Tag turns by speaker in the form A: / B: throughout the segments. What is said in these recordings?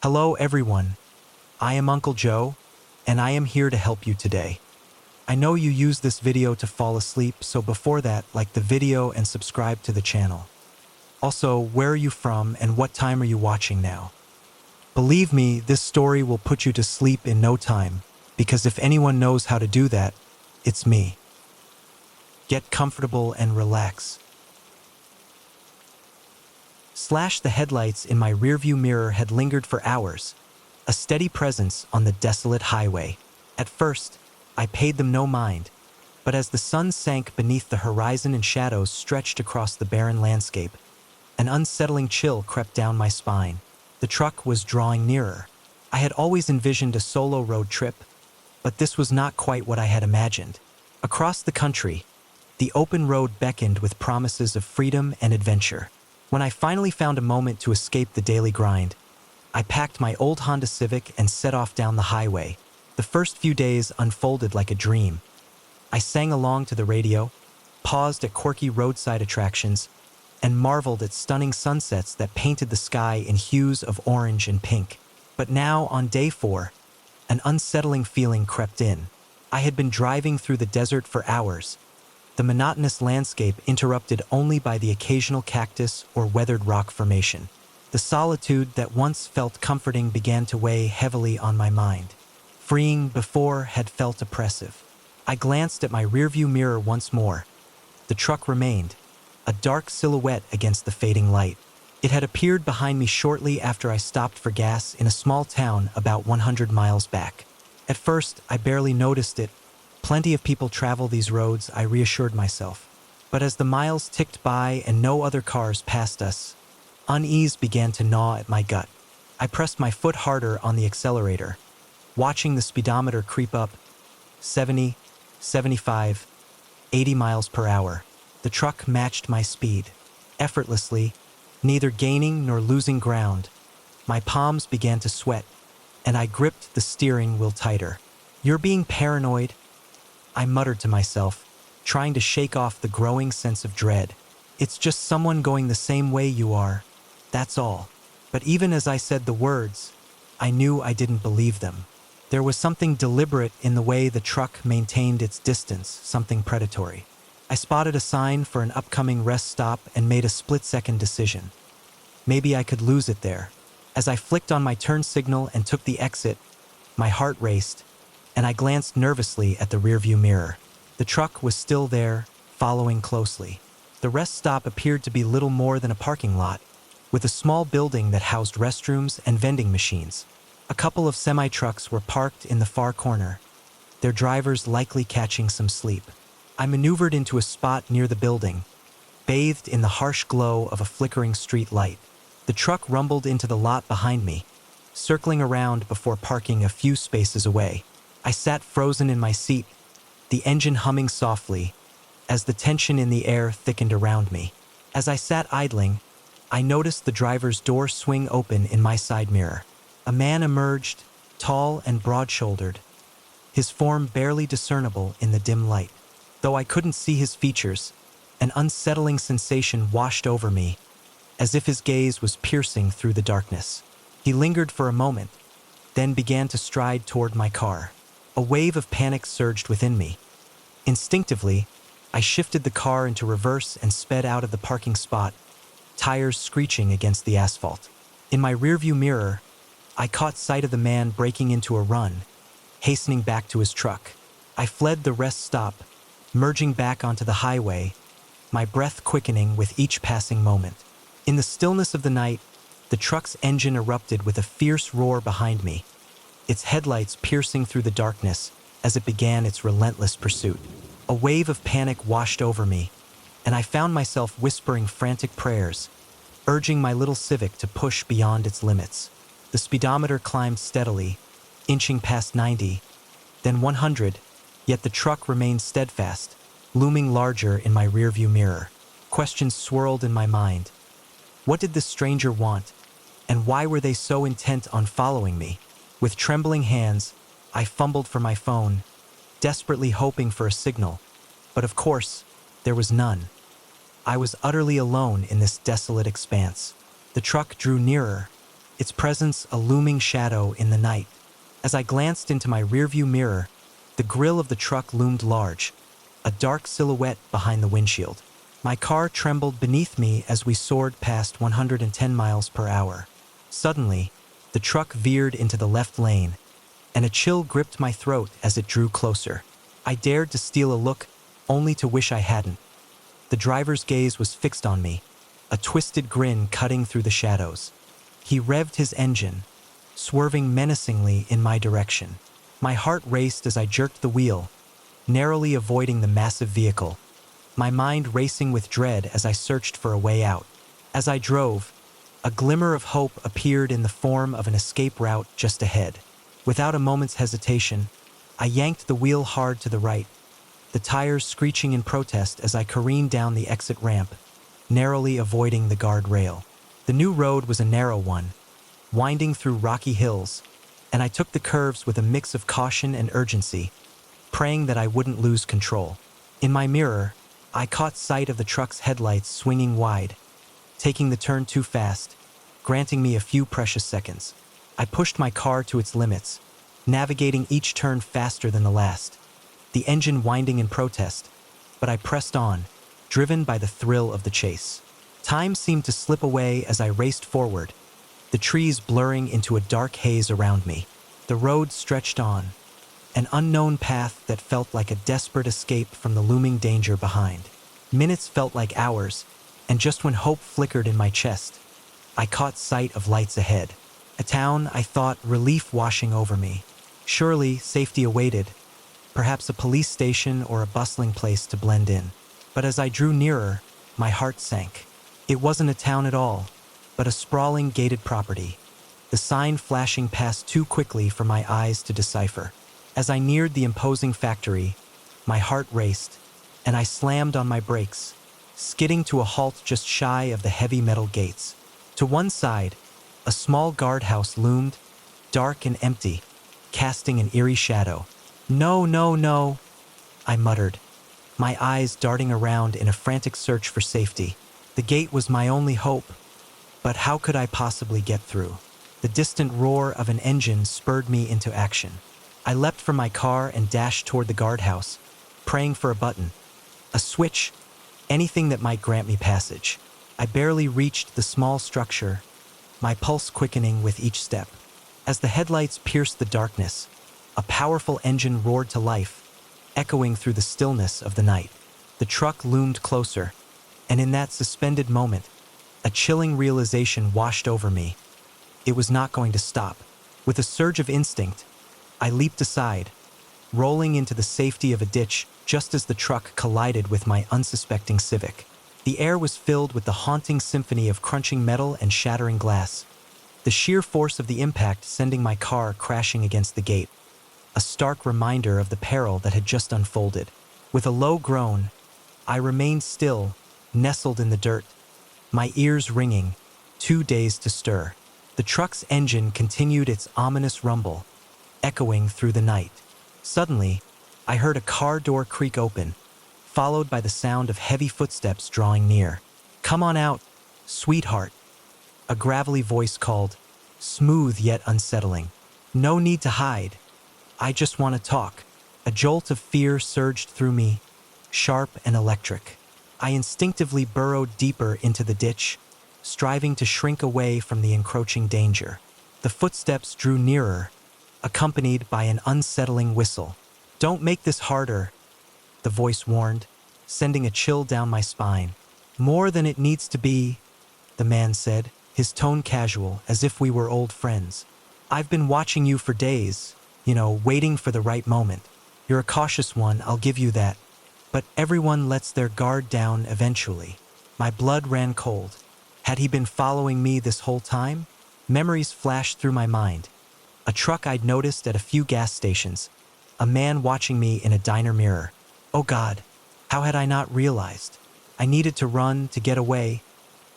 A: Hello everyone, I am Uncle Joe, and I am here to help you today. I know you use this video to fall asleep, so before that, like the video and subscribe to the channel. Also, where are you from and what time are you watching now? Believe me, this story will put you to sleep in no time, because if anyone knows how to do that, it's me. Get comfortable and relax. The headlights in my rearview mirror had lingered for hours, a steady presence on the desolate highway. At first, I paid them no mind, but as the sun sank beneath the horizon and shadows stretched across the barren landscape, an unsettling chill crept down my spine. The truck was drawing nearer. I had always envisioned a solo road trip, but this was not quite what I had imagined. Across the country, the open road beckoned with promises of freedom and adventure. When I finally found a moment to escape the daily grind, I packed my old Honda Civic and set off down the highway. The first few days unfolded like a dream. I sang along to the radio, paused at quirky roadside attractions, and marveled at stunning sunsets that painted the sky in hues of orange and pink. But now, on day 4, an unsettling feeling crept in. I had been driving through the desert for hours, the monotonous landscape interrupted only by the occasional cactus or weathered rock formation. The solitude that once felt comforting began to weigh heavily on my mind. Freeing before had felt oppressive. I glanced at my rearview mirror once more. The truck remained, a dark silhouette against the fading light. It had appeared behind me shortly after I stopped for gas in a small town about 100 miles back. At first, I barely noticed it. Plenty of people travel these roads, I reassured myself. But as the miles ticked by and no other cars passed us, unease began to gnaw at my gut. I pressed my foot harder on the accelerator, watching the speedometer creep up 70, 75, 80 miles per hour. The truck matched my speed, effortlessly, neither gaining nor losing ground. My palms began to sweat, and I gripped the steering wheel tighter. "You're being paranoid," I muttered to myself, trying to shake off the growing sense of dread. "It's just someone going the same way you are, that's all." But even as I said the words, I knew I didn't believe them. There was something deliberate in the way the truck maintained its distance, something predatory. I spotted a sign for an upcoming rest stop and made a split-second decision. Maybe I could lose it there. As I flicked on my turn signal and took the exit, my heart raced, and I glanced nervously at the rearview mirror. The truck was still there, following closely. The rest stop appeared to be little more than a parking lot, with a small building that housed restrooms and vending machines. A couple of semi-trucks were parked in the far corner, their drivers likely catching some sleep. I maneuvered into a spot near the building, bathed in the harsh glow of a flickering street light. The truck rumbled into the lot behind me, circling around before parking a few spaces away. I sat frozen in my seat, the engine humming softly, as the tension in the air thickened around me. As I sat idling, I noticed the driver's door swing open in my side mirror. A man emerged, tall and broad-shouldered, his form barely discernible in the dim light. Though I couldn't see his features, an unsettling sensation washed over me, as if his gaze was piercing through the darkness. He lingered for a moment, then began to stride toward my car. A wave of panic surged within me. Instinctively, I shifted the car into reverse and sped out of the parking spot, tires screeching against the asphalt. In my rearview mirror, I caught sight of the man breaking into a run, hastening back to his truck. I fled the rest stop, merging back onto the highway, my breath quickening with each passing moment. In the stillness of the night, the truck's engine erupted with a fierce roar behind me, its headlights piercing through the darkness as it began its relentless pursuit. A wave of panic washed over me, and I found myself whispering frantic prayers, urging my little Civic to push beyond its limits. The speedometer climbed steadily, inching past 90, then 100, yet the truck remained steadfast, looming larger in my rearview mirror. Questions swirled in my mind. What did this stranger want, and why were they so intent on following me? With trembling hands, I fumbled for my phone, desperately hoping for a signal, but of course, there was none. I was utterly alone in this desolate expanse. The truck drew nearer, its presence a looming shadow in the night. As I glanced into my rearview mirror, the grille of the truck loomed large, a dark silhouette behind the windshield. My car trembled beneath me as we soared past 110 miles per hour. Suddenly, the truck veered into the left lane, and a chill gripped my throat as it drew closer. I dared to steal a look, only to wish I hadn't. The driver's gaze was fixed on me, a twisted grin cutting through the shadows. He revved his engine, swerving menacingly in my direction. My heart raced as I jerked the wheel, narrowly avoiding the massive vehicle, my mind racing with dread as I searched for a way out. As I drove, a glimmer of hope appeared in the form of an escape route just ahead. Without a moment's hesitation, I yanked the wheel hard to the right, the tires screeching in protest as I careened down the exit ramp, narrowly avoiding the guardrail. The new road was a narrow one, winding through rocky hills, and I took the curves with a mix of caution and urgency, praying that I wouldn't lose control. In my mirror, I caught sight of the truck's headlights swinging wide, taking the turn too fast, granting me a few precious seconds. I pushed my car to its limits, navigating each turn faster than the last, the engine winding in protest, but I pressed on, driven by the thrill of the chase. Time seemed to slip away as I raced forward, the trees blurring into a dark haze around me. The road stretched on, an unknown path that felt like a desperate escape from the looming danger behind. Minutes felt like hours, and just when hope flickered in my chest, I caught sight of lights ahead. A town, I thought, relief washing over me. Surely safety awaited, perhaps a police station or a bustling place to blend in. But as I drew nearer, my heart sank. It wasn't a town at all, but a sprawling gated property, the sign flashing past too quickly for my eyes to decipher. As I neared the imposing factory, my heart raced, and I slammed on my brakes, skidding to a halt just shy of the heavy metal gates. To one side, a small guardhouse loomed, dark and empty, casting an eerie shadow. "No, no, no," I muttered, my eyes darting around in a frantic search for safety. The gate was my only hope, but how could I possibly get through? The distant roar of an engine spurred me into action. I leapt from my car and dashed toward the guardhouse, praying for a button, a switch, anything that might grant me passage. I barely reached the small structure, my pulse quickening with each step. As the headlights pierced the darkness, a powerful engine roared to life, echoing through the stillness of the night. The truck loomed closer, and in that suspended moment, a chilling realization washed over me. It was not going to stop. With a surge of instinct, I leaped aside, rolling into the safety of a ditch just as the truck collided with my unsuspecting Civic. The air was filled with the haunting symphony of crunching metal and shattering glass, the sheer force of the impact sending my car crashing against the gate, a stark reminder of the peril that had just unfolded. With a low groan, I remained still, nestled in the dirt, my ears ringing, too dazed to stir. The truck's engine continued its ominous rumble, echoing through the night. Suddenly, I heard a car door creak open, followed by the sound of heavy footsteps drawing near. "Come on out, sweetheart," a gravelly voice called, smooth yet unsettling. "No need to hide. I just want to talk." A jolt of fear surged through me, sharp and electric. I instinctively burrowed deeper into the ditch, striving to shrink away from the encroaching danger. The footsteps drew nearer, accompanied by an unsettling whistle. "Don't make this harder," the voice warned, sending a chill down my spine. "More than it needs to be," the man said, his tone casual, as if we were old friends. "I've been watching you for days, waiting for the right moment. You're a cautious one, I'll give you that. But everyone lets their guard down eventually." My blood ran cold. Had he been following me this whole time? Memories flashed through my mind. A truck I'd noticed at a few gas stations, a man watching me in a diner mirror. Oh God, how had I not realized? I needed to run, to get away,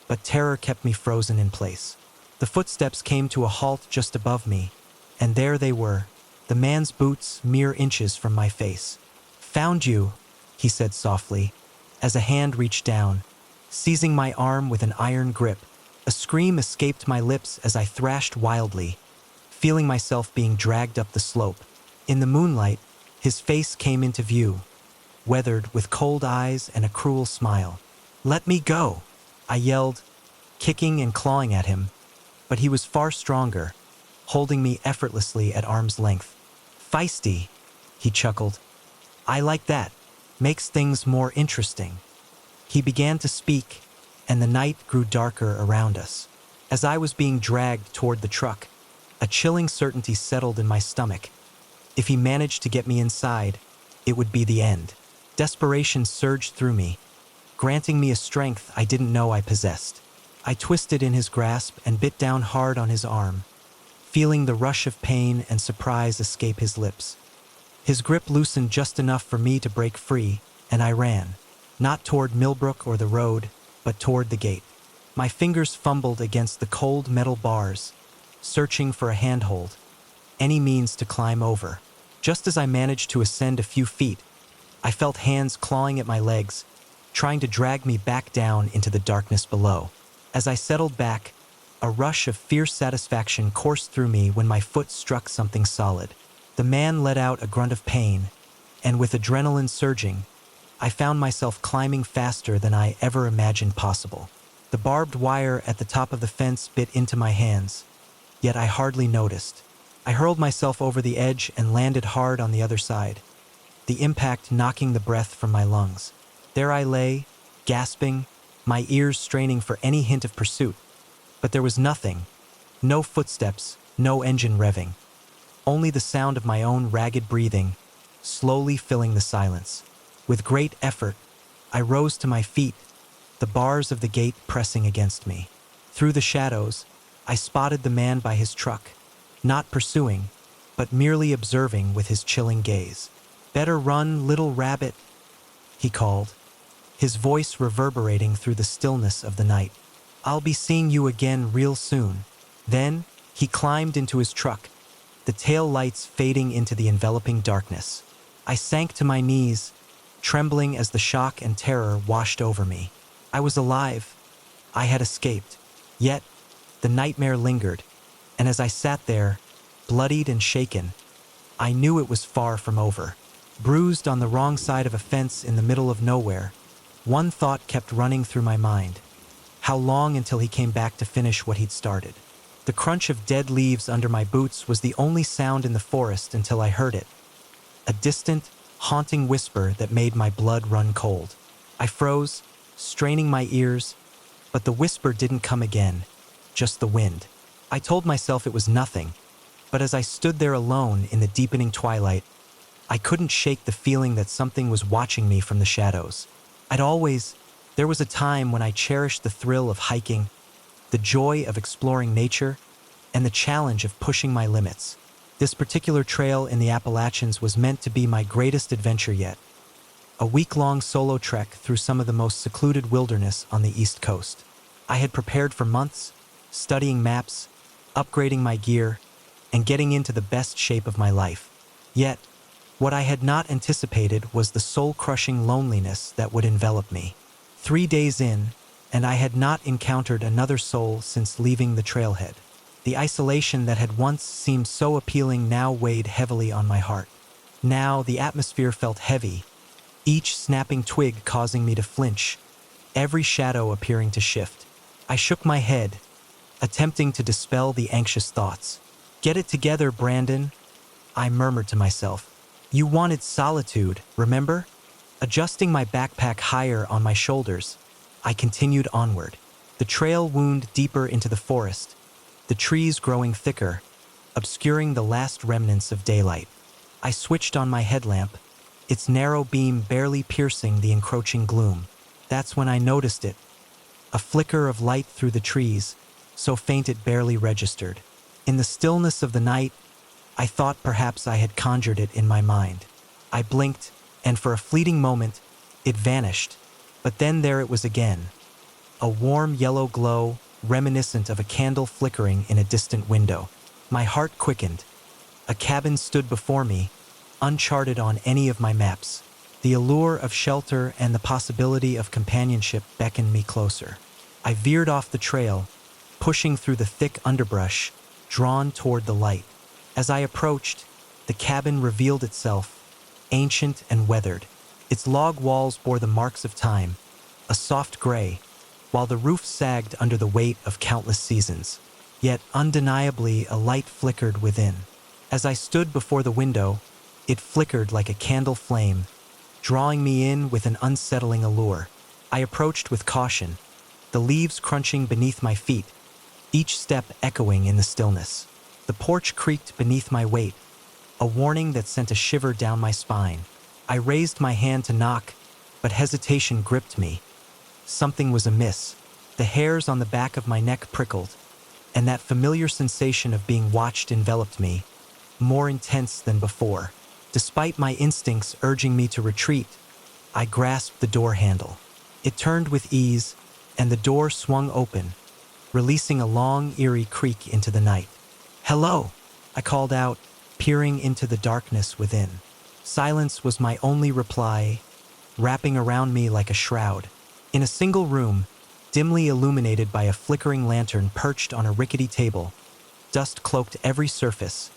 A: but terror kept me frozen in place. The footsteps came to a halt just above me, and there they were, the man's boots mere inches from my face. "Found you," he said softly, as a hand reached down, seizing my arm with an iron grip. A scream escaped my lips as I thrashed wildly, feeling myself being dragged up the slope. In the moonlight, his face came into view, weathered with cold eyes and a cruel smile. "Let me go!" I yelled, kicking and clawing at him, but he was far stronger, holding me effortlessly at arm's length. "Feisty," he chuckled. "I like that. Makes things more interesting." He began to speak, and the night grew darker around us. As I was being dragged toward the truck, a chilling certainty settled in my stomach. If he managed to get me inside, it would be the end. Desperation surged through me, granting me a strength I didn't know I possessed. I twisted in his grasp and bit down hard on his arm, feeling the rush of pain and surprise escape his lips. His grip loosened just enough for me to break free, and I ran, not toward Millbrook or the road, but toward the gate. My fingers fumbled against the cold metal bars, searching for a handhold, any means to climb over. Just as I managed to ascend a few feet, I felt hands clawing at my legs, trying to drag me back down into the darkness below. As I settled back, a rush of fierce satisfaction coursed through me when my foot struck something solid. The man let out a grunt of pain, and with adrenaline surging, I found myself climbing faster than I ever imagined possible. The barbed wire at the top of the fence bit into my hands, yet I hardly noticed. I hurled myself over the edge and landed hard on the other side, the impact knocking the breath from my lungs. There I lay, gasping, my ears straining for any hint of pursuit. But there was nothing. No footsteps, no engine revving. Only the sound of my own ragged breathing, slowly filling the silence. With great effort, I rose to my feet, the bars of the gate pressing against me. Through the shadows, I spotted the man by his truck, not pursuing, but merely observing with his chilling gaze. "Better run, little rabbit," he called, his voice reverberating through the stillness of the night. "I'll be seeing you again real soon." Then, he climbed into his truck, the tail lights fading into the enveloping darkness. I sank to my knees, trembling as the shock and terror washed over me. I was alive. I had escaped. Yet, the nightmare lingered, and as I sat there, bloodied and shaken, I knew it was far from over. Bruised on the wrong side of a fence in the middle of nowhere, one thought kept running through my mind. How long until he came back to finish what he'd started? The crunch of dead leaves under my boots was the only sound in the forest until I heard it. A distant, haunting whisper that made my blood run cold. I froze, straining my ears, but the whisper didn't come again, just the wind. I told myself it was nothing, but as I stood there alone in the deepening twilight, I couldn't shake the feeling that something was watching me from the shadows. There was a time when I cherished the thrill of hiking, the joy of exploring nature, and the challenge of pushing my limits. This particular trail in the Appalachians was meant to be my greatest adventure yet. A week-long solo trek through some of the most secluded wilderness on the East Coast. I had prepared for months, studying maps, upgrading my gear, and getting into the best shape of my life. Yet, what I had not anticipated was the soul-crushing loneliness that would envelop me. 3 days in, and I had not encountered another soul since leaving the trailhead. The isolation that had once seemed so appealing now weighed heavily on my heart. Now the atmosphere felt heavy, each snapping twig causing me to flinch, every shadow appearing to shift. I shook my head, attempting to dispel the anxious thoughts. "Get it together, Brandon," I murmured to myself. "You wanted solitude, remember?" Adjusting my backpack higher on my shoulders, I continued onward. The trail wound deeper into the forest, the trees growing thicker, obscuring the last remnants of daylight. I switched on my headlamp, its narrow beam barely piercing the encroaching gloom. That's when I noticed it, a flicker of light through the trees, so faint it barely registered. In the stillness of the night, I thought perhaps I had conjured it in my mind. I blinked, and for a fleeting moment, it vanished. But then there it was again, a warm yellow glow reminiscent of a candle flickering in a distant window. My heart quickened. A cabin stood before me, uncharted on any of my maps. The allure of shelter and the possibility of companionship beckoned me closer. I veered off the trail, pushing through the thick underbrush, drawn toward the light. As I approached, the cabin revealed itself, ancient and weathered. Its log walls bore the marks of time, a soft gray, while the roof sagged under the weight of countless seasons. Yet undeniably a light flickered within. As I stood before the window, it flickered like a candle flame, drawing me in with an unsettling allure. I approached with caution, the leaves crunching beneath my feet, each step echoing in the stillness. The porch creaked beneath my weight, a warning that sent a shiver down my spine. I raised my hand to knock, but hesitation gripped me. Something was amiss. The hairs on the back of my neck prickled, and that familiar sensation of being watched enveloped me, more intense than before. Despite my instincts urging me to retreat, I grasped the door handle. It turned with ease, and the door swung open, releasing a long, eerie creak into the night. "Hello," I called out, peering into the darkness within. Silence was my only reply, wrapping around me like a shroud. In a single room, dimly illuminated by a flickering lantern perched on a rickety table, dust cloaked every surface,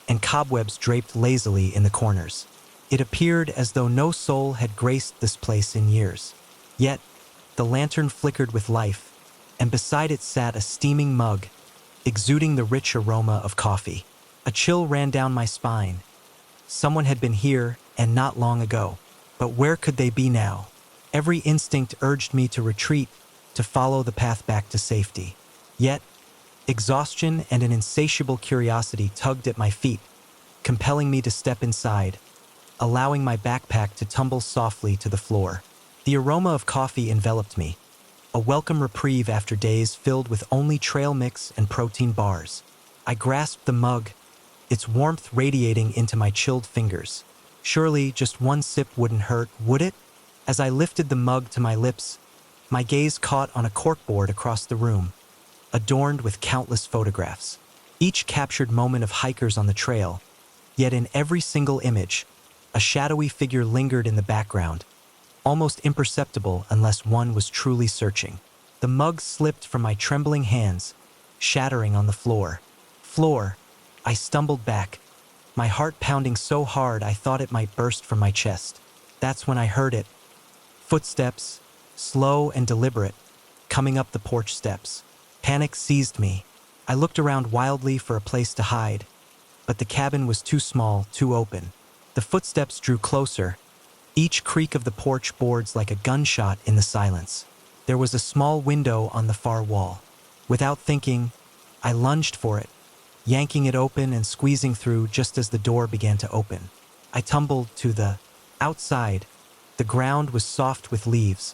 A: and cobwebs draped lazily in the corners. It appeared as though no soul had graced this place in years. Yet, the lantern flickered with life, and beside it sat a steaming mug, exuding the rich aroma of coffee. A chill ran down my spine. Someone had been here, and not long ago. But where could they be now? Every instinct urged me to retreat, to follow the path back to safety. Yet, exhaustion and an insatiable curiosity tugged at my feet, compelling me to step inside, allowing my backpack to tumble softly to the floor. The aroma of coffee enveloped me, a welcome reprieve after days filled with only trail mix and protein bars. I grasped the mug, its warmth radiating into my chilled fingers. Surely just one sip wouldn't hurt, would it? As I lifted the mug to my lips, my gaze caught on a corkboard across the room, adorned with countless photographs. Each captured moment of hikers on the trail, yet in every single image, a shadowy figure lingered in the background, almost imperceptible unless one was truly searching. The mug slipped from my trembling hands, shattering on the floor. I stumbled back, my heart pounding so hard I thought it might burst from my chest. That's when I heard it. Footsteps, slow and deliberate, coming up the porch steps. Panic seized me. I looked around wildly for a place to hide, but the cabin was too small, too open. The footsteps drew closer, each creak of the porch boards like a gunshot in the silence. There was a small window on the far wall. Without thinking, I lunged for it, yanking it open and squeezing through just as the door began to open. I tumbled to the outside. The ground was soft with leaves,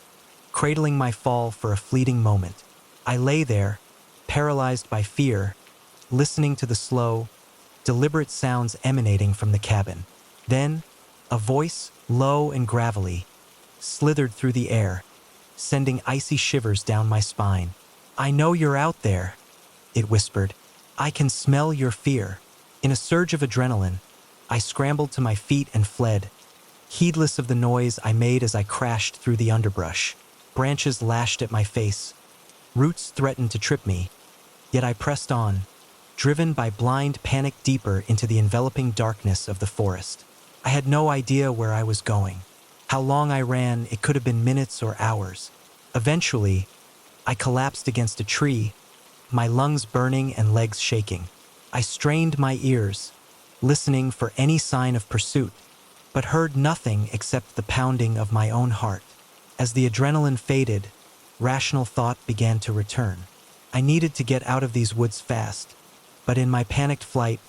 A: cradling my fall for a fleeting moment. I lay there, paralyzed by fear, listening to the slow, deliberate sounds emanating from the cabin. Then, a voice, low and gravelly, slithered through the air, sending icy shivers down my spine. "I know you're out there," it whispered. "I can smell your fear." In a surge of adrenaline, I scrambled to my feet and fled, heedless of the noise I made as I crashed through the underbrush. Branches lashed at my face. Roots threatened to trip me, yet I pressed on, driven by blind panic deeper into the enveloping darkness of the forest. I had no idea where I was going. How long I ran, it could have been minutes or hours. Eventually, I collapsed against a tree, my lungs burning and legs shaking. I strained my ears, listening for any sign of pursuit, but heard nothing except the pounding of my own heart. As the adrenaline faded, rational thought began to return. I needed to get out of these woods fast, but in my panicked flight,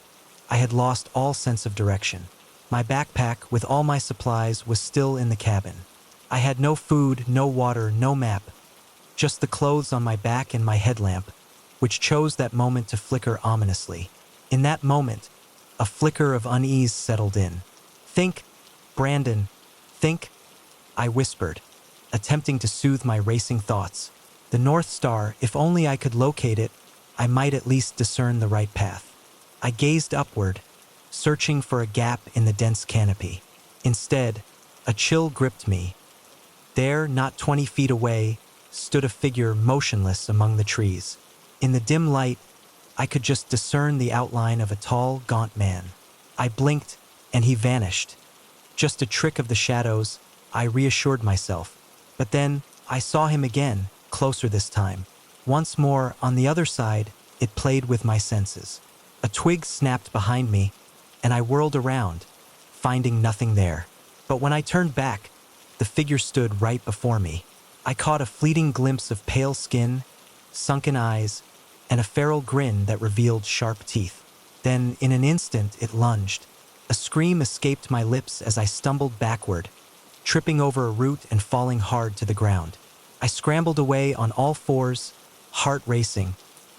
A: I had lost all sense of direction. My backpack, with all my supplies, was still in the cabin. I had no food, no water, no map, just the clothes on my back and my headlamp, which chose that moment to flicker ominously. In that moment, a flicker of unease settled in. "Think, Brandon, think," I whispered, attempting to soothe my racing thoughts. The North Star, if only I could locate it, I might at least discern the right path. I gazed upward, searching for a gap in the dense canopy. Instead, a chill gripped me. There, not 20 feet away, stood a figure motionless among the trees. In the dim light, I could just discern the outline of a tall, gaunt man. I blinked, and he vanished. Just a trick of the shadows, I reassured myself. But then, I saw him again, closer this time. Once more, on the other side, it played with my senses. A twig snapped behind me, and I whirled around, finding nothing there. But when I turned back, the figure stood right before me. I caught a fleeting glimpse of pale skin, sunken eyes, and a feral grin that revealed sharp teeth. Then, in an instant, it lunged. A scream escaped my lips as I stumbled backward, tripping over a root and falling hard to the ground. I scrambled away on all fours, heart racing,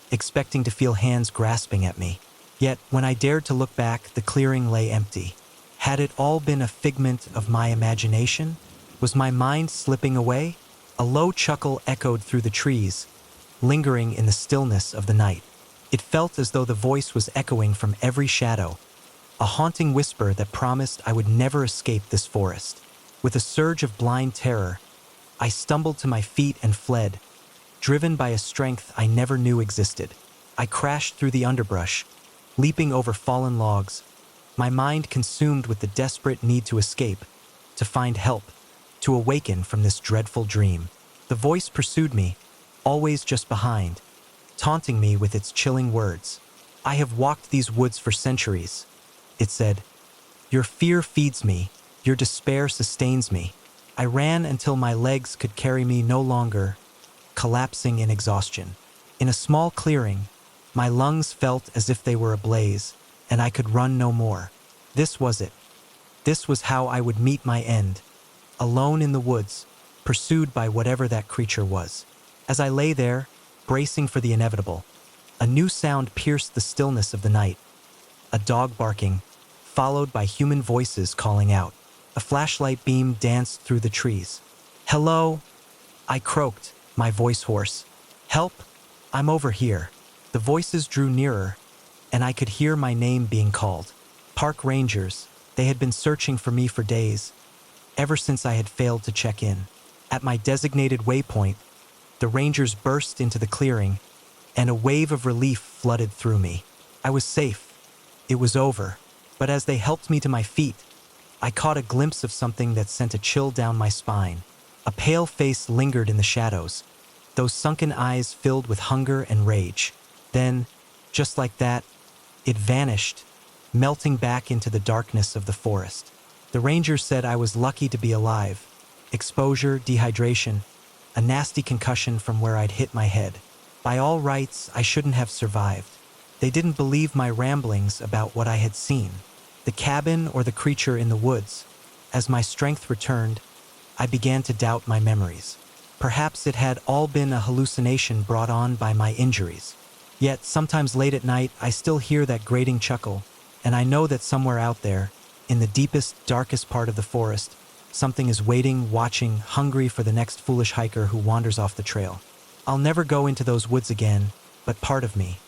A: expecting to feel hands grasping at me. Yet, when I dared to look back, the clearing lay empty. Had it all been a figment of my imagination? Was my mind slipping away? A low chuckle echoed through the trees, lingering in the stillness of the night. It felt as though the voice was echoing from every shadow, a haunting whisper that promised I would never escape this forest. With a surge of blind terror, I stumbled to my feet and fled, driven by a strength I never knew existed. I crashed through the underbrush, leaping over fallen logs, my mind consumed with the desperate need to escape, to find help, to awaken from this dreadful dream. The voice pursued me, always just behind, taunting me with its chilling words. "I have walked these woods for centuries," it said. "Your fear feeds me, your despair sustains me." I ran until my legs could carry me no longer, collapsing in exhaustion. In a small clearing, my lungs felt as if they were ablaze, and I could run no more. This was it. This was how I would meet my end, alone in the woods, pursued by whatever that creature was. As I lay there, bracing for the inevitable, a new sound pierced the stillness of the night. A dog barking, followed by human voices calling out. A flashlight beam danced through the trees. "Hello?" I croaked, my voice hoarse. "Help? I'm over here." The voices drew nearer, and I could hear my name being called. Park rangers, they had been searching for me for days, ever since I had failed to check in. At my designated waypoint, the rangers burst into the clearing, and a wave of relief flooded through me. I was safe. It was over. But as they helped me to my feet, I caught a glimpse of something that sent a chill down my spine. A pale face lingered in the shadows, those sunken eyes filled with hunger and rage. Then, just like that, it vanished, melting back into the darkness of the forest. The ranger said I was lucky to be alive. Exposure, dehydration, a nasty concussion from where I'd hit my head. By all rights, I shouldn't have survived. They didn't believe my ramblings about what I had seen, the cabin or the creature in the woods. As my strength returned, I began to doubt my memories. Perhaps it had all been a hallucination brought on by my injuries. Yet, sometimes late at night, I still hear that grating chuckle, and I know that somewhere out there, in the deepest, darkest part of the forest, something is waiting, watching, hungry for the next foolish hiker who wanders off the trail. I'll never go into those woods again, but part of me,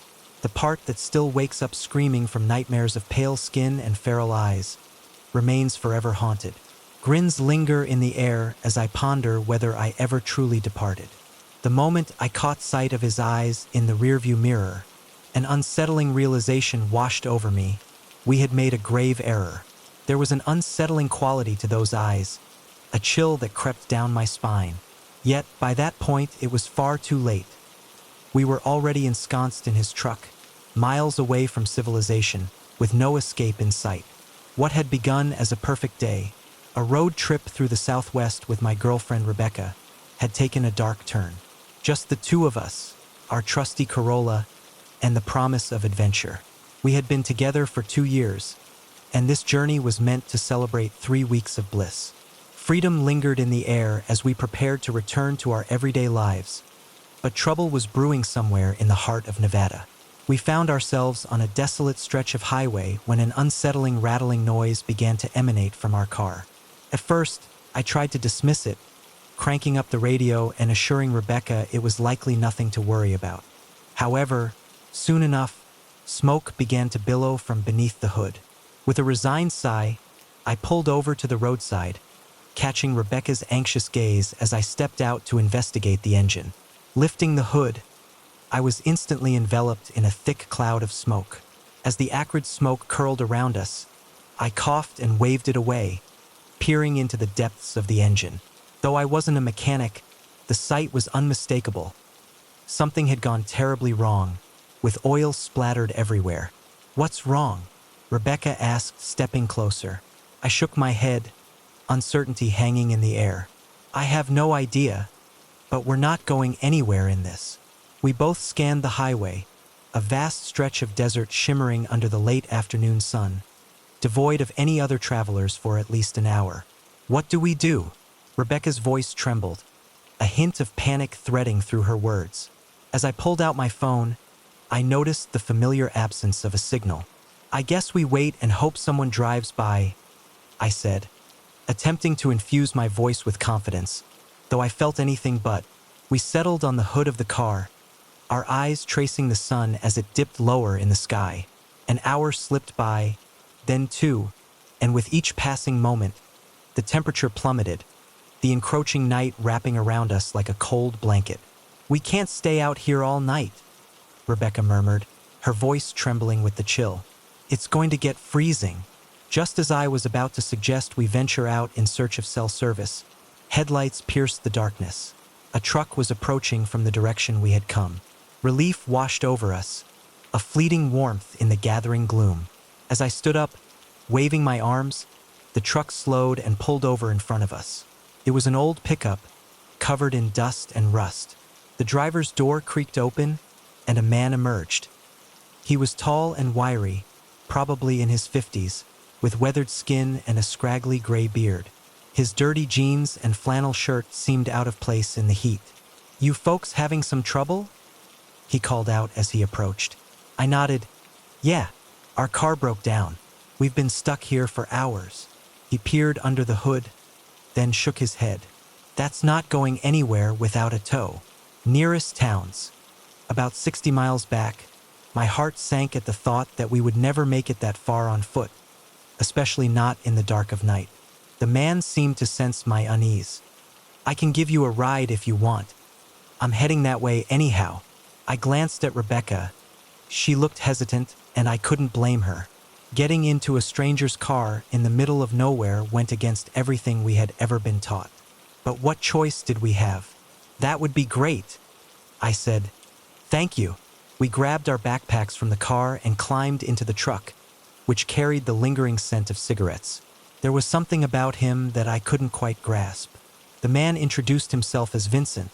A: the part that still wakes up screaming from nightmares of pale skin and feral eyes, remains forever haunted. Grins linger in the air as I ponder whether I ever truly departed. The moment I caught sight of his eyes in the rearview mirror, an unsettling realization washed over me. We had made a grave error. There was an unsettling quality to those eyes, a chill that crept down my spine. Yet, by that point, it was far too late. We were already ensconced in his truck, miles away from civilization, with no escape in sight. What had begun as a perfect day, a road trip through the Southwest with my girlfriend Rebecca, had taken a dark turn. Just the two of us, our trusty Corolla, and the promise of adventure. We had been together for 2 years, and this journey was meant to celebrate 3 weeks of bliss. Freedom lingered in the air as we prepared to return to our everyday lives. But trouble was brewing somewhere in the heart of Nevada. We found ourselves on a desolate stretch of highway when an unsettling rattling noise began to emanate from our car. At first, I tried to dismiss it, cranking up the radio and assuring Rebecca it was likely nothing to worry about. However, soon enough, smoke began to billow from beneath the hood. With a resigned sigh, I pulled over to the roadside, catching Rebecca's anxious gaze as I stepped out to investigate the engine. Lifting the hood, I was instantly enveloped in a thick cloud of smoke. As the acrid smoke curled around us, I coughed and waved it away, peering into the depths of the engine. Though I wasn't a mechanic, the sight was unmistakable. Something had gone terribly wrong, with oil splattered everywhere. "What's wrong?" Rebecca asked, stepping closer. I shook my head, uncertainty hanging in the air. "I have no idea, but we're not going anywhere in this." We both scanned the highway, a vast stretch of desert shimmering under the late afternoon sun, devoid of any other travelers for at least an hour. "What do we do?" Rebecca's voice trembled, a hint of panic threading through her words. As I pulled out my phone, I noticed the familiar absence of a signal. "I guess we wait and hope someone drives by," I said, attempting to infuse my voice with confidence, though I felt anything but. We settled on the hood of the car, our eyes tracing the sun as it dipped lower in the sky. An hour slipped by, then two, and with each passing moment, the temperature plummeted, the encroaching night wrapping around us like a cold blanket. "We can't stay out here all night," Rebecca murmured, her voice trembling with the chill. "It's going to get freezing." Just as I was about to suggest we venture out in search of cell service, headlights pierced the darkness. A truck was approaching from the direction we had come. Relief washed over us, a fleeting warmth in the gathering gloom. As I stood up, waving my arms, the truck slowed and pulled over in front of us. It was an old pickup, covered in dust and rust. The driver's door creaked open, and a man emerged. He was tall and wiry, probably in his 50s, with weathered skin and a scraggly gray beard. His dirty jeans and flannel shirt seemed out of place in the heat. "You folks having some trouble?" he called out as he approached. I nodded. "Yeah, our car broke down. We've been stuck here for hours." He peered under the hood, then shook his head. "That's not going anywhere without a tow. Nearest towns. About 60 miles back." My heart sank at the thought that we would never make it that far on foot, especially not in the dark of night. The man seemed to sense my unease. "I can give you a ride if you want. I'm heading that way anyhow." I glanced at Rebecca. She looked hesitant, and I couldn't blame her. Getting into a stranger's car in the middle of nowhere went against everything we had ever been taught. But what choice did we have? "That would be great," I said. "Thank you." We grabbed our backpacks from the car and climbed into the truck, which carried the lingering scent of cigarettes. There was something about him that I couldn't quite grasp. The man introduced himself as Vincent,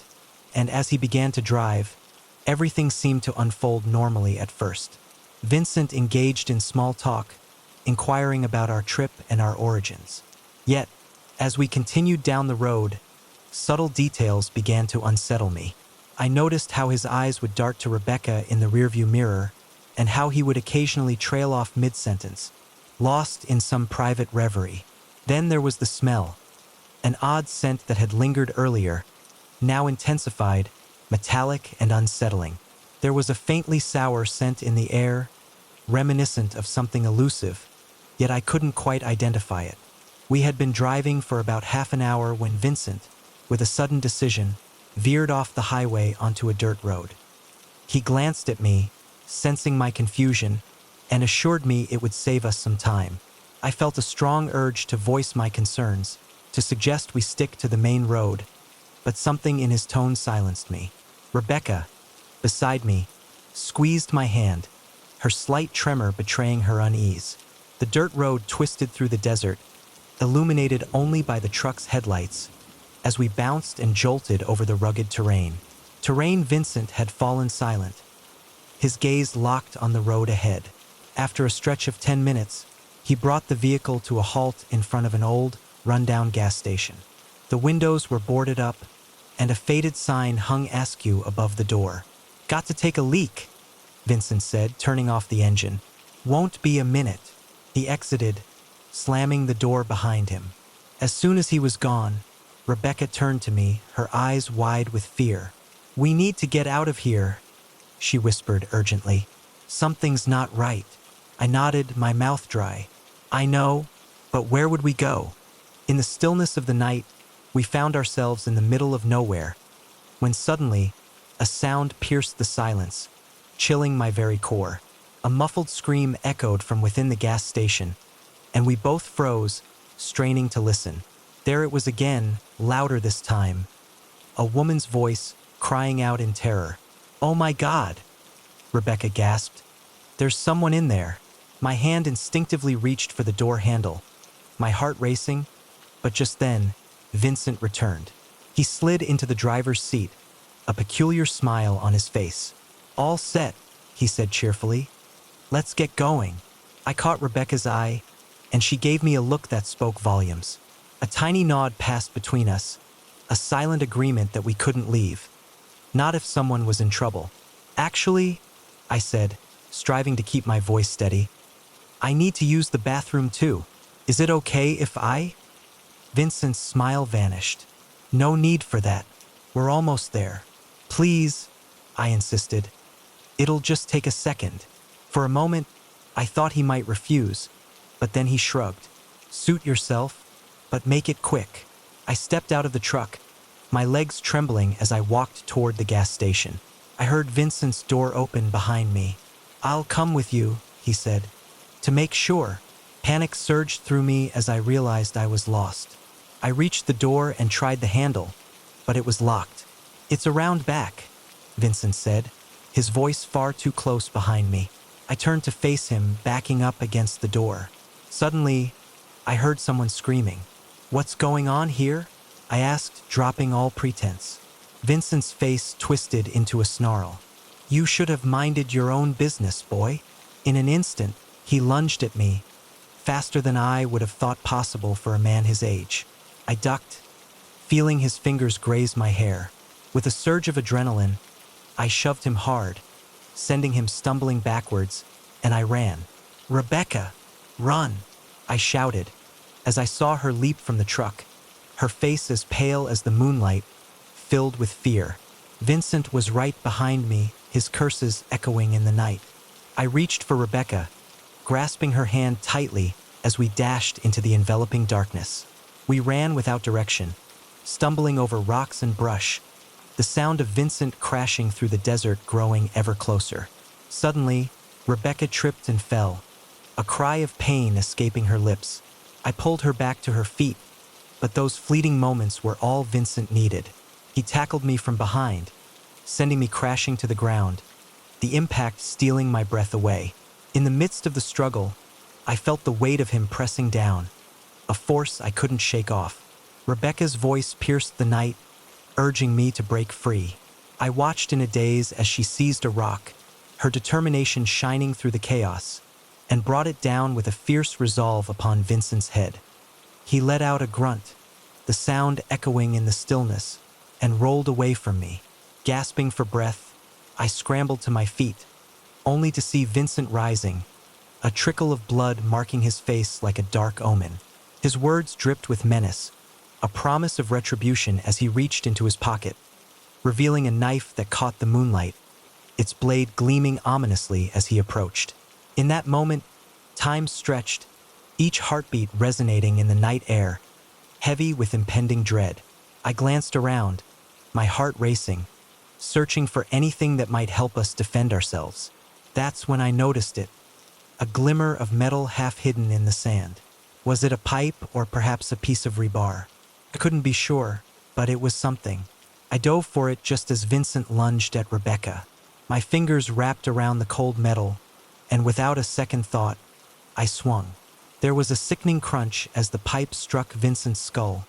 A: and as he began to drive, everything seemed to unfold normally at first. Vincent engaged in small talk, inquiring about our trip and our origins. Yet, as we continued down the road, subtle details began to unsettle me. I noticed how his eyes would dart to Rebecca in the rearview mirror, and how he would occasionally trail off mid-sentence, lost in some private reverie. Then there was the smell, an odd scent that had lingered earlier, now intensified, metallic and unsettling. There was a faintly sour scent in the air, reminiscent of something elusive, yet I couldn't quite identify it. We had been driving for about half an hour when Vincent, with a sudden decision, veered off the highway onto a dirt road. He glanced at me, sensing my confusion, and assured me it would save us some time. I felt a strong urge to voice my concerns, to suggest we stick to the main road, but something in his tone silenced me. Rebecca, beside me, squeezed my hand, her slight tremor betraying her unease. The dirt road twisted through the desert, illuminated only by the truck's headlights, as we bounced and jolted over the rugged terrain. Vincent had fallen silent, his gaze locked on the road ahead. After a stretch of 10 minutes, he brought the vehicle to a halt in front of an old, run-down gas station. The windows were boarded up, and a faded sign hung askew above the door. "Got to take a leak," Vincent said, turning off the engine. "Won't be a minute." He exited, slamming the door behind him. As soon as he was gone, Rebecca turned to me, her eyes wide with fear. "We need to get out of here," she whispered urgently. "Something's not right." I nodded, my mouth dry. "I know, but where would we go?" In the stillness of the night, we found ourselves in the middle of nowhere, when suddenly, A sound pierced the silence, chilling my very core. A muffled scream echoed from within the gas station, and we both froze, straining to listen. There it was again, louder this time. A woman's voice, crying out in terror. "Oh my God!" Rebecca gasped. "There's someone in there." My hand instinctively reached for the door handle, my heart racing, but just then, Vincent returned. He slid into the driver's seat, a peculiar smile on his face. "All set," he said cheerfully. "Let's get going." I caught Rebecca's eye, and she gave me a look that spoke volumes. A tiny nod passed between us, a silent agreement that we couldn't leave. Not if someone was in trouble. "Actually," I said, striving to keep my voice steady, "I need to use the bathroom too. Is it okay if I—" Vincent's smile vanished. "No need for that. We're almost there. Please," I insisted. "It'll just take a second." For a moment, I thought he might refuse, but then he shrugged. "Suit yourself, but make it quick." I stepped out of the truck, my legs trembling as I walked toward the gas station. I heard Vincent's door open behind me. "I'll come with you," he said, "to make sure." Panic surged through me as I realized I was lost. I reached the door and tried the handle, but it was locked. "It's around back," Vincent said, his voice far too close behind me. I turned to face him, backing up against the door. Suddenly, I heard someone screaming. "What's going on here?" I asked, dropping all pretense. Vincent's face twisted into a snarl. "You should have minded your own business, boy." In an instant, he lunged at me, faster than I would have thought possible for a man his age. I ducked, feeling his fingers graze my hair. With a surge of adrenaline, I shoved him hard, sending him stumbling backwards, and I ran. "Rebecca, run!" I shouted, as I saw her leap from the truck, her face as pale as the moonlight, filled with fear. Vincent was right behind me, his curses echoing in the night. I reached for Rebecca, grasping her hand tightly as we dashed into the enveloping darkness. We ran without direction, stumbling over rocks and brush, the sound of Vincent crashing through the desert growing ever closer. Suddenly, Rebecca tripped and fell, a cry of pain escaping her lips. I pulled her back to her feet, but those fleeting moments were all Vincent needed. He tackled me from behind, sending me crashing to the ground, the impact stealing my breath away. In the midst of the struggle, I felt the weight of him pressing down, a force I couldn't shake off. Rebecca's voice pierced the night, urging me to break free. I watched in a daze as she seized a rock, her determination shining through the chaos, and brought it down with a fierce resolve upon Vincent's head. He let out a grunt, the sound echoing in the stillness, and rolled away from me. Gasping for breath, I scrambled to my feet, only to see Vincent rising, a trickle of blood marking his face like a dark omen. His words dripped with menace, a promise of retribution as he reached into his pocket, revealing a knife that caught the moonlight, its blade gleaming ominously as he approached. In that moment, time stretched, each heartbeat resonating in the night air, heavy with impending dread. I glanced around, my heart racing, searching for anything that might help us defend ourselves. That's when I noticed it, a glimmer of metal half hidden in the sand. Was it a pipe or perhaps a piece of rebar? I couldn't be sure, but it was something. I dove for it just as Vincent lunged at Rebecca. My fingers wrapped around the cold metal, and without a second thought, I swung. There was a sickening crunch as the pipe struck Vincent's skull,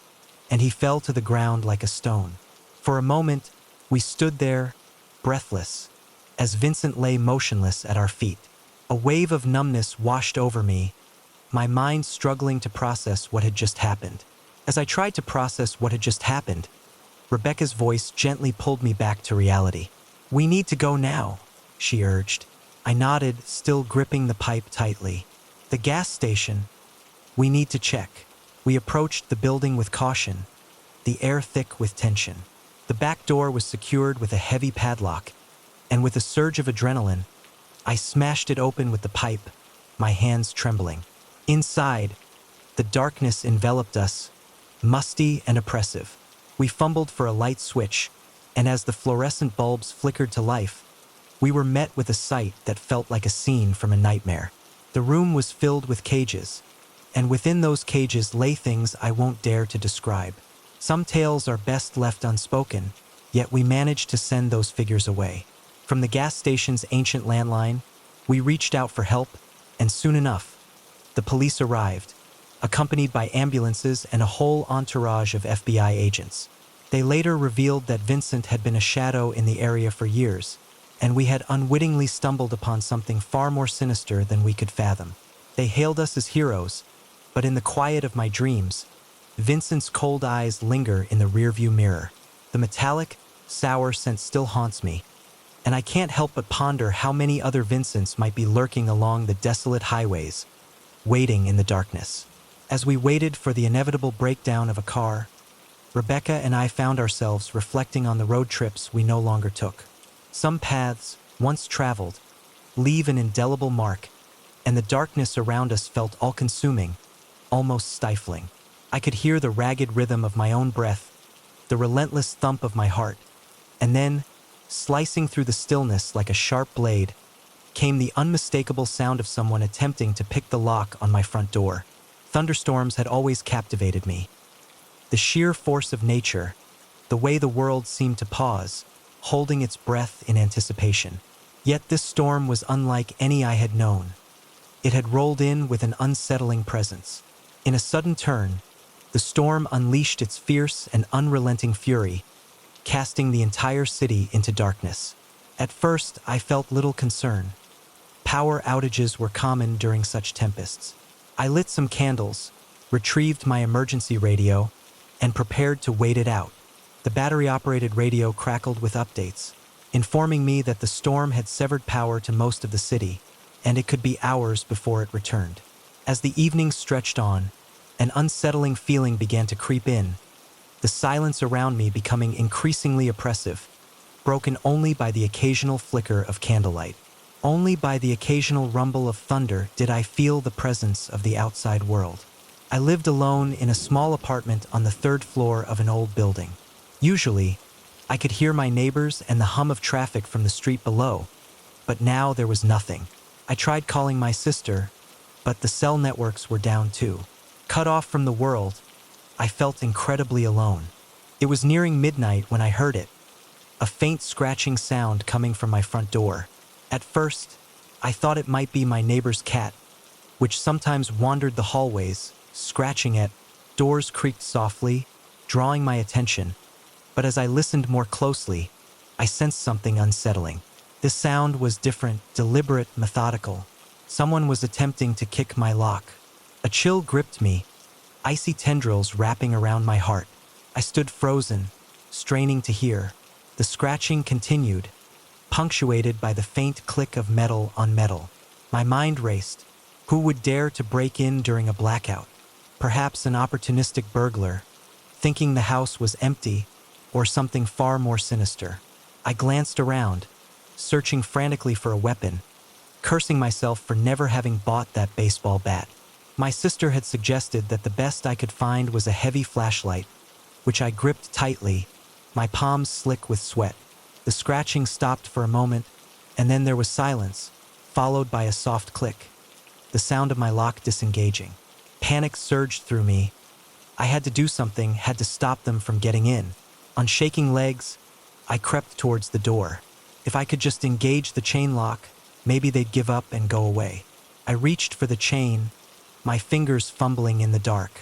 A: and he fell to the ground like a stone. For a moment, we stood there, breathless, as Vincent lay motionless at our feet. A wave of numbness washed over me, my mind struggling to process what had just happened. As I tried to process what had just happened, Rebecca's voice gently pulled me back to reality. "We need to go now," she urged. I nodded, still gripping the pipe tightly. "The gas station. We need to check." We approached the building with caution, the air thick with tension. The back door was secured with a heavy padlock, and with a surge of adrenaline, I smashed it open with the pipe, my hands trembling. Inside, the darkness enveloped us, musty and oppressive. We fumbled for a light switch, and as the fluorescent bulbs flickered to life, we were met with a sight that felt like a scene from a nightmare. The room was filled with cages, and within those cages lay things I won't dare to describe. Some tales are best left unspoken, yet we managed to send those figures away. From the gas station's ancient landline, we reached out for help, and soon enough, the police arrived, accompanied by ambulances and a whole entourage of FBI agents. They later revealed that Vincent had been a shadow in the area for years, and we had unwittingly stumbled upon something far more sinister than we could fathom. They hailed us as heroes, but in the quiet of my dreams, Vincent's cold eyes linger in the rearview mirror. The metallic, sour scent still haunts me, and I can't help but ponder how many other Vincents might be lurking along the desolate highways, waiting in the darkness. As we waited for the inevitable breakdown of a car, Rebecca and I found ourselves reflecting on the road trips we no longer took. Some paths, once traveled, leave an indelible mark, and the darkness around us felt all-consuming, almost stifling. I could hear the ragged rhythm of my own breath, the relentless thump of my heart, and then, slicing through the stillness like a sharp blade, came the unmistakable sound of someone attempting to pick the lock on my front door. Thunderstorms had always captivated me. The sheer force of nature, the way the world seemed to pause, holding its breath in anticipation. Yet this storm was unlike any I had known. It had rolled in with an unsettling presence. In a sudden turn, the storm unleashed its fierce and unrelenting fury, casting the entire city into darkness. At first, I felt little concern. Power outages were common during such tempests. I lit some candles, retrieved my emergency radio, and prepared to wait it out. The battery-operated radio crackled with updates, informing me that the storm had severed power to most of the city, and it could be hours before it returned. As the evening stretched on, an unsettling feeling began to creep in, the silence around me becoming increasingly oppressive, broken only by the occasional flicker of candlelight. Only by the occasional rumble of thunder did I feel the presence of the outside world. I lived alone in a small apartment on the third floor of an old building. Usually, I could hear my neighbors and the hum of traffic from the street below, but now there was nothing. I tried calling my sister, but the cell networks were down too. Cut off from the world, I felt incredibly alone. It was nearing midnight when I heard it, a faint scratching sound coming from my front door. At first, I thought it might be my neighbor's cat, which sometimes wandered the hallways, scratching at doors creaked softly, drawing my attention. But as I listened more closely, I sensed something unsettling. This sound was different, deliberate, methodical. Someone was attempting to kick my lock. A chill gripped me, icy tendrils wrapping around my heart. I stood frozen, straining to hear. The scratching continued, punctuated by the faint click of metal on metal. My mind raced. Who would dare to break in during a blackout? Perhaps an opportunistic burglar, thinking the house was empty, or something far more sinister. I glanced around, searching frantically for a weapon, cursing myself for never having bought that baseball bat. My sister had suggested that the best I could find was a heavy flashlight, which I gripped tightly, my palms slick with sweat. The scratching stopped for a moment, and then there was silence, followed by a soft click, the sound of my lock disengaging. Panic surged through me. I had to do something, had to stop them from getting in. On shaking legs, I crept towards the door. If I could just engage the chain lock, maybe they'd give up and go away. I reached for the chain, my fingers fumbling in the dark.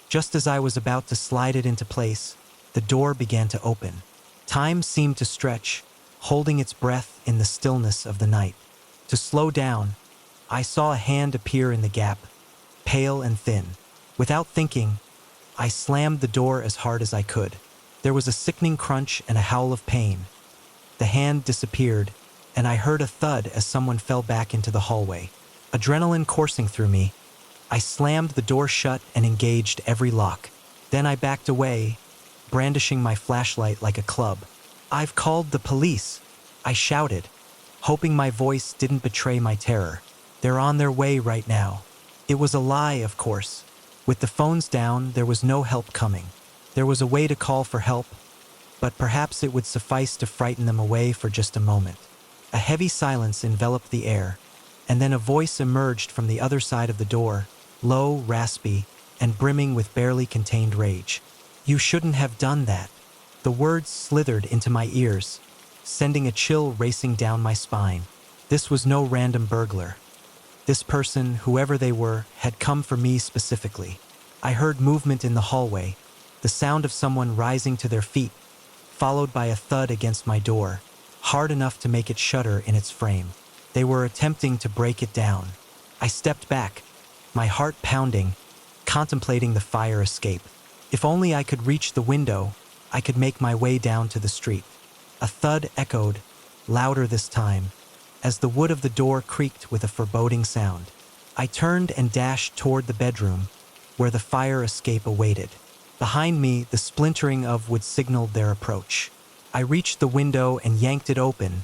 A: Just as I was about to slide it into place, the door began to open. Time seemed to stretch, holding its breath in the stillness of the night. To slow down, I saw a hand appear in the gap, pale and thin. Without thinking, I slammed the door as hard as I could. There was a sickening crunch and a howl of pain. The hand disappeared, and I heard a thud as someone fell back into the hallway. Adrenaline coursing through me, I slammed the door shut and engaged every lock. Then I backed away, brandishing my flashlight like a club. "I've called the police," I shouted, hoping my voice didn't betray my terror. "They're on their way right now." It was a lie, of course. With the phones down, there was no help coming. There was a way to call for help, but perhaps it would suffice to frighten them away for just a moment. A heavy silence enveloped the air, and then a voice emerged from the other side of the door, low, raspy, and brimming with barely contained rage. "You shouldn't have done that." The words slithered into my ears, sending a chill racing down my spine. This was no random burglar. This person, whoever they were, had come for me specifically. I heard movement in the hallway, the sound of someone rising to their feet, followed by a thud against my door, hard enough to make it shudder in its frame. They were attempting to break it down. I stepped back, my heart pounding, contemplating the fire escape. If only I could reach the window, I could make my way down to the street. A thud echoed, louder this time, as the wood of the door creaked with a foreboding sound. I turned and dashed toward the bedroom, where the fire escape awaited. Behind me, the splintering of wood signaled their approach. I reached the window and yanked it open,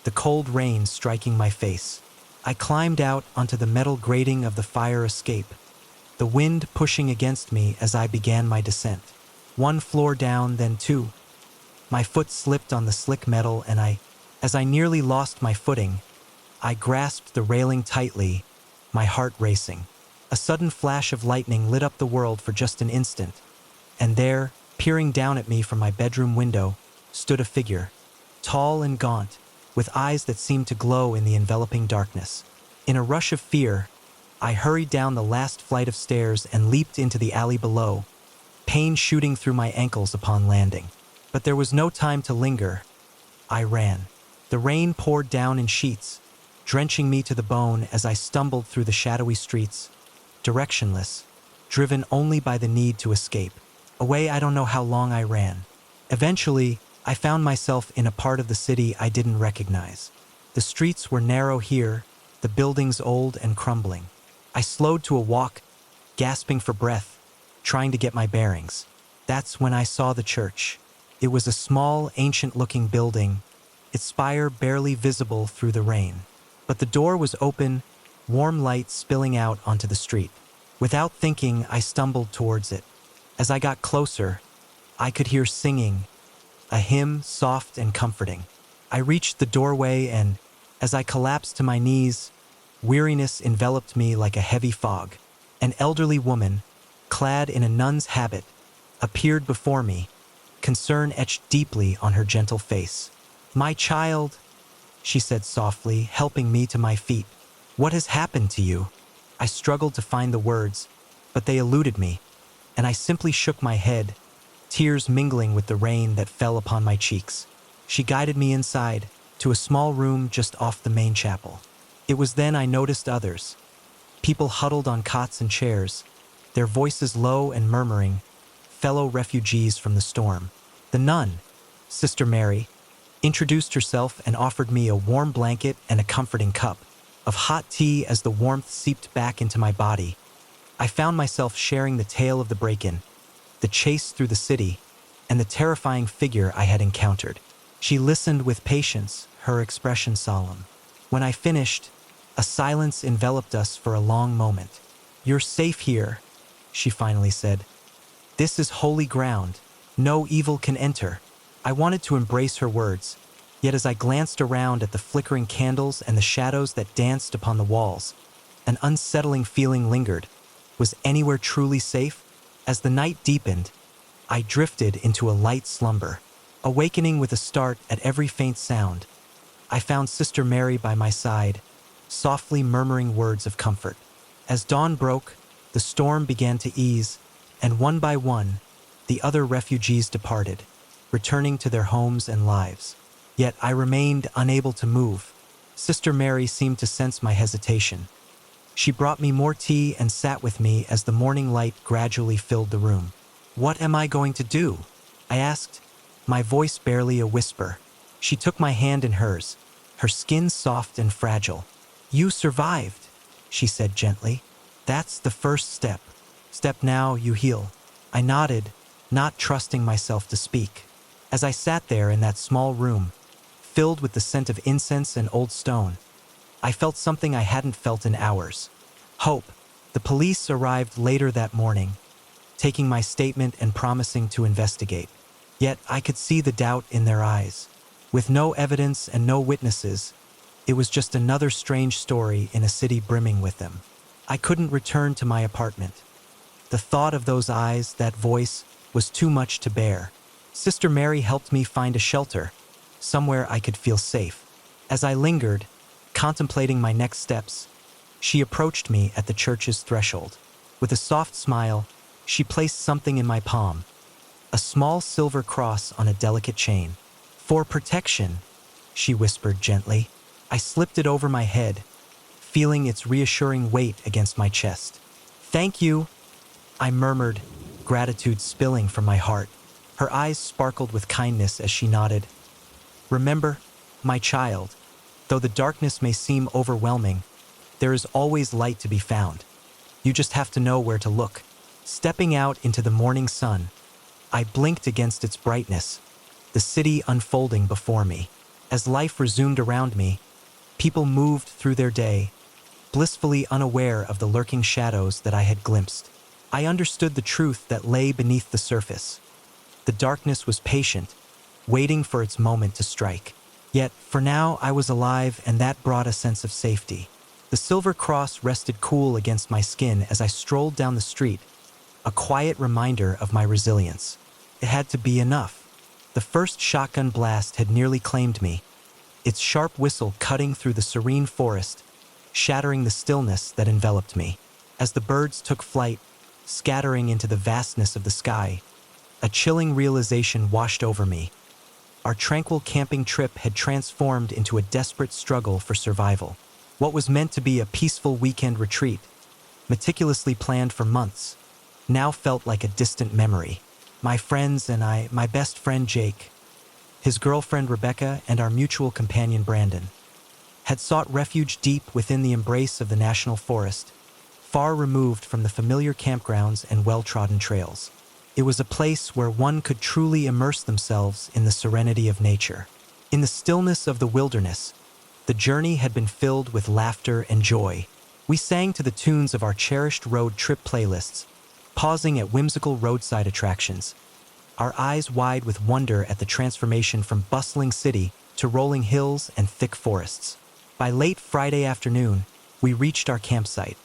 A: the cold rain striking my face. I climbed out onto the metal grating of the fire escape, the wind pushing against me as I began my descent. One floor down, then two. My foot slipped on the slick metal and as I nearly lost my footing, I grasped the railing tightly, my heart racing. A sudden flash of lightning lit up the world for just an instant, and there, peering down at me from my bedroom window, stood a figure, tall and gaunt, with eyes that seemed to glow in the enveloping darkness. In a rush of fear, I hurried down the last flight of stairs and leaped into the alley below, pain shooting through my ankles upon landing. But there was no time to linger. I ran. The rain poured down in sheets, drenching me to the bone as I stumbled through the shadowy streets, directionless, driven only by the need to escape. Away, I don't know how long I ran. Eventually, I found myself in a part of the city I didn't recognize. The streets were narrow here, the buildings old and crumbling. I slowed to a walk, gasping for breath, trying to get my bearings. That's when I saw the church. It was a small, ancient-looking building, its spire barely visible through the rain. But the door was open, warm light spilling out onto the street. Without thinking, I stumbled towards it. As I got closer, I could hear singing, a hymn soft and comforting. I reached the doorway and, as I collapsed to my knees, weariness enveloped me like a heavy fog. An elderly woman, clad in a nun's habit, appeared before me, concern etched deeply on her gentle face. "My child," she said softly, helping me to my feet. "What has happened to you?" I struggled to find the words, but they eluded me, and I simply shook my head, tears mingling with the rain that fell upon my cheeks. She guided me inside, to a small room just off the main chapel. It was then I noticed others, people huddled on cots and chairs, their voices low and murmuring, fellow refugees from the storm. The nun, Sister Mary, introduced herself and offered me a warm blanket and a comforting cup of hot tea. As the warmth seeped back into my body, I found myself sharing the tale of the break-in, the chase through the city, and the terrifying figure I had encountered. She listened with patience, her expression solemn. When I finished, a silence enveloped us for a long moment. "You're safe here," she finally said. "This is holy ground. No evil can enter." I wanted to embrace her words, yet as I glanced around at the flickering candles and the shadows that danced upon the walls, an unsettling feeling lingered. Was anywhere truly safe? As the night deepened, I drifted into a light slumber, awakening with a start at every faint sound. I found Sister Mary by my side, softly murmuring words of comfort. As dawn broke, the storm began to ease, and one by one, the other refugees departed, returning to their homes and lives. Yet I remained unable to move. Sister Mary seemed to sense my hesitation. She brought me more tea and sat with me as the morning light gradually filled the room. "What am I going to do?" I asked, my voice barely a whisper. She took my hand in hers, her skin soft and fragile. "You survived," she said gently. "That's the first step. Step now, you heal." I nodded, not trusting myself to speak. As I sat there in that small room, filled with the scent of incense and old stone, I felt something I hadn't felt in hours. Hope. The police arrived later that morning, taking my statement and promising to investigate. Yet I could see the doubt in their eyes. With no evidence and no witnesses, it was just another strange story in a city brimming with them. I couldn't return to my apartment. The thought of those eyes, that voice, was too much to bear. Sister Mary helped me find a shelter, somewhere I could feel safe. As I lingered, contemplating my next steps, she approached me at the church's threshold. With a soft smile, she placed something in my palm, a small silver cross on a delicate chain. "For protection," she whispered gently. I slipped it over my head, feeling its reassuring weight against my chest. "Thank you," I murmured, gratitude spilling from my heart. Her eyes sparkled with kindness as she nodded. "Remember, my child, though the darkness may seem overwhelming, there is always light to be found. You just have to know where to look." Stepping out into the morning sun, I blinked against its brightness, the city unfolding before me. As life resumed around me, people moved through their day, blissfully unaware of the lurking shadows that I had glimpsed. I understood the truth that lay beneath the surface. The darkness was patient, waiting for its moment to strike. Yet, for now, I was alive, and that brought a sense of safety. The silver cross rested cool against my skin as I strolled down the street, a quiet reminder of my resilience. It had to be enough. The first shotgun blast had nearly claimed me, its sharp whistle cutting through the serene forest, shattering the stillness that enveloped me. As the birds took flight, scattering into the vastness of the sky, a chilling realization washed over me. Our tranquil camping trip had transformed into a desperate struggle for survival. What was meant to be a peaceful weekend retreat, meticulously planned for months, now felt like a distant memory. My friends and I, my best friend Jake, his girlfriend Rebecca, and our mutual companion Brandon, had sought refuge deep within the embrace of the national forest, far removed from the familiar campgrounds and well-trodden trails. It was a place where one could truly immerse themselves in the serenity of nature. In the stillness of the wilderness, the journey had been filled with laughter and joy. We sang to the tunes of our cherished road trip playlists, pausing at whimsical roadside attractions, our eyes wide with wonder at the transformation from bustling city to rolling hills and thick forests. By late Friday afternoon, we reached our campsite,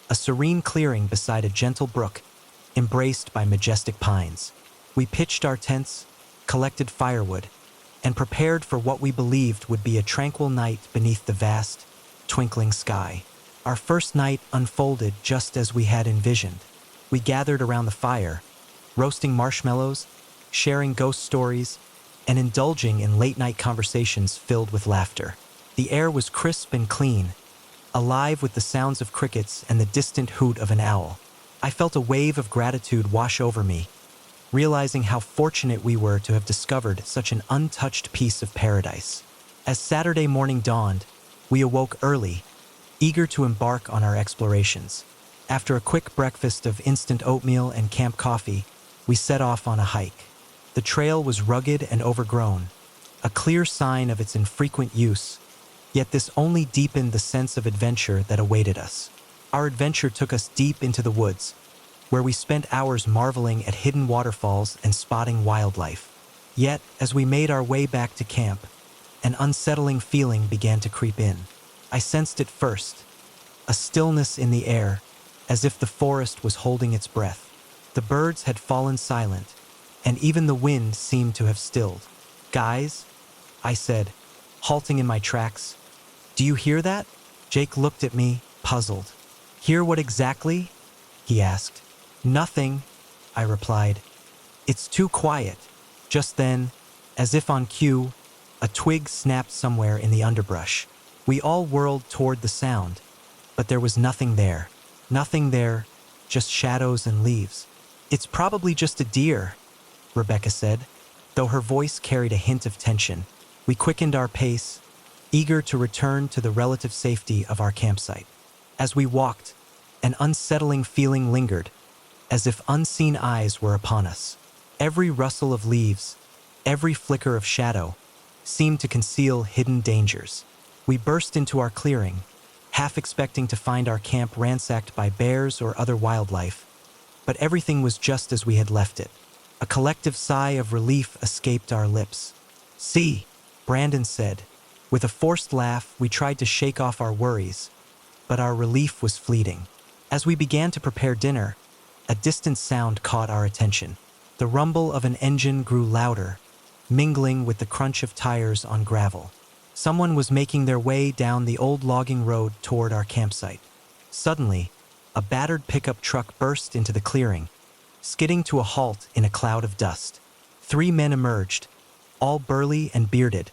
A: a serene clearing beside a gentle brook, embraced by majestic pines. We pitched our tents, collected firewood, and prepared for what we believed would be a tranquil night beneath the vast, twinkling sky. Our first night unfolded just as we had envisioned. We gathered around the fire, roasting marshmallows, sharing ghost stories, and indulging in late-night conversations filled with laughter. The air was crisp and clean, alive with the sounds of crickets and the distant hoot of an owl. I felt a wave of gratitude wash over me, realizing how fortunate we were to have discovered such an untouched piece of paradise. As Saturday morning dawned, we awoke early, eager to embark on our explorations. After a quick breakfast of instant oatmeal and camp coffee, we set off on a hike. The trail was rugged and overgrown, a clear sign of its infrequent use, yet this only deepened the sense of adventure that awaited us. Our adventure took us deep into the woods, where we spent hours marveling at hidden waterfalls and spotting wildlife. Yet, as we made our way back to camp, an unsettling feeling began to creep in. I sensed it first, a stillness in the air, as if the forest was holding its breath. The birds had fallen silent, and even the wind seemed to have stilled. "Guys," I said, halting in my tracks, "do you hear that?" Jake looked at me, puzzled. "Hear what exactly?" he asked. "Nothing," I replied. "It's too quiet." Just then, as if on cue, a twig snapped somewhere in the underbrush. We all whirled toward the sound, but there was nothing there. Nothing there, just shadows and leaves. "It's probably just a deer," Rebecca said, though her voice carried a hint of tension. We quickened our pace, eager to return to the relative safety of our campsite. As we walked, an unsettling feeling lingered, as if unseen eyes were upon us. Every rustle of leaves, every flicker of shadow, seemed to conceal hidden dangers. We burst into our clearing, half expecting to find our camp ransacked by bears or other wildlife, but everything was just as we had left it. A collective sigh of relief escaped our lips. "See," Brandon said. With a forced laugh, we tried to shake off our worries, but our relief was fleeting. As we began to prepare dinner, a distant sound caught our attention. The rumble of an engine grew louder, mingling with the crunch of tires on gravel. Someone was making their way down the old logging road toward our campsite. Suddenly, a battered pickup truck burst into the clearing, skidding to a halt in a cloud of dust. 3 men emerged, all burly and bearded,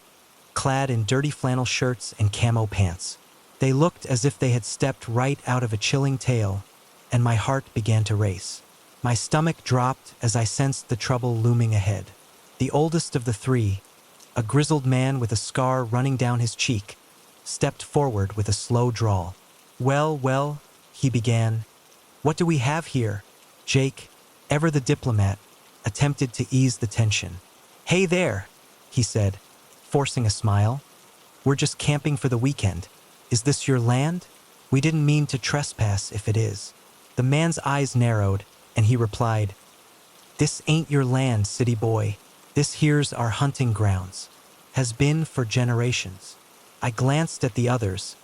A: clad in dirty flannel shirts and camo pants. They looked as if they had stepped right out of a chilling tale, and my heart began to race. My stomach dropped as I sensed the trouble looming ahead. The oldest of the 3, a grizzled man with a scar running down his cheek, stepped forward with a slow drawl. Well, he began. "What do we have here?" Jake, ever the diplomat, attempted to ease the tension. "Hey there," he said, forcing a smile. "We're just camping for the weekend. Is this your land? We didn't mean to trespass if it is." The man's eyes narrowed, and he replied, "This ain't your land, city boy. This here's our hunting grounds. Has been for generations." I glanced at the others,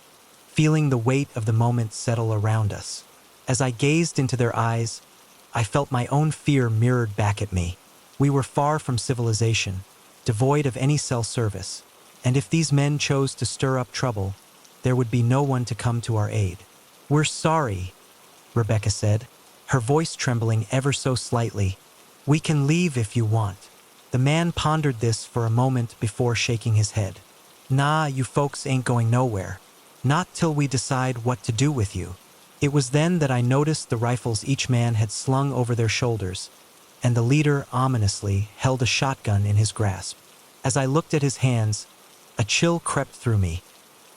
A: feeling the weight of the moment settle around us. As I gazed into their eyes, I felt my own fear mirrored back at me. We were far from civilization, devoid of any cell service, and if these men chose to stir up trouble, there would be no one to come to our aid. "We're sorry," Rebecca said, her voice trembling ever so slightly. "We can leave if you want." The man pondered this for a moment before shaking his head. "Nah, you folks ain't going nowhere. Not till we decide what to do with you." It was then that I noticed the rifles each man had slung over their shoulders, and the leader ominously held a shotgun in his grasp. As I looked at his hands, a chill crept through me,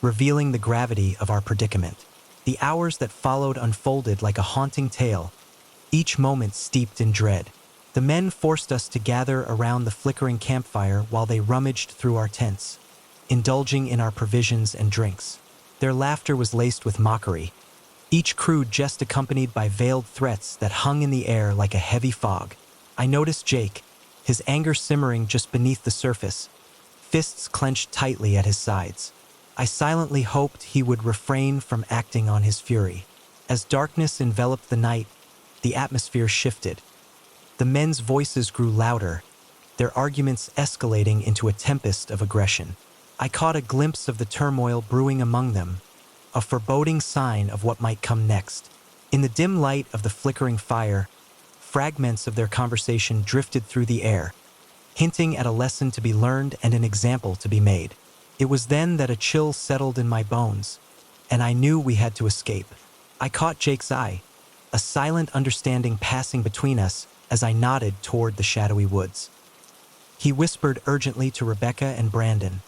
A: revealing the gravity of our predicament. The hours that followed unfolded like a haunting tale, each moment steeped in dread. The men forced us to gather around the flickering campfire while they rummaged through our tents, indulging in our provisions and drinks. Their laughter was laced with mockery, each crude jest accompanied by veiled threats that hung in the air like a heavy fog. I noticed Jake, his anger simmering just beneath the surface, fists clenched tightly at his sides. I silently hoped he would refrain from acting on his fury. As darkness enveloped the night, the atmosphere shifted. The men's voices grew louder, their arguments escalating into a tempest of aggression. I caught a glimpse of the turmoil brewing among them, a foreboding sign of what might come next. In the dim light of the flickering fire, fragments of their conversation drifted through the air, hinting at a lesson to be learned and an example to be made. It was then that a chill settled in my bones, and I knew we had to escape. I caught Jake's eye, a silent understanding passing between us as I nodded toward the shadowy woods. He whispered urgently to Rebecca and Brandon,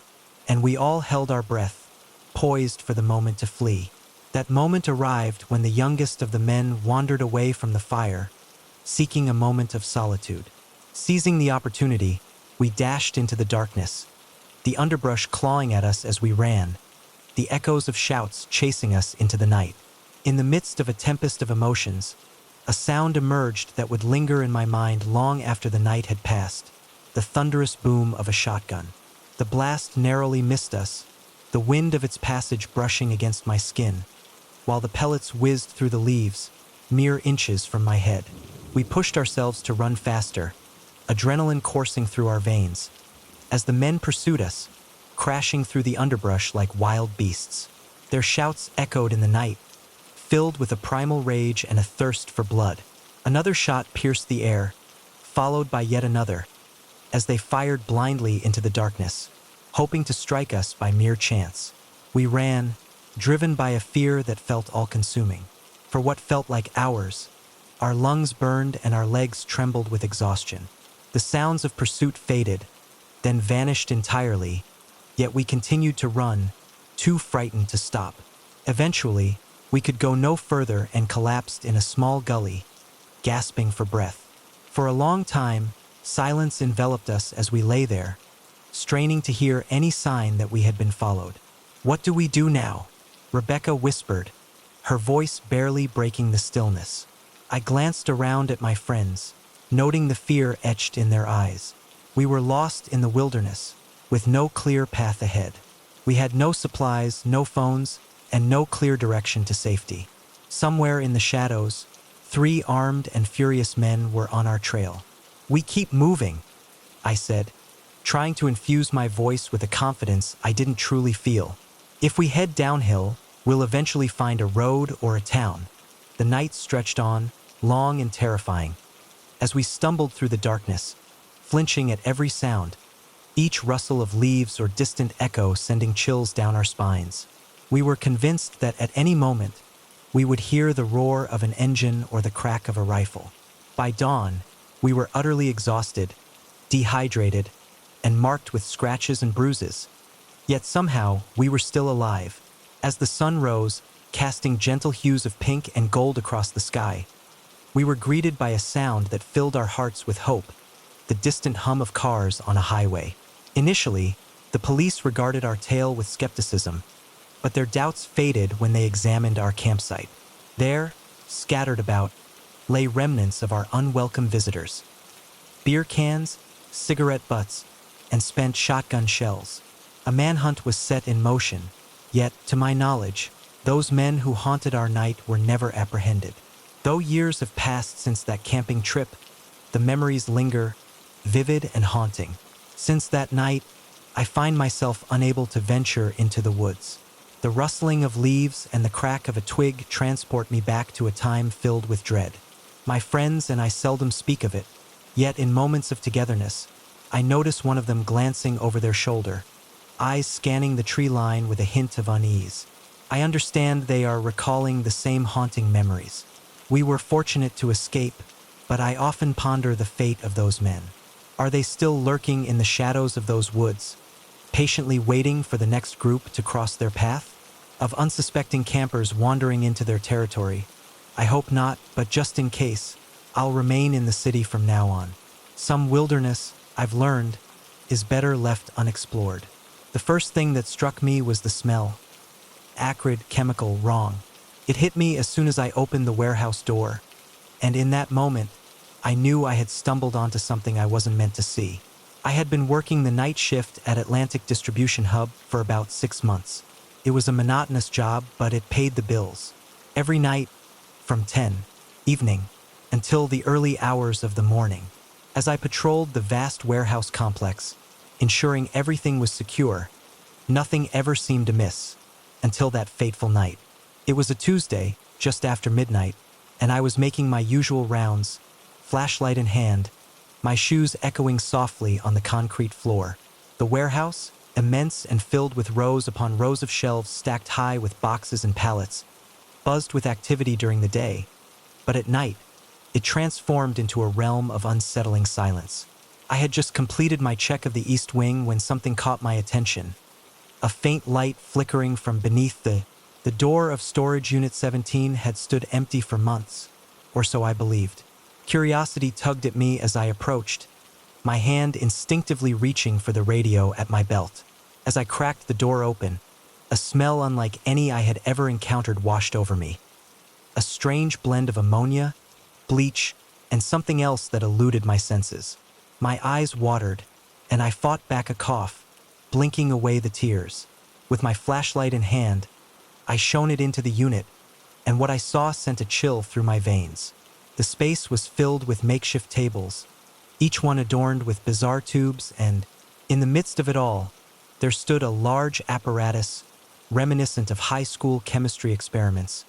A: and we all held our breath, poised for the moment to flee. That moment arrived when the youngest of the men wandered away from the fire, seeking a moment of solitude. Seizing the opportunity, we dashed into the darkness, the underbrush clawing at us as we ran, the echoes of shouts chasing us into the night. In the midst of a tempest of emotions, a sound emerged that would linger in my mind long after the night had passed, the thunderous boom of a shotgun. The blast narrowly missed us, the wind of its passage brushing against my skin, while the pellets whizzed through the leaves, mere inches from my head. We pushed ourselves to run faster, adrenaline coursing through our veins, as the men pursued us, crashing through the underbrush like wild beasts. Their shouts echoed in the night, filled with a primal rage and a thirst for blood. Another shot pierced the air, followed by yet another, as they fired blindly into the darkness, hoping to strike us by mere chance. We ran, driven by a fear that felt all-consuming. For what felt like hours, our lungs burned and our legs trembled with exhaustion. The sounds of pursuit faded, then vanished entirely, yet we continued to run, too frightened to stop. Eventually, we could go no further and collapsed in a small gully, gasping for breath. For a long time, silence enveloped us as we lay there, straining to hear any sign that we had been followed. "What do we do now?" Rebecca whispered, her voice barely breaking the stillness. I glanced around at my friends, noting the fear etched in their eyes. We were lost in the wilderness, with no clear path ahead. We had no supplies, no phones, and no clear direction to safety. Somewhere in the shadows, 3 armed and furious men were on our trail. "We keep moving," I said, trying to infuse my voice with a confidence I didn't truly feel. "If we head downhill, we'll eventually find a road or a town." The night stretched on, long and terrifying. As we stumbled through the darkness, flinching at every sound, each rustle of leaves or distant echo sending chills down our spines. We were convinced that at any moment, we would hear the roar of an engine or the crack of a rifle. By dawn, we were utterly exhausted, dehydrated, and marked with scratches and bruises. Yet somehow, we were still alive. As the sun rose, casting gentle hues of pink and gold across the sky, we were greeted by a sound that filled our hearts with hope, the distant hum of cars on a highway. Initially, the police regarded our tale with skepticism, but their doubts faded when they examined our campsite. There, scattered about, lay remnants of our unwelcome visitors. Beer cans, cigarette butts, and spent shotgun shells. A manhunt was set in motion, yet, to my knowledge, those men who haunted our night were never apprehended. Though years have passed since that camping trip, the memories linger, vivid and haunting. Since that night, I find myself unable to venture into the woods. The rustling of leaves and the crack of a twig transport me back to a time filled with dread. My friends and I seldom speak of it, yet in moments of togetherness, I notice one of them glancing over their shoulder, eyes scanning the tree line with a hint of unease. I understand they are recalling the same haunting memories. We were fortunate to escape, but I often ponder the fate of those men. Are they still lurking in the shadows of those woods, patiently waiting for the next group to cross their path? Of unsuspecting campers wandering into their territory, I hope not, but just in case, I'll remain in the city from now on. Some wilderness, I've learned, is better left unexplored. The first thing that struck me was the smell. Acrid, chemical, wrong. It hit me as soon as I opened the warehouse door, and in that moment, I knew I had stumbled onto something I wasn't meant to see. I had been working the night shift at Atlantic Distribution Hub for about 6 months. It was a monotonous job, but it paid the bills. Every night, from 10 evening until the early hours of the morning, as I patrolled the vast warehouse complex, ensuring everything was secure, nothing ever seemed amiss, until that fateful night. It was a Tuesday, just after midnight, and I was making my usual rounds, flashlight in hand, my shoes echoing softly on the concrete floor. The warehouse, immense and filled with rows upon rows of shelves stacked high with boxes and pallets, buzzed with activity during the day, but at night, it transformed into a realm of unsettling silence. I had just completed my check of the East Wing when something caught my attention. A faint light flickering from beneath the door of Storage Unit 17 had stood empty for months, or so I believed. Curiosity tugged at me as I approached, my hand instinctively reaching for the radio at my belt. As I cracked the door open, a smell unlike any I had ever encountered washed over me. A strange blend of ammonia, bleach, and something else that eluded my senses. My eyes watered, and I fought back a cough, blinking away the tears. With my flashlight in hand, I shone it into the unit, and what I saw sent a chill through my veins. The space was filled with makeshift tables, each one adorned with bizarre tubes, and, in the midst of it all, there stood a large apparatus reminiscent of high school chemistry experiments.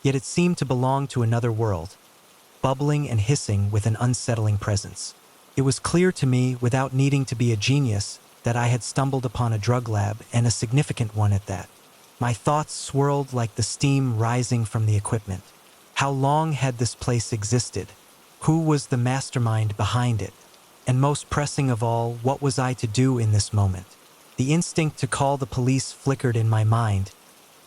A: Yet it seemed to belong to another world, bubbling and hissing with an unsettling presence. It was clear to me, without needing to be a genius, that I had stumbled upon a drug lab, and a significant one at that. My thoughts swirled like the steam rising from the equipment. How long had this place existed? Who was the mastermind behind it? And most pressing of all, what was I to do in this moment? The instinct to call the police flickered in my mind,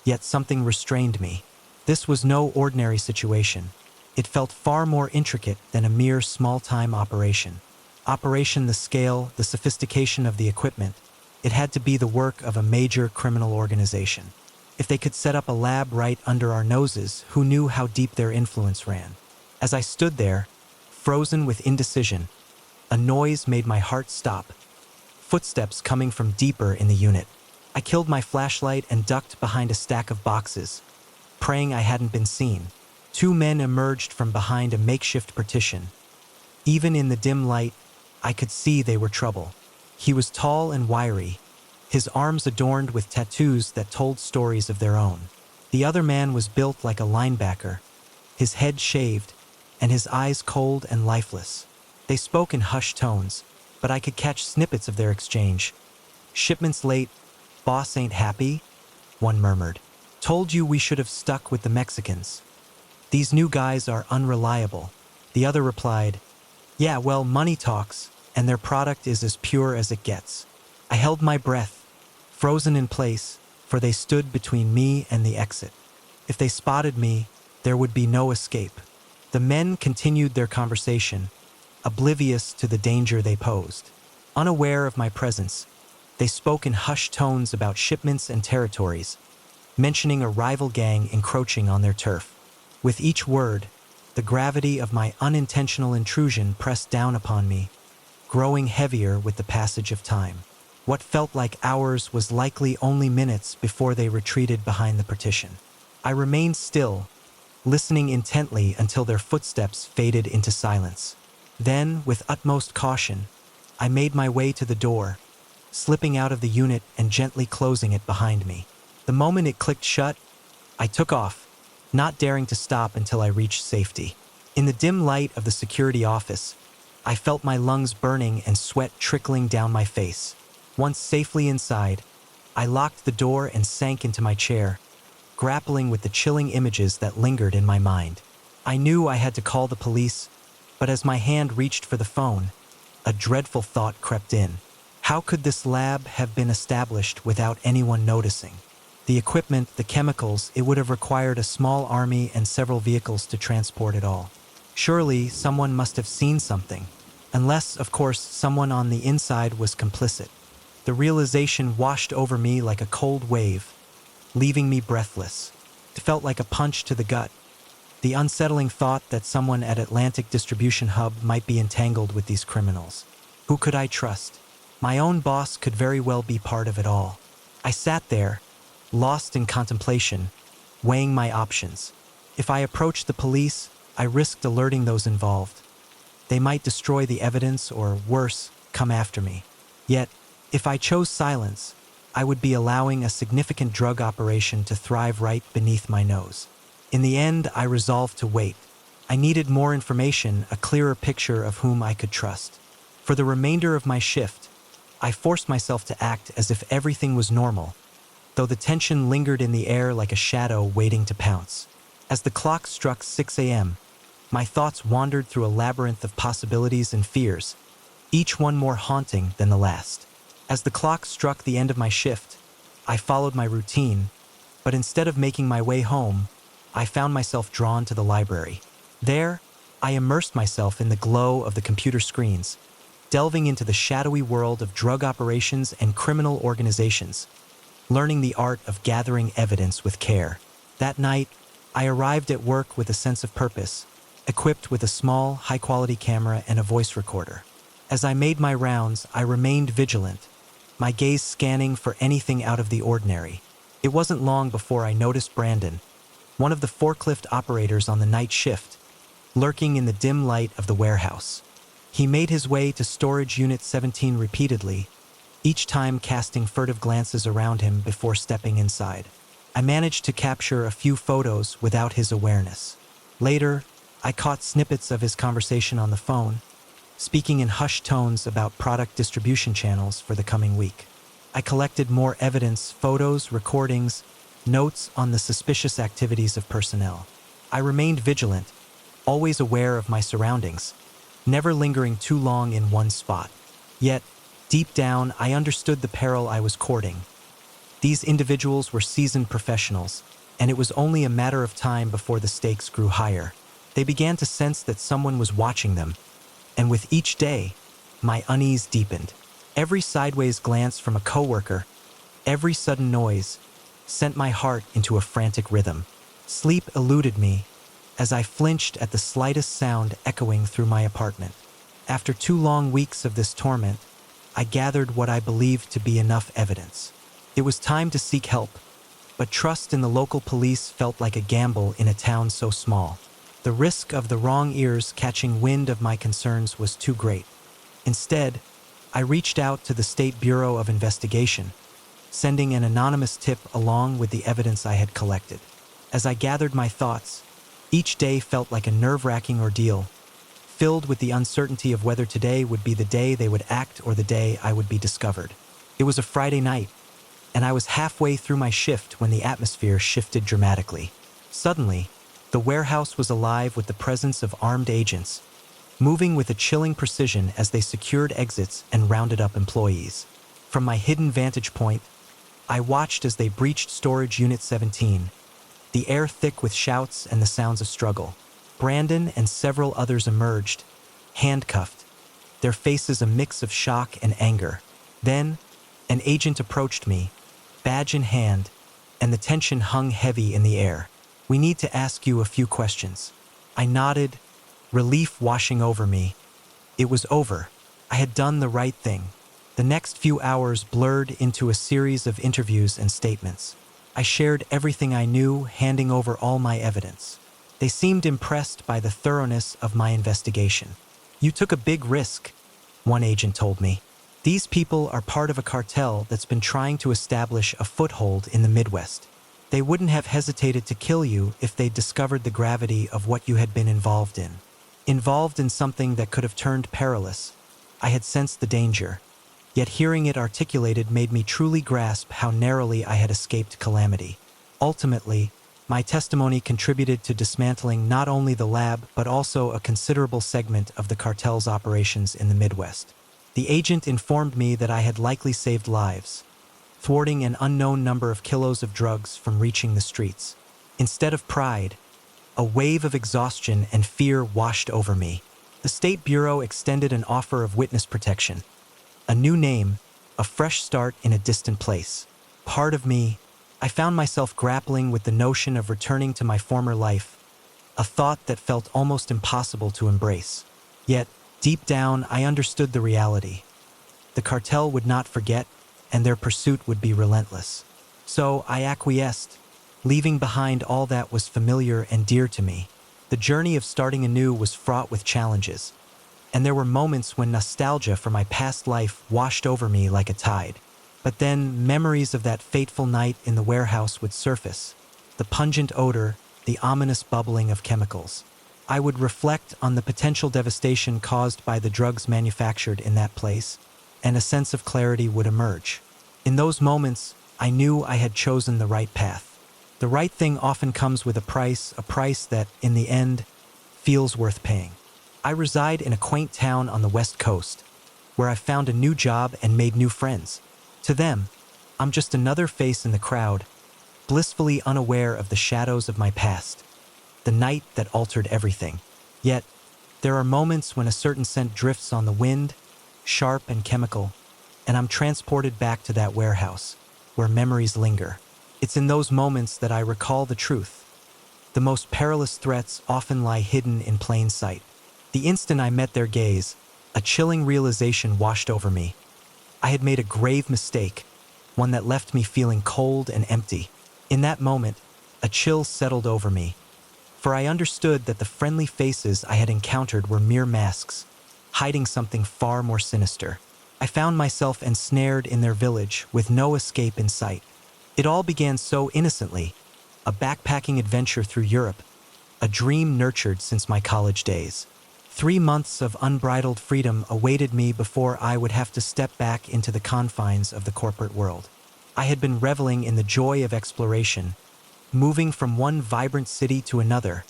A: yet something restrained me. This was no ordinary situation. It felt far more intricate than a mere small-time operation. The scale, the sophistication of the equipment, it had to be the work of a major criminal organization. If they could set up a lab right under our noses, who knew how deep their influence ran? As I stood there, frozen with indecision. A noise made my heart stop. Footsteps coming from deeper in the unit. I killed my flashlight and ducked behind a stack of boxes, praying I hadn't been seen. Two men emerged from behind a makeshift partition. Even in the dim light, I could see they were trouble. He was tall and wiry, his arms adorned with tattoos that told stories of their own. The other man was built like a linebacker, his head shaved, and his eyes cold and lifeless. They spoke in hushed tones, but I could catch snippets of their exchange. "Shipment's late. Boss ain't happy?" one murmured. "Told you we should have stuck with the Mexicans. These new guys are unreliable." The other replied, "Yeah, well, money talks, and their product is as pure as it gets." I held my breath, frozen in place, for they stood between me and the exit. If they spotted me, there would be no escape. The men continued their conversation, oblivious to the danger they posed. Unaware of my presence, they spoke in hushed tones about shipments and territories, mentioning a rival gang encroaching on their turf. With each word, the gravity of my unintentional intrusion pressed down upon me, growing heavier with the passage of time. What felt like hours was likely only minutes before they retreated behind the partition. I remained still, listening intently until their footsteps faded into silence. Then, with utmost caution, I made my way to the door, slipping out of the unit and gently closing it behind me. The moment it clicked shut, I took off, not daring to stop until I reached safety. In the dim light of the security office, I felt my lungs burning and sweat trickling down my face. Once safely inside, I locked the door and sank into my chair, grappling with the chilling images that lingered in my mind. I knew I had to call the police, but as my hand reached for the phone, a dreadful thought crept in. How could this lab have been established without anyone noticing? The equipment, the chemicals, it would have required a small army and several vehicles to transport it all. Surely someone must have seen something, unless, of course, someone on the inside was complicit. The realization washed over me like a cold wave, leaving me breathless. It felt like a punch to the gut. The unsettling thought that someone at Atlantic Distribution Hub might be entangled with these criminals. Who could I trust? My own boss could very well be part of it all. I sat there, lost in contemplation, weighing my options. If I approached the police, I risked alerting those involved. They might destroy the evidence or, worse, come after me. Yet, if I chose silence, I would be allowing a significant drug operation to thrive right beneath my nose. In the end, I resolved to wait. I needed more information, a clearer picture of whom I could trust. For the remainder of my shift, I forced myself to act as if everything was normal, though the tension lingered in the air like a shadow waiting to pounce. As the clock struck 6 a.m., my thoughts wandered through a labyrinth of possibilities and fears, each one more haunting than the last. As the clock struck the end of my shift, I followed my routine, but instead of making my way home, I found myself drawn to the library. There, I immersed myself in the glow of the computer screens, delving into the shadowy world of drug operations and criminal organizations, learning the art of gathering evidence with care. That night, I arrived at work with a sense of purpose, equipped with a small, high-quality camera and a voice recorder. As I made my rounds, I remained vigilant, my gaze scanning for anything out of the ordinary. It wasn't long before I noticed Brandon, one of the forklift operators on the night shift, lurking in the dim light of the warehouse. He made his way to storage unit 17 repeatedly, each time casting furtive glances around him before stepping inside. I managed to capture a few photos without his awareness. Later, I caught snippets of his conversation on the phone, speaking in hushed tones about product distribution channels for the coming week. I collected more evidence, photos, recordings, notes on the suspicious activities of personnel. I remained vigilant, always aware of my surroundings, never lingering too long in one spot. Yet, deep down, I understood the peril I was courting. These individuals were seasoned professionals, and it was only a matter of time before the stakes grew higher. They began to sense that someone was watching them, and with each day, my unease deepened. Every sideways glance from a coworker, every sudden noise, sent my heart into a frantic rhythm. Sleep eluded me, as I flinched at the slightest sound echoing through my apartment. After 2 long weeks of this torment, I gathered what I believed to be enough evidence. It was time to seek help, but trust in the local police felt like a gamble in a town so small. The risk of the wrong ears catching wind of my concerns was too great. Instead, I reached out to the State Bureau of Investigation, sending an anonymous tip along with the evidence I had collected. As I gathered my thoughts, each day felt like a nerve-wracking ordeal, filled with the uncertainty of whether today would be the day they would act or the day I would be discovered. It was a Friday night, and I was halfway through my shift when the atmosphere shifted dramatically. Suddenly, the warehouse was alive with the presence of armed agents, moving with a chilling precision as they secured exits and rounded up employees. From my hidden vantage point, I watched as they breached Storage Unit 17, the air thick with shouts and the sounds of struggle. Brandon and several others emerged, handcuffed, their faces a mix of shock and anger. Then, an agent approached me, badge in hand, and the tension hung heavy in the air. "We need to ask you a few questions." I nodded, relief washing over me. It was over. I had done the right thing. The next few hours blurred into a series of interviews and statements. I shared everything I knew, handing over all my evidence. They seemed impressed by the thoroughness of my investigation. "You took a big risk," one agent told me. "These people are part of a cartel that's been trying to establish a foothold in the Midwest. They wouldn't have hesitated to kill you if they'd discovered the gravity of what you had been involved in. Involved in something that could have turned perilous. I had sensed the danger, yet hearing it articulated made me truly grasp how narrowly I had escaped calamity. Ultimately, my testimony contributed to dismantling not only the lab but also a considerable segment of the cartel's operations in the Midwest. The agent informed me that I had likely saved lives, thwarting an unknown number of kilos of drugs from reaching the streets. Instead of pride, a wave of exhaustion and fear washed over me. The State Bureau extended an offer of witness protection, a new name, a fresh start in a distant place. Part of me, I found myself grappling with the notion of returning to my former life, a thought that felt almost impossible to embrace. Yet, deep down, I understood the reality. The cartel would not forget, and their pursuit would be relentless. So I acquiesced, leaving behind all that was familiar and dear to me. The journey of starting anew was fraught with challenges, and there were moments when nostalgia for my past life washed over me like a tide. But then memories of that fateful night in the warehouse would surface, the pungent odor, the ominous bubbling of chemicals. I would reflect on the potential devastation caused by the drugs manufactured in that place, and a sense of clarity would emerge. In those moments, I knew I had chosen the right path. The right thing often comes with a price that, in the end, feels worth paying. I reside in a quaint town on the West Coast, where I found a new job and made new friends. To them, I'm just another face in the crowd, blissfully unaware of the shadows of my past, the night that altered everything. Yet, there are moments when a certain scent drifts on the wind, sharp and chemical, and I'm transported back to that warehouse, where memories linger. It's in those moments that I recall the truth. The most perilous threats often lie hidden in plain sight. The instant I met their gaze, a chilling realization washed over me. I had made a grave mistake, one that left me feeling cold and empty. In that moment, a chill settled over me, for I understood that the friendly faces I had encountered were mere masks, hiding something far more sinister. I found myself ensnared in their village with no escape in sight. It all began so innocently, a backpacking adventure through Europe, a dream nurtured since my college days. 3 months of unbridled freedom awaited me before I would have to step back into the confines of the corporate world. I had been reveling in the joy of exploration, moving from one vibrant city to another,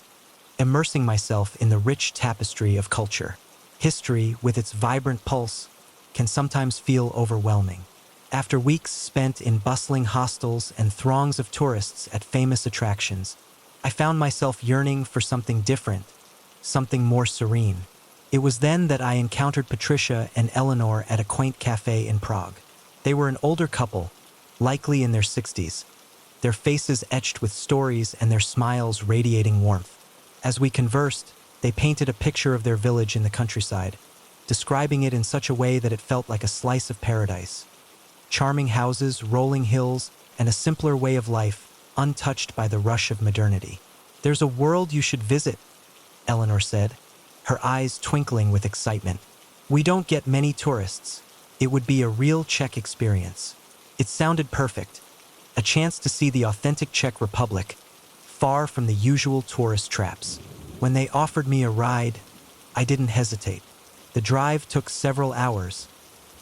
A: immersing myself in the rich tapestry of culture. History, with its vibrant pulse, can sometimes feel overwhelming. After weeks spent in bustling hostels and throngs of tourists at famous attractions, I found myself yearning for something different, something more serene. It was then that I encountered Patricia and Eleanor at a quaint cafe in Prague. They were an older couple, likely in their 60s, their faces etched with stories and their smiles radiating warmth. As we conversed, they painted a picture of their village in the countryside, describing it in such a way that it felt like a slice of paradise. Charming houses, rolling hills, and a simpler way of life, untouched by the rush of modernity. "There's a world you should visit," Eleanor said, her eyes twinkling with excitement. "We don't get many tourists. It would be a real Czech experience." It sounded perfect, a chance to see the authentic Czech Republic, far from the usual tourist traps. When they offered me a ride, I didn't hesitate. The drive took several hours,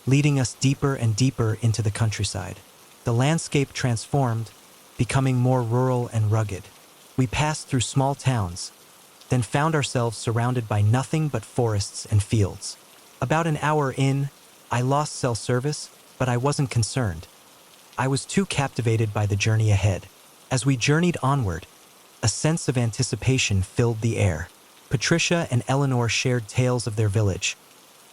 A: leading us deeper and deeper into the countryside. The landscape transformed, becoming more rural and rugged. We passed through small towns, then found ourselves surrounded by nothing but forests and fields. About an hour in, I lost cell service, but I wasn't concerned. I was too captivated by the journey ahead. As we journeyed onward, a sense of anticipation filled the air. Patricia and Eleanor shared tales of their village,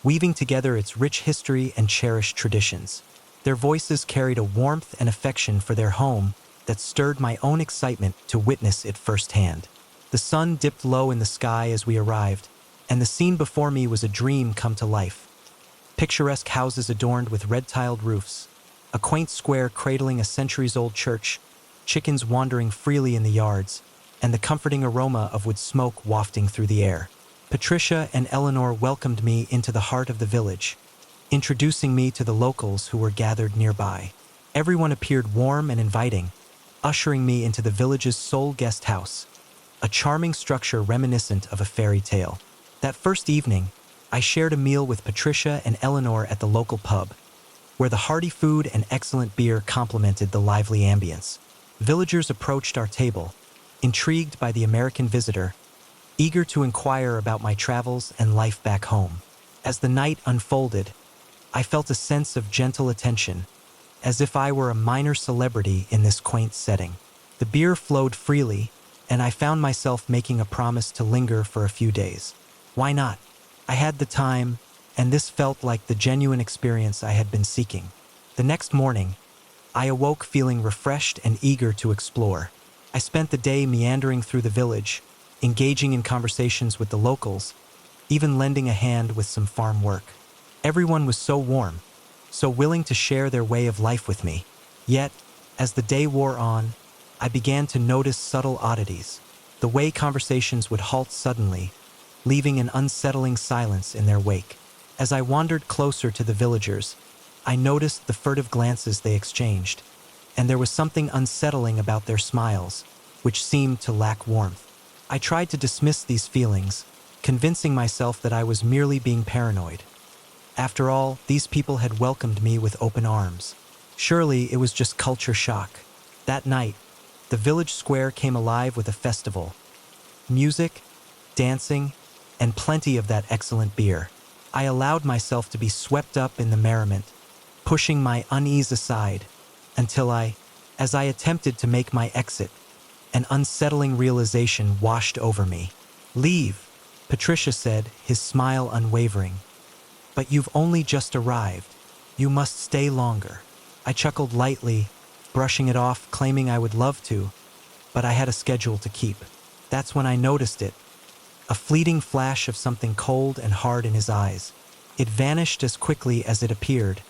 A: weaving together its rich history and cherished traditions. Their voices carried a warmth and affection for their home that stirred my own excitement to witness it firsthand. The sun dipped low in the sky as we arrived, and the scene before me was a dream come to life. Picturesque houses adorned with red-tiled roofs, a quaint square cradling a centuries-old church, chickens wandering freely in the yards, and the comforting aroma of wood smoke wafting through the air. Patricia and Eleanor welcomed me into the heart of the village, introducing me to the locals who were gathered nearby. Everyone appeared warm and inviting, ushering me into the village's sole guest house, a charming structure reminiscent of a fairy tale. That first evening, I shared a meal with Patricia and Eleanor at the local pub, where the hearty food and excellent beer complemented the lively ambience. Villagers approached our table, intrigued by the American visitor, eager to inquire about my travels and life back home. As the night unfolded, I felt a sense of gentle attention, as if I were a minor celebrity in this quaint setting. The beer flowed freely, and I found myself making a promise to linger for a few days. Why not? I had the time, and this felt like the genuine experience I had been seeking. The next morning, I awoke feeling refreshed and eager to explore. I spent the day meandering through the village, engaging in conversations with the locals, even lending a hand with some farm work. Everyone was so warm, so willing to share their way of life with me. Yet, as the day wore on, I began to notice subtle oddities. The way conversations would halt suddenly, leaving an unsettling silence in their wake. As I wandered closer to the villagers, I noticed the furtive glances they exchanged, and there was something unsettling about their smiles, which seemed to lack warmth. I tried to dismiss these feelings, convincing myself that I was merely being paranoid. After all, these people had welcomed me with open arms. Surely it was just culture shock. That night, the village square came alive with a festival. Music, dancing, and plenty of that excellent beer. I allowed myself to be swept up in the merriment, pushing my unease aside, until as I attempted to make my exit, an unsettling realization washed over me. "Leave," Patricia said, his smile unwavering. "But you've only just arrived. You must stay longer." I chuckled lightly, brushing it off, claiming I would love to, but I had a schedule to keep. That's when I noticed it. A fleeting flash of something cold and hard in his eyes. It vanished as quickly as it appeared,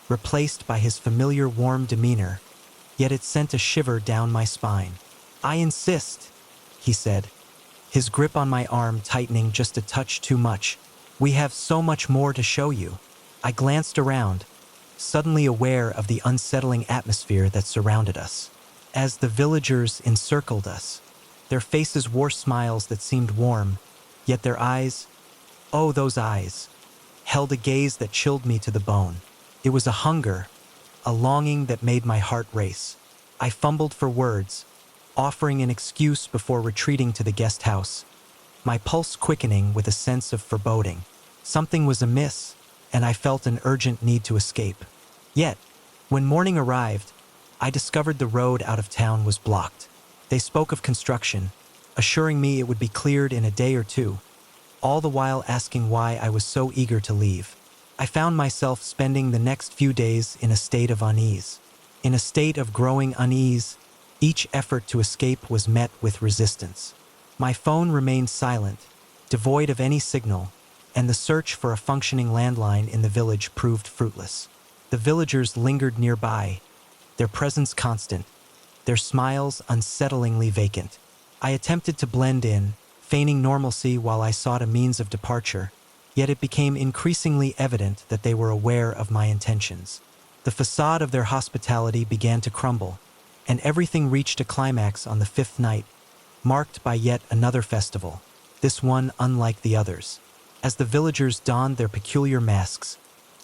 A: replaced by his familiar warm demeanor, yet it sent a shiver down my spine. "I insist," he said, his grip on my arm tightening just a touch too much. "We have so much more to show you." I glanced around, suddenly aware of the unsettling atmosphere that surrounded us. As the villagers encircled us, their faces wore smiles that seemed warm, yet their eyes, oh, those eyes, held a gaze that chilled me to the bone. It was a hunger, a longing that made my heart race. I fumbled for words, offering an excuse before retreating to the guest house, my pulse quickening with a sense of foreboding. Something was amiss, and I felt an urgent need to escape. Yet, when morning arrived, I discovered the road out of town was blocked. They spoke of construction, assuring me it would be cleared in a day or two, all the while asking why I was so eager to leave. I found myself spending the next few days in a state of unease. In a state of growing unease, each effort to escape was met with resistance. My phone remained silent, devoid of any signal, and the search for a functioning landline in the village proved fruitless. The villagers lingered nearby, their presence constant, their smiles unsettlingly vacant. I attempted to blend in, feigning normalcy while I sought a means of departure, yet it became increasingly evident that they were aware of my intentions. The facade of their hospitality began to crumble, and everything reached a climax on the fifth night, marked by yet another festival, this one unlike the others. As the villagers donned their peculiar masks,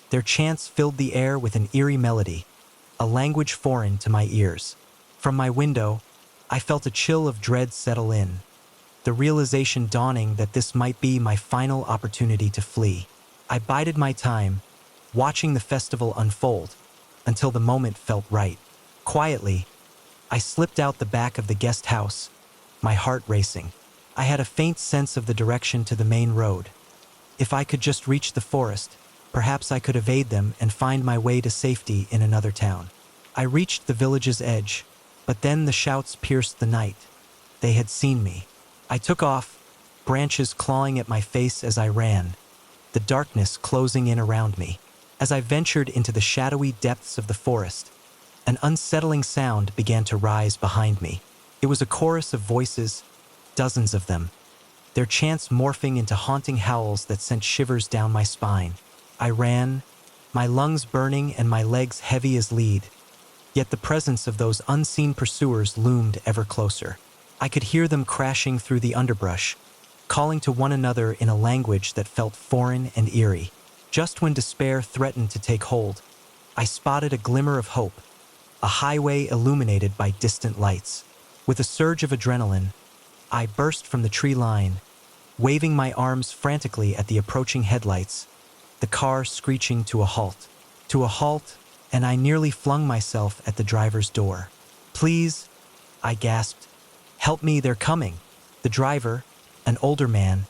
A: their chants filled the air with an eerie melody, a language foreign to my ears. From my window, I felt a chill of dread settle in, the realization dawning that this might be my final opportunity to flee. I bided my time, watching the festival unfold, until the moment felt right. Quietly, I slipped out the back of the guest house, my heart racing. I had a faint sense of the direction to the main road. If I could just reach the forest, perhaps I could evade them and find my way to safety in another town. I reached the village's edge, but then the shouts pierced the night. They had seen me. I took off, branches clawing at my face as I ran, the darkness closing in around me. As I ventured into the shadowy depths of the forest, an unsettling sound began to rise behind me. It was a chorus of voices, dozens of them, their chants morphing into haunting howls that sent shivers down my spine. I ran, my lungs burning and my legs heavy as lead, yet the presence of those unseen pursuers loomed ever closer. I could hear them crashing through the underbrush, calling to one another in a language that felt foreign and eerie. Just when despair threatened to take hold, I spotted a glimmer of hope, a highway illuminated by distant lights. With a surge of adrenaline, I burst from the tree line, waving my arms frantically at the approaching headlights, the car screeching to a halt. And I nearly flung myself at the driver's door. "Please," I gasped. "Help me, they're coming." The driver, an older man,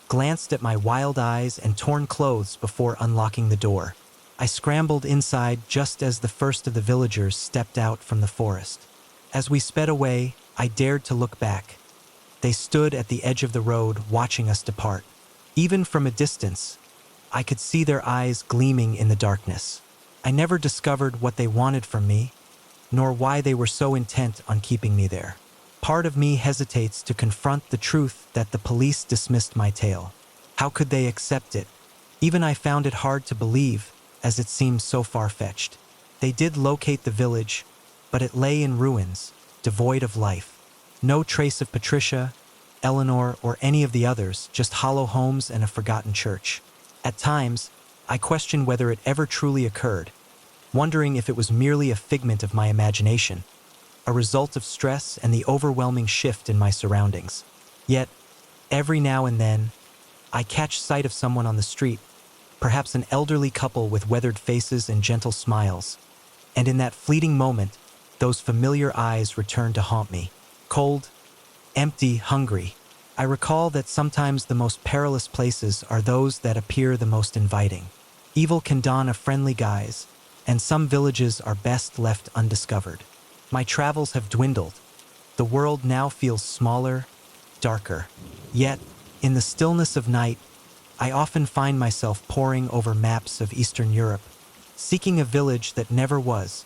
A: glanced at my wild eyes and torn clothes before unlocking the door. I scrambled inside just as the first of the villagers stepped out from the forest. As we sped away, I dared to look back. They stood at the edge of the road, watching us depart. Even from a distance, I could see their eyes gleaming in the darkness. I never discovered what they wanted from me, nor why they were so intent on keeping me there. Part of me hesitates to confront the truth that the police dismissed my tale. How could they accept it? Even I found it hard to believe, as it seemed so far-fetched. They did locate the village, but it lay in ruins, devoid of life. No trace of Patricia, Eleanor, or any of the others, just hollow homes and a forgotten church. At times, I questioned whether it ever truly occurred, wondering if it was merely a figment of my imagination, a result of stress and the overwhelming shift in my surroundings. Yet, every now and then, I catch sight of someone on the street, perhaps an elderly couple with weathered faces and gentle smiles, and in that fleeting moment, those familiar eyes return to haunt me. Cold, empty, hungry. I recall that sometimes the most perilous places are those that appear the most inviting. Evil can don a friendly guise, and some villages are best left undiscovered. My travels have dwindled. The world now feels smaller, darker. Yet, in the stillness of night, I often find myself poring over maps of Eastern Europe, seeking a village that never was,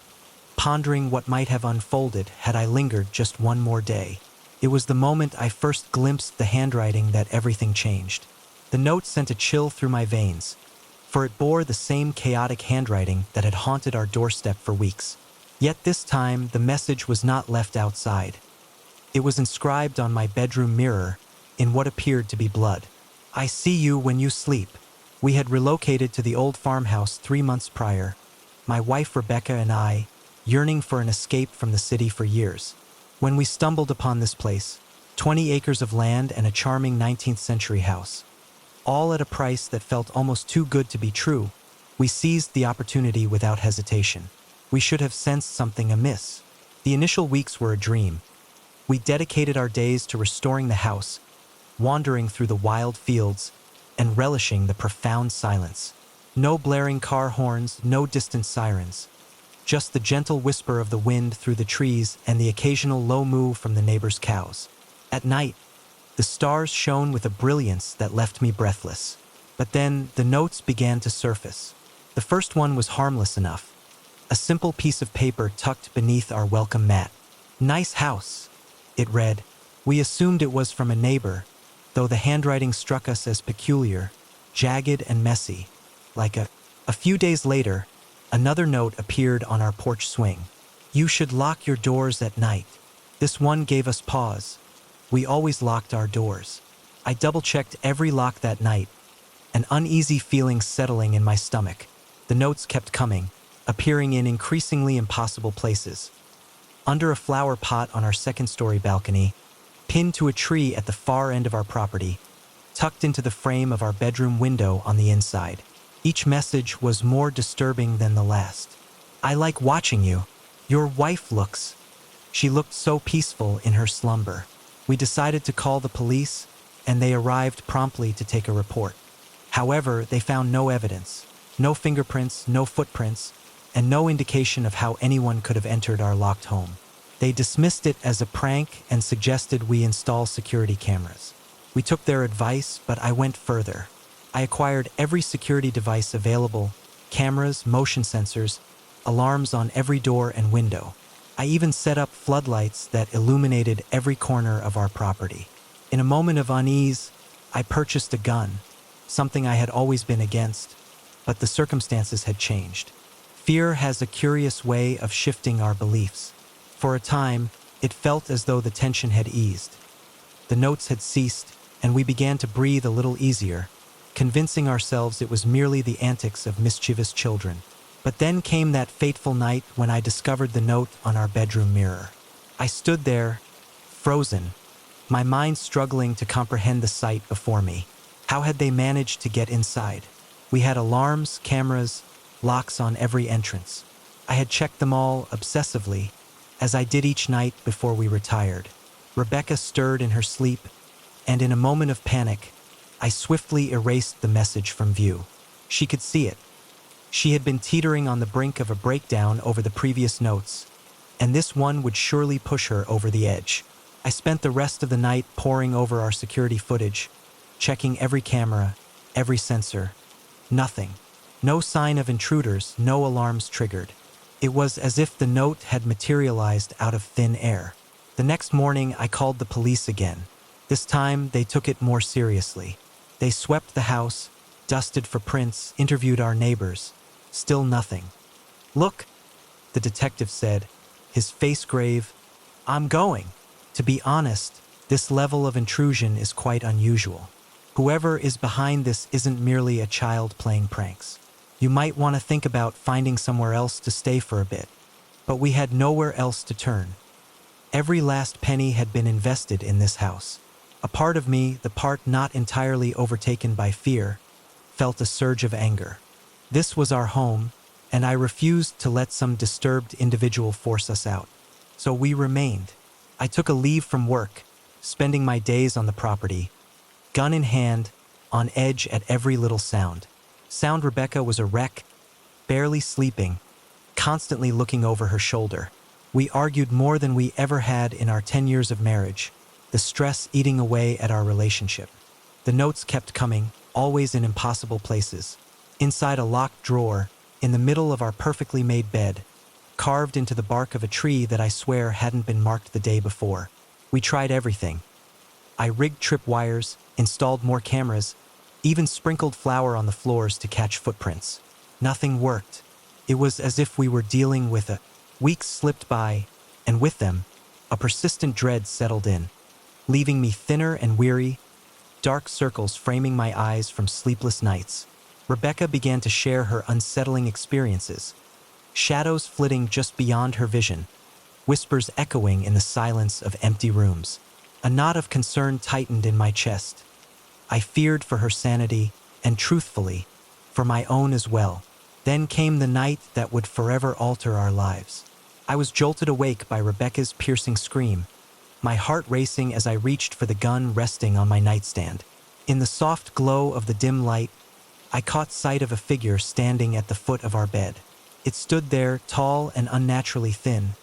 A: pondering what might have unfolded had I lingered just one more day. It was the moment I first glimpsed the handwriting that everything changed. The note sent a chill through my veins, for it bore the same chaotic handwriting that had haunted our doorstep for weeks. Yet this time, the message was not left outside. It was inscribed on my bedroom mirror in what appeared to be blood. "I see you when you sleep." We had relocated to the old farmhouse 3 months prior, my wife Rebecca and I, yearning for an escape from the city for years. When we stumbled upon this place, 20 acres of land and a charming 19th century house, all at a price that felt almost too good to be true, we seized the opportunity without hesitation. We should have sensed something amiss. The initial weeks were a dream. We dedicated our days to restoring the house, wandering through the wild fields, and relishing the profound silence. No blaring car horns, no distant sirens. Just the gentle whisper of the wind through the trees and the occasional low moo from the neighbors' cows. At night, The stars shone with a brilliance that left me breathless. But then the notes began to surface. The first one was harmless enough. A simple piece of paper tucked beneath our welcome mat. "Nice house," it read. We assumed it was from a neighbor, though the handwriting struck us as peculiar, jagged and messy. A few days later, another note appeared on our porch swing. "You should lock your doors at night." This one gave us pause. We always locked our doors. I double-checked every lock that night, an uneasy feeling settling in my stomach. The notes kept coming, appearing in increasingly impossible places. Under a flower pot on our second-story balcony, pinned to a tree at the far end of our property, tucked into the frame of our bedroom window on the inside. Each message was more disturbing than the last. "I like watching you. Your wife looks..." She looked so peaceful in her slumber. We decided to call the police, and they arrived promptly to take a report. However, they found no evidence. No fingerprints, no footprints, and no indication of how anyone could have entered our locked home. They dismissed it as a prank and suggested we install security cameras. We took their advice, but I went further. I acquired every security device available: cameras, motion sensors, alarms on every door and window. I even set up floodlights that illuminated every corner of our property. In a moment of unease, I purchased a gun, something I had always been against, but the circumstances had changed. Fear has a curious way of shifting our beliefs. For a time, it felt as though the tension had eased. The notes had ceased, and we began to breathe a little easier, convincing ourselves it was merely the antics of mischievous children. But then came that fateful night when I discovered the note on our bedroom mirror. I stood there, frozen, my mind struggling to comprehend the sight before me. How had they managed to get inside? We had alarms, cameras, locks on every entrance. I had checked them all obsessively, as I did each night before we retired. Rebecca stirred in her sleep, and in a moment of panic, I swiftly erased the message from view. She could see it. She had been teetering on the brink of a breakdown over the previous notes, and this one would surely push her over the edge. I spent the rest of the night poring over our security footage, checking every camera, every sensor. Nothing. No sign of intruders, no alarms triggered. It was as if the note had materialized out of thin air. The next morning, I called the police again. This time, they took it more seriously. They swept the house, dusted for prints, interviewed our neighbors. Still nothing. "Look," the detective said, his face grave. "I'm going. To be honest, this level of intrusion is quite unusual. Whoever is behind this isn't merely a child playing pranks. You might want to think about finding somewhere else to stay for a bit." But we had nowhere else to turn. Every last penny had been invested in this house. A part of me, the part not entirely overtaken by fear, felt a surge of anger. This was our home, and I refused to let some disturbed individual force us out. So we remained. I took a leave from work, spending my days on the property, gun in hand, on edge at every little sound. Rebecca was a wreck, barely sleeping, constantly looking over her shoulder. We argued more than we ever had in our 10 years of marriage, the stress eating away at our relationship. The notes kept coming, always in impossible places. Inside a locked drawer, in the middle of our perfectly made bed, carved into the bark of a tree that I swear hadn't been marked the day before. We tried everything. I rigged tripwires, installed more cameras, even sprinkled flour on the floors to catch footprints. Nothing worked. It was as if we were dealing with a... Weeks slipped by, and with them, a persistent dread settled in, leaving me thinner and weary, dark circles framing my eyes from sleepless nights. Rebecca began to share her unsettling experiences, shadows flitting just beyond her vision, whispers echoing in the silence of empty rooms. A knot of concern tightened in my chest. I feared for her sanity, and truthfully, for my own as well. Then came the night that would forever alter our lives. I was jolted awake by Rebecca's piercing scream, my heart racing as I reached for the gun resting on my nightstand. In the soft glow of the dim light, I caught sight of a figure standing at the foot of our bed. It stood there, tall and unnaturally thin,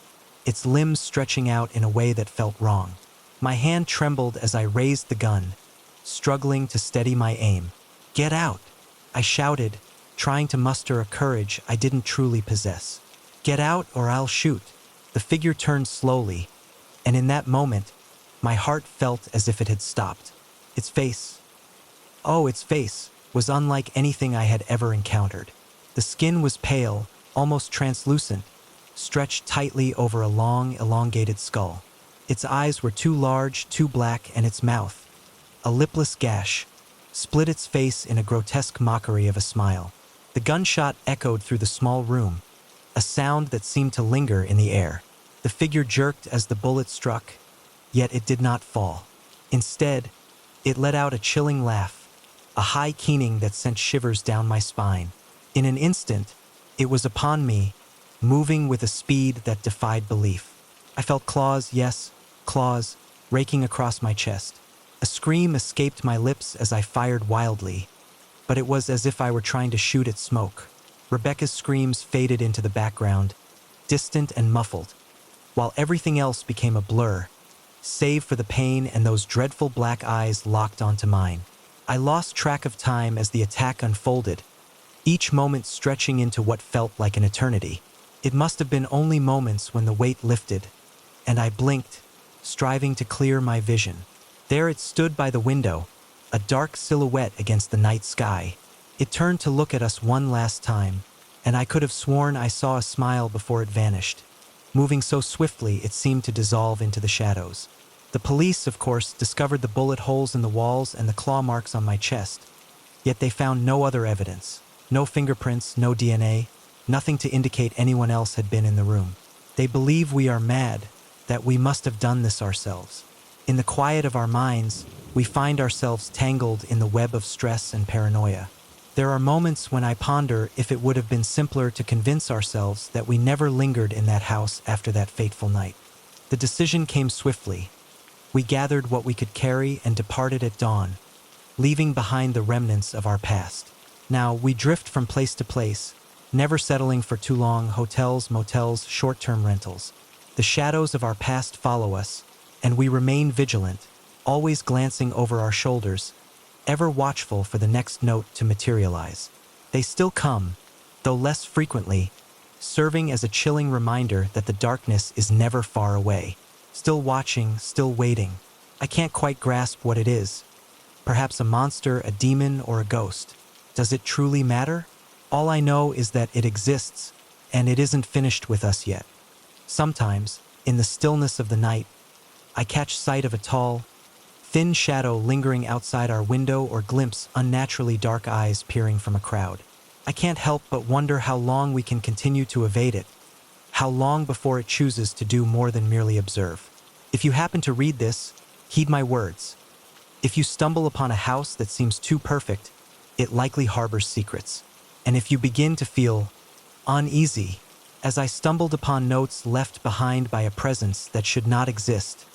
A: its limbs stretching out in a way that felt wrong. My hand trembled as I raised the gun, struggling to steady my aim. "Get out!" I shouted, trying to muster a courage I didn't truly possess. "Get out or I'll shoot." The figure turned slowly, and in that moment, my heart felt as if it had stopped. Its face, its face, was unlike anything I had ever encountered. The skin was pale, almost translucent, stretched tightly over a long, elongated skull. Its eyes were too large, too black, and its mouth, a lipless gash, split its face in a grotesque mockery of a smile. The gunshot echoed through the small room, a sound that seemed to linger in the air. The figure jerked as the bullet struck, yet it did not fall. Instead, it let out a chilling laugh, a high keening that sent shivers down my spine. In an instant, it was upon me, moving with a speed that defied belief. I felt claws, yes, claws, raking across my chest. A scream escaped my lips as I fired wildly, but it was as if I were trying to shoot at smoke. Rebecca's screams faded into the background, distant and muffled, while everything else became a blur, save for the pain and those dreadful black eyes locked onto mine. I lost track of time as the attack unfolded, each moment stretching into what felt like an eternity. It must have been only moments when the weight lifted, and I blinked, striving to clear my vision. There it stood by the window, a dark silhouette against the night sky. It turned to look at us one last time, and I could have sworn I saw a smile before it vanished. Moving so swiftly, it seemed to dissolve into the shadows. The police, of course, discovered the bullet holes in the walls and the claw marks on my chest, yet they found no other evidence. No fingerprints, no DNA, nothing to indicate anyone else had been in the room. They believe we are mad, that we must have done this ourselves. In the quiet of our minds, we find ourselves tangled in the web of stress and paranoia. There are moments when I ponder if it would have been simpler to convince ourselves that we never lingered in that house after that fateful night. The decision came swiftly. We gathered what we could carry and departed at dawn, leaving behind the remnants of our past. Now, we drift from place to place, never settling for too long: hotels, motels, short-term rentals. The shadows of our past follow us, and we remain vigilant, always glancing over our shoulders, ever watchful for the next note to materialize. They still come, though less frequently, serving as a chilling reminder that the darkness is never far away. Still watching, still waiting. I can't quite grasp what it is. Perhaps a monster, a demon, or a ghost. Does it truly matter? All I know is that it exists, and it isn't finished with us yet. Sometimes, in the stillness of the night, I catch sight of a tall, thin shadow lingering outside our window or glimpse unnaturally dark eyes peering from a crowd. I can't help but wonder how long we can continue to evade it, how long before it chooses to do more than merely observe. If you happen to read this, heed my words. If you stumble upon a house that seems too perfect, it likely harbors secrets. And if you begin to feel uneasy, as I stumbled upon notes left behind by a presence that should not exist,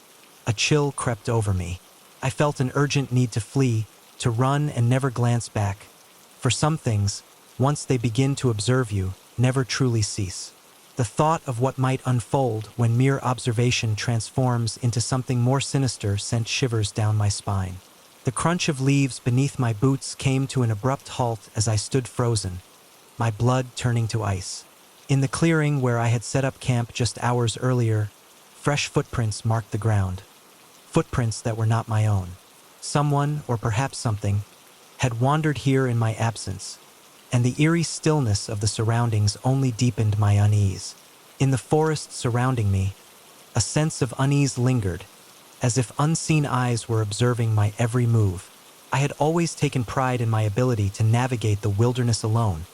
A: a chill crept over me. I felt an urgent need to flee, to run and never glance back. For some things, once they begin to observe you, never truly cease. The thought of what might unfold when mere observation transforms into something more sinister sent shivers down my spine. The crunch of leaves beneath my boots came to an abrupt halt as I stood frozen, my blood turning to ice. In the clearing where I had set up camp just hours earlier, fresh footprints marked the ground. Footprints that were not my own. Someone, or perhaps something, had wandered here in my absence, and the eerie stillness of the surroundings only deepened my unease. In the forest surrounding me, a sense of unease lingered, as if unseen eyes were observing my every move. I had always taken pride in my ability to navigate the wilderness alone,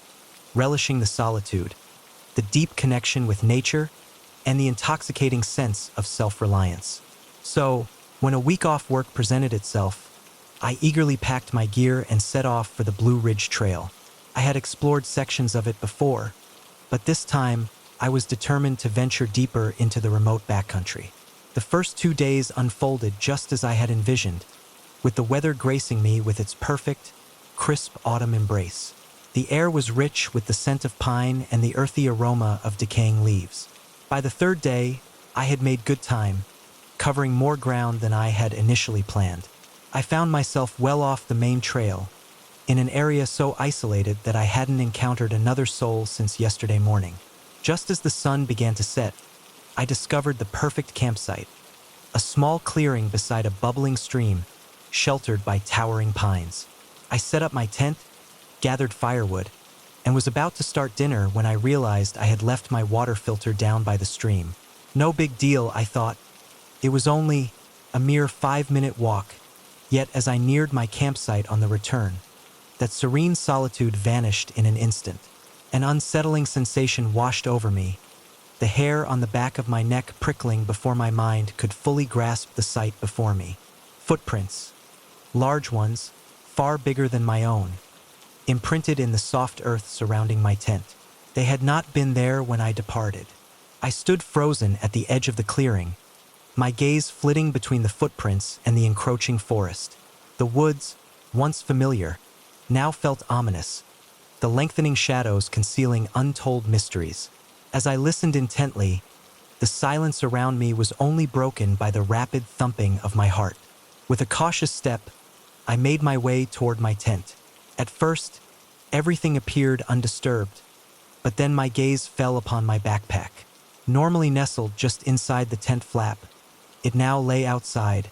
A: relishing the solitude, the deep connection with nature, and the intoxicating sense of self-reliance. So, when a week off work presented itself, I eagerly packed my gear and set off for the Blue Ridge Trail. I had explored sections of it before, but this time I was determined to venture deeper into the remote backcountry. The first 2 days unfolded just as I had envisioned, with the weather gracing me with its perfect, crisp autumn embrace. The air was rich with the scent of pine and the earthy aroma of decaying leaves. By the third day, I had made good time, covering more ground than I had initially planned. I found myself well off the main trail, in an area so isolated that I hadn't encountered another soul since yesterday morning. Just as the sun began to set, I discovered the perfect campsite, a small clearing beside a bubbling stream, sheltered by towering pines. I set up my tent, gathered firewood, and was about to start dinner when I realized I had left my water filter down by the stream. No big deal, I thought. It was only a mere 5-minute walk, yet as I neared my campsite on the return, that serene solitude vanished in an instant. An unsettling sensation washed over me, the hair on the back of my neck prickling before my mind could fully grasp the sight before me. Footprints, large ones, far bigger than my own, imprinted in the soft earth surrounding my tent. They had not been there when I departed. I stood frozen at the edge of the clearing, my gaze flitting between the footprints and the encroaching forest. The woods, once familiar, now felt ominous, the lengthening shadows concealing untold mysteries. As I listened intently, the silence around me was only broken by the rapid thumping of my heart. With a cautious step, I made my way toward my tent. At first, everything appeared undisturbed, but then my gaze fell upon my backpack. Normally nestled just inside the tent flap, it now lay outside,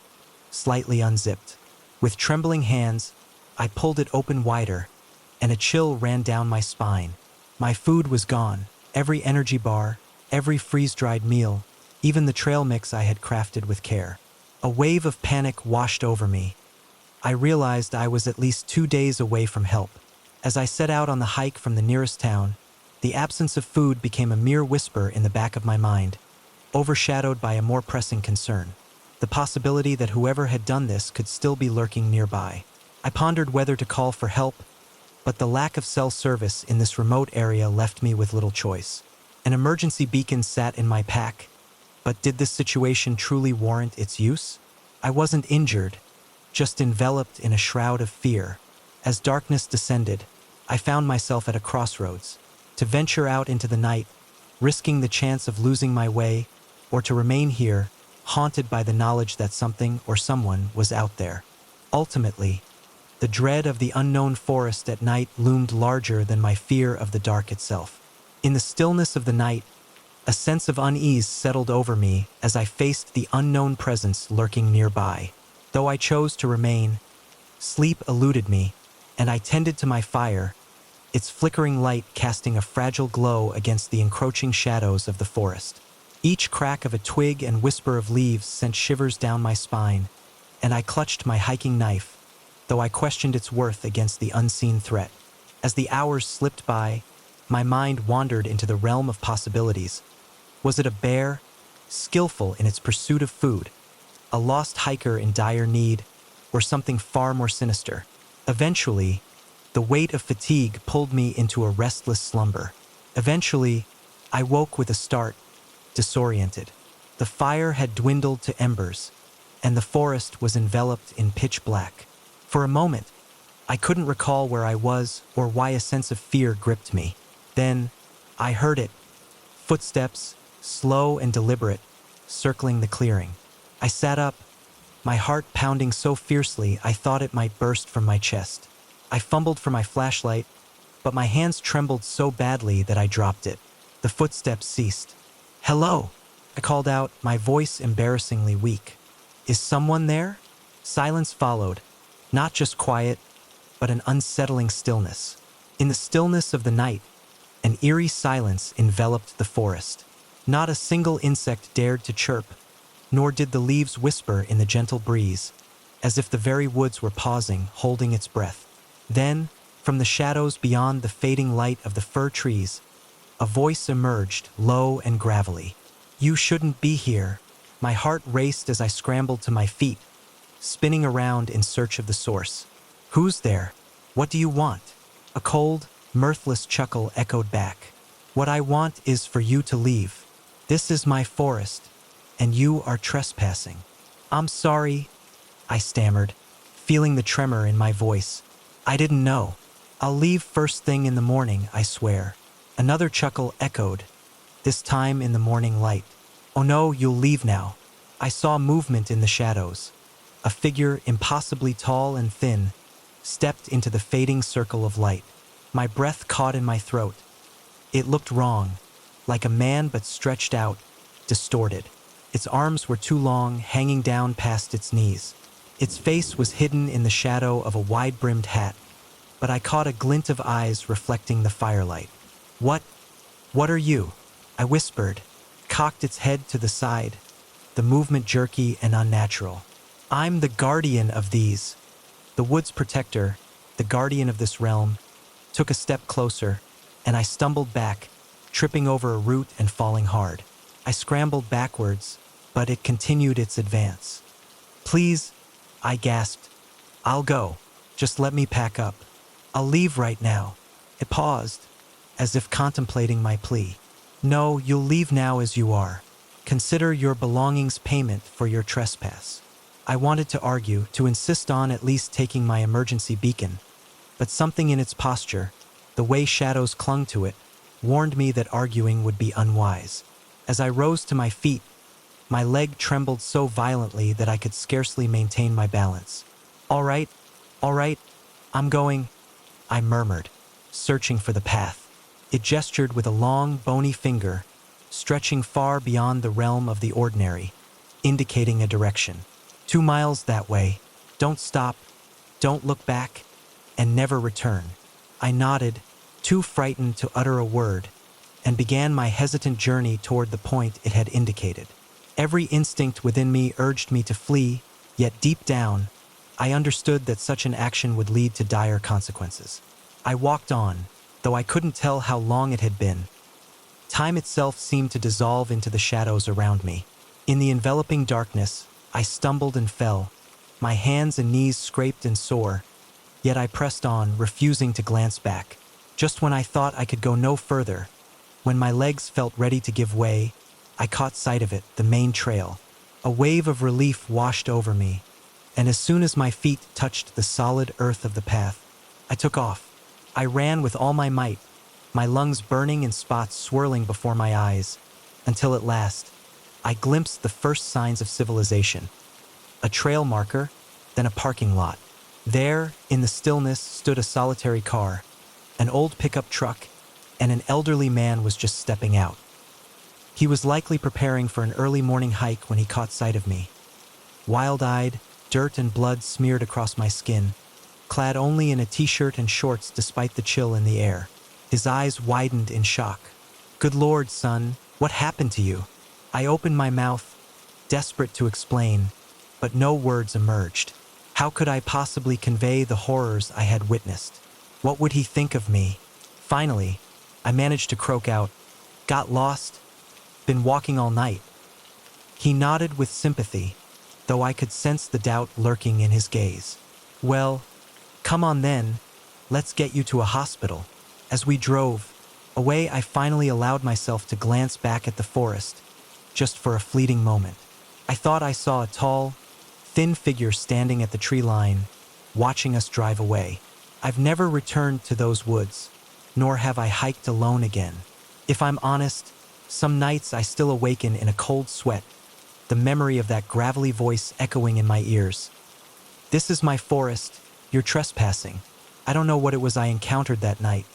A: slightly unzipped. With trembling hands, I pulled it open wider, and a chill ran down my spine. My food was gone, every energy bar, every freeze-dried meal, even the trail mix I had crafted with care. A wave of panic washed over me. I realized I was at least 2 days away from help. As I set out on the hike from the nearest town, the absence of food became a mere whisper in the back of my mind, overshadowed by a more pressing concern: the possibility that whoever had done this could still be lurking nearby. I pondered whether to call for help, but the lack of cell service in this remote area left me with little choice. An emergency beacon sat in my pack, but did this situation truly warrant its use? I wasn't injured, just enveloped in a shroud of fear. As darkness descended, I found myself at a crossroads: to venture out into the night, risking the chance of losing my way, or to remain here, haunted by the knowledge that something or someone was out there. Ultimately, the dread of the unknown forest at night loomed larger than my fear of the dark itself. In the stillness of the night, a sense of unease settled over me as I faced the unknown presence lurking nearby. Though I chose to remain, sleep eluded me, and I tended to my fire, its flickering light casting a fragile glow against the encroaching shadows of the forest. Each crack of a twig and whisper of leaves sent shivers down my spine, and I clutched my hiking knife, though I questioned its worth against the unseen threat. As the hours slipped by, my mind wandered into the realm of possibilities. Was it a bear, skillful in its pursuit of food, a lost hiker in dire need, or something far more sinister? Eventually, the weight of fatigue pulled me into a restless slumber. Eventually, I woke with a start, disoriented. The fire had dwindled to embers, and the forest was enveloped in pitch black. For a moment, I couldn't recall where I was or why a sense of fear gripped me. Then, I heard it. Footsteps, slow and deliberate, circling the clearing. I sat up, my heart pounding so fiercely I thought it might burst from my chest. I fumbled for my flashlight, but my hands trembled so badly that I dropped it. The footsteps ceased. "Hello," I called out, my voice embarrassingly weak. "Is someone there?" Silence followed, not just quiet, but an unsettling stillness. In the stillness of the night, an eerie silence enveloped the forest. Not a single insect dared to chirp, nor did the leaves whisper in the gentle breeze, as if the very woods were pausing, holding its breath. Then, from the shadows beyond the fading light of the fir trees, a voice emerged, low and gravelly. "You shouldn't be here." My heart raced as I scrambled to my feet, spinning around in search of the source. "Who's there? What do you want?" A cold, mirthless chuckle echoed back. "What I want is for you to leave. This is my forest, and you are trespassing." "I'm sorry," I stammered, feeling the tremor in my voice. "I didn't know. I'll leave first thing in the morning, I swear." Another chuckle echoed, this time in the morning light. "Oh no, you'll leave now. I saw movement in the shadows. A figure impossibly tall and thin stepped into the fading circle of light. My breath caught in my throat. It looked wrong, like a man but stretched out, distorted. Its arms were too long, hanging down past its knees. Its face was hidden in the shadow of a wide-brimmed hat, but I caught a glint of eyes reflecting the firelight. What are you?" I whispered, cocked its head to the side, the movement jerky and unnatural. "I'm the guardian of these." The wood's protector, the guardian of this realm, took a step closer, and I stumbled back, tripping over a root and falling hard. I scrambled backwards, but it continued its advance. "Please," I gasped. "I'll go. Just let me pack up. I'll leave right now." It paused, as if contemplating my plea. "No, you'll leave now as you are. Consider your belongings payment for your trespass." I wanted to argue, to insist on at least taking my emergency beacon, but something in its posture, the way shadows clung to it, warned me that arguing would be unwise. As I rose to my feet, my leg trembled so violently that I could scarcely maintain my balance. All right, I'm going," I murmured, searching for the path. It gestured with a long, bony finger, stretching far beyond the realm of the ordinary, indicating a direction. 2 miles that way. Don't stop, don't look back, and never return." I nodded, too frightened to utter a word, and began my hesitant journey toward the point it had indicated. Every instinct within me urged me to flee, yet deep down, I understood that such an action would lead to dire consequences. I walked on, though I couldn't tell how long it had been. Time itself seemed to dissolve into the shadows around me. In the enveloping darkness, I stumbled and fell. My hands and knees scraped and sore, yet I pressed on, refusing to glance back. Just when I thought I could go no further, when my legs felt ready to give way, I caught sight of it, the main trail. A wave of relief washed over me, and as soon as my feet touched the solid earth of the path, I took off. I ran with all my might, my lungs burning and spots swirling before my eyes, until at last, I glimpsed the first signs of civilization. A trail marker, then a parking lot. There, in the stillness, stood a solitary car. An old pickup truck, and an elderly man was just stepping out. He was likely preparing for an early morning hike when he caught sight of me. Wild-eyed, dirt and blood smeared across my skin, clad only in a t-shirt and shorts despite the chill in the air. His eyes widened in shock. "Good Lord, son, what happened to you?" I opened my mouth, desperate to explain, but no words emerged. How could I possibly convey the horrors I had witnessed? What would he think of me? Finally, I managed to croak out, "Got lost? Been walking all night." He nodded with sympathy, though I could sense the doubt lurking in his gaze. "Well, come on then, let's get you to a hospital." As we drove away, I finally allowed myself to glance back at the forest, just for a fleeting moment. I thought I saw a tall, thin figure standing at the tree line, watching us drive away. I've never returned to those woods, nor have I hiked alone again. If I'm honest, some nights I still awaken in a cold sweat, the memory of that gravelly voice echoing in my ears. "This is my forest, you're trespassing." I don't know what it was I encountered that night.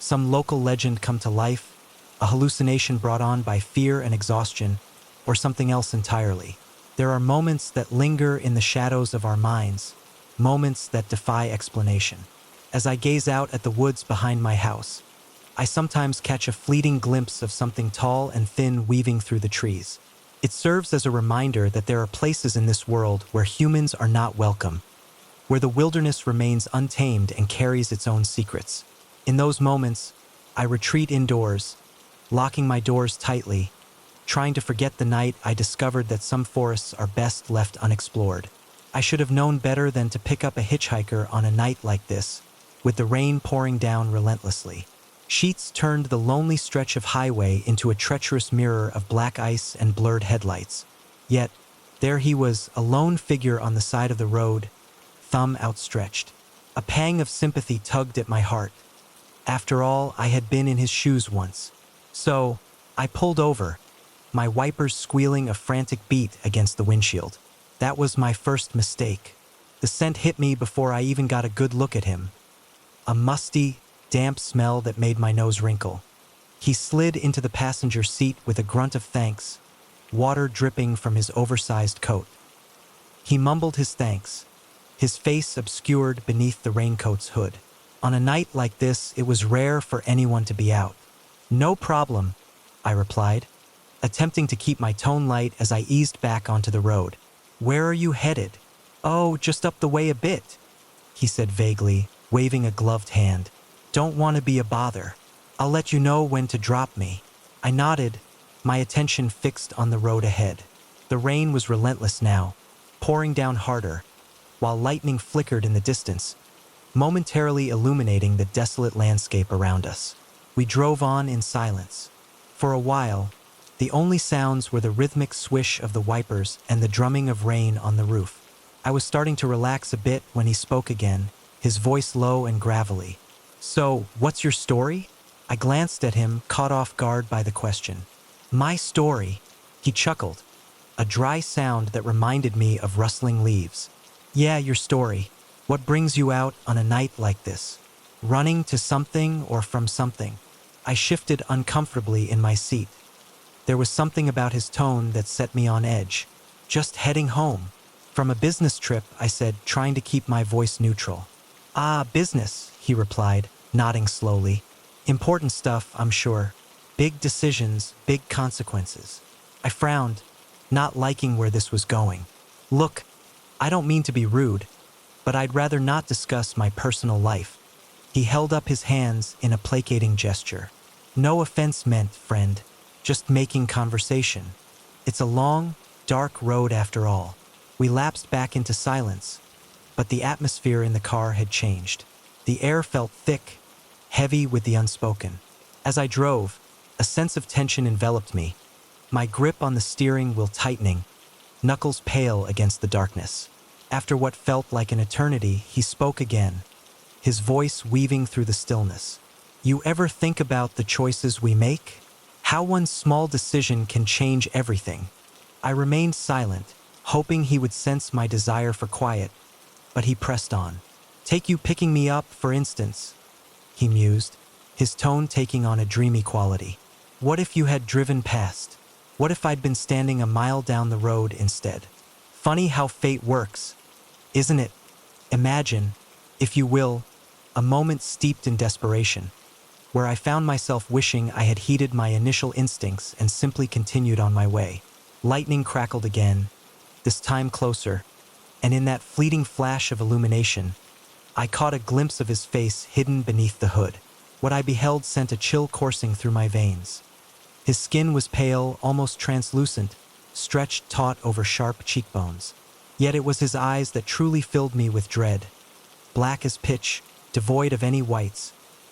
A: Some local legend come to life, a hallucination brought on by fear and exhaustion, or something else entirely. There are moments that linger in the shadows of our minds, moments that defy explanation. As I gaze out at the woods behind my house, I sometimes catch a fleeting glimpse of something tall and thin weaving through the trees. It serves as a reminder that there are places in this world where humans are not welcome, where the wilderness remains untamed and carries its own secrets. In those moments, I retreat indoors, locking my doors tightly, trying to forget the night I discovered that some forests are best left unexplored. I should have known better than to pick up a hitchhiker on a night like this, with the rain pouring down relentlessly. Sheets turned the lonely stretch of highway into a treacherous mirror of black ice and blurred headlights. Yet, there he was, a lone figure on the side of the road, thumb outstretched. A pang of sympathy tugged at my heart. After all, I had been in his shoes once. So, I pulled over, my wipers squealing a frantic beat against the windshield. That was my first mistake. The scent hit me before I even got a good look at him. A musty, damp smell that made my nose wrinkle. He slid into the passenger seat with a grunt of thanks, water dripping from his oversized coat. He mumbled his thanks, his face obscured beneath the raincoat's hood. On a night like this, it was rare for anyone to be out. "No problem," I replied, attempting to keep my tone light as I eased back onto the road. "Where are you headed?" "Oh, just up the way a bit," he said vaguely, waving a gloved hand. "Don't want to be a bother. I'll let you know when to drop me." I nodded, my attention fixed on the road ahead. The rain was relentless now, pouring down harder, while lightning flickered in the distance, momentarily illuminating the desolate landscape around us. We drove on in silence. For a while, the only sounds were the rhythmic swish of the wipers and the drumming of rain on the roof. I was starting to relax a bit when he spoke again, his voice low and gravelly. "So, what's your story?" I glanced at him, caught off guard by the question. "My story?" He chuckled, a dry sound that reminded me of rustling leaves. "Yeah, your story. What brings you out on a night like this? Running to something or from something?" I shifted uncomfortably in my seat. There was something about his tone that set me on edge. "Just heading home. From a business trip," I said, trying to keep my voice neutral. "Ah, business," he replied, nodding slowly. "Important stuff, I'm sure. Big decisions, big consequences." I frowned, not liking where this was going. "Look, I don't mean to be rude, but I'd rather not discuss my personal life." He held up his hands in a placating gesture. "No offense meant, friend. Just making conversation. It's a long, dark road after all." We lapsed back into silence, but the atmosphere in the car had changed. The air felt thick, heavy with the unspoken. As I drove, a sense of tension enveloped me, my grip on the steering wheel tightening, knuckles pale against the darkness. After what felt like an eternity, he spoke again, his voice weaving through the stillness. "You ever think about the choices we make? How one small decision can change everything?" I remained silent, hoping he would sense my desire for quiet, but he pressed on. "Take you picking me up, for instance," he mused, his tone taking on a dreamy quality. "What if you had driven past? What if I'd been standing a mile down the road instead? Funny how fate works, isn't it? Imagine, if you will, a moment steeped in desperation, where I found myself wishing I had heeded my initial instincts and simply continued on my way." Lightning crackled again, this time closer, and in that fleeting flash of illumination, I caught a glimpse of his face hidden beneath the hood. What I beheld sent a chill coursing through my veins. His skin was pale, almost translucent, stretched taut over sharp cheekbones. Yet it was his eyes that truly filled me with dread. Black as pitch, devoid of any whites,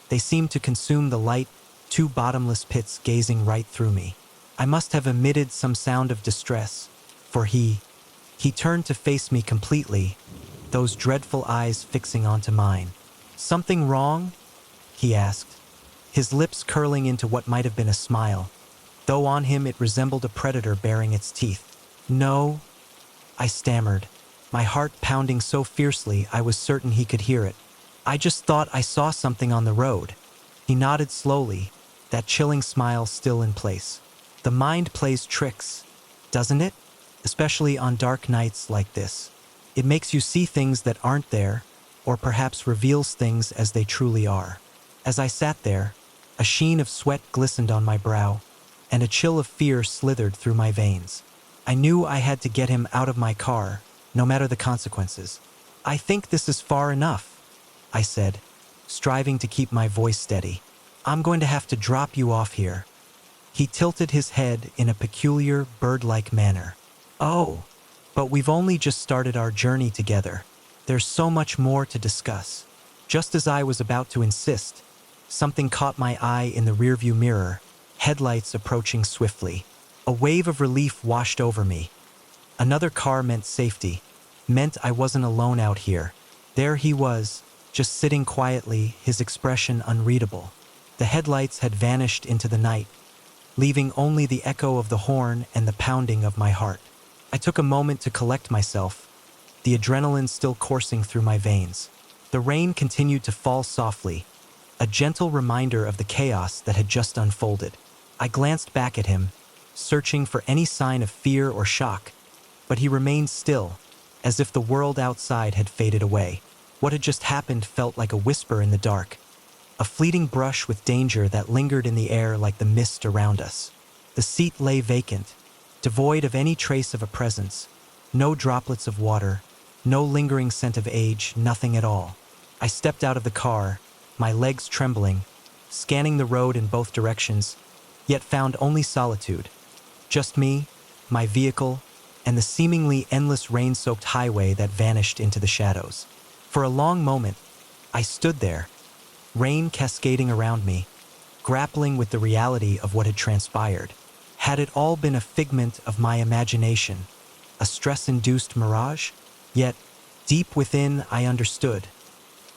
A: they seemed to consume the light, two bottomless pits gazing right through me. I must have emitted some sound of distress, for he turned to face me completely, those dreadful eyes fixing onto mine. "Something wrong?" he asked, his lips curling into what might have been a smile, though on him it resembled a predator baring its teeth. "No," I stammered, my heart pounding so fiercely I was certain he could hear it. "I just thought I saw something on the road." He nodded slowly, that chilling smile still in place. "The mind plays tricks, doesn't it? Especially on dark nights like this. It makes you see things that aren't there, or perhaps reveals things as they truly are." As I sat there, a sheen of sweat glistened on my brow, and a chill of fear slithered through my veins. I knew I had to get him out of my car, no matter the consequences. "I think this is far enough," I said, striving to keep my voice steady. "I'm going to have to drop you off here." He tilted his head in a peculiar, bird-like manner. "Oh, but we've only just started our journey together. There's so much more to discuss." Just as I was about to insist, something caught my eye in the rearview mirror, headlights approaching swiftly. A wave of relief washed over me. Another car meant safety, meant I wasn't alone out here. There he was, just sitting quietly, his expression unreadable. The headlights had vanished into the night, leaving only the echo of the horn and the pounding of my heart. I took a moment to collect myself, the adrenaline still coursing through my veins. The rain continued to fall softly, a gentle reminder of the chaos that had just unfolded. I glanced back at him, searching for any sign of fear or shock, but he remained still, as if the world outside had faded away. What had just happened felt like a whisper in the dark, a fleeting brush with danger that lingered in the air like the mist around us. The seat lay vacant, devoid of any trace of a presence, no droplets of water, no lingering scent of age, nothing at all. I stepped out of the car, my legs trembling, scanning the road in both directions, yet found only solitude. Just me, my vehicle, and the seemingly endless rain-soaked highway that vanished into the shadows. For a long moment, I stood there, rain cascading around me, grappling with the reality of what had transpired. Had it all been a figment of my imagination, a stress-induced mirage? Yet, deep within, I understood.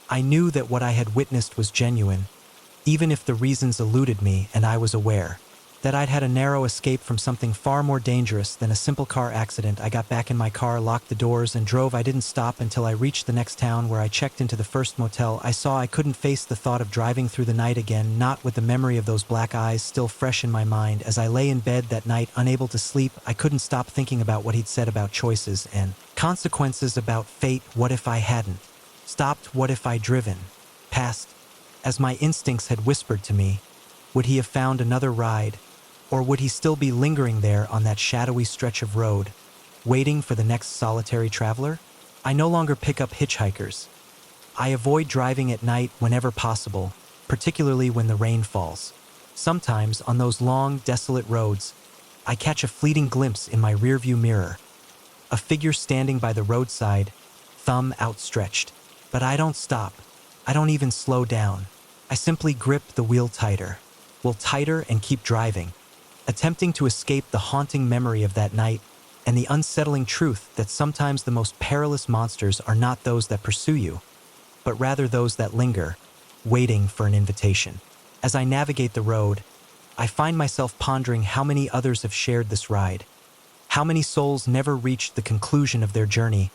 A: I knew that what I had witnessed was genuine, even if the reasons eluded me and I was aware that I'd had a narrow escape from something far more dangerous than a simple car accident. I got back in my car, locked the doors, and drove. I didn't stop until I reached the next town, where I checked into the first motel. I saw I couldn't face the thought of driving through the night again, not with the memory of those black eyes still fresh in my mind. As I lay in bed that night, unable to sleep, I couldn't stop thinking about what he'd said about choices and consequences, about fate. What if I hadn't stopped? What if I'd driven past, as my instincts had whispered to me? Would he have found another ride? Or would he still be lingering there on that shadowy stretch of road, waiting for the next solitary traveler? I no longer pick up hitchhikers. I avoid driving at night whenever possible, particularly when the rain falls. Sometimes, on those long, desolate roads, I catch a fleeting glimpse in my rearview mirror, a figure standing by the roadside, thumb outstretched. But I don't stop. I don't even slow down. I simply grip the wheel tighter, and keep driving, attempting to escape the haunting memory of that night and the unsettling truth that sometimes the most perilous monsters are not those that pursue you, but rather those that linger, waiting for an invitation. As I navigate the road, I find myself pondering how many others have shared this ride, how many souls never reached the conclusion of their journey,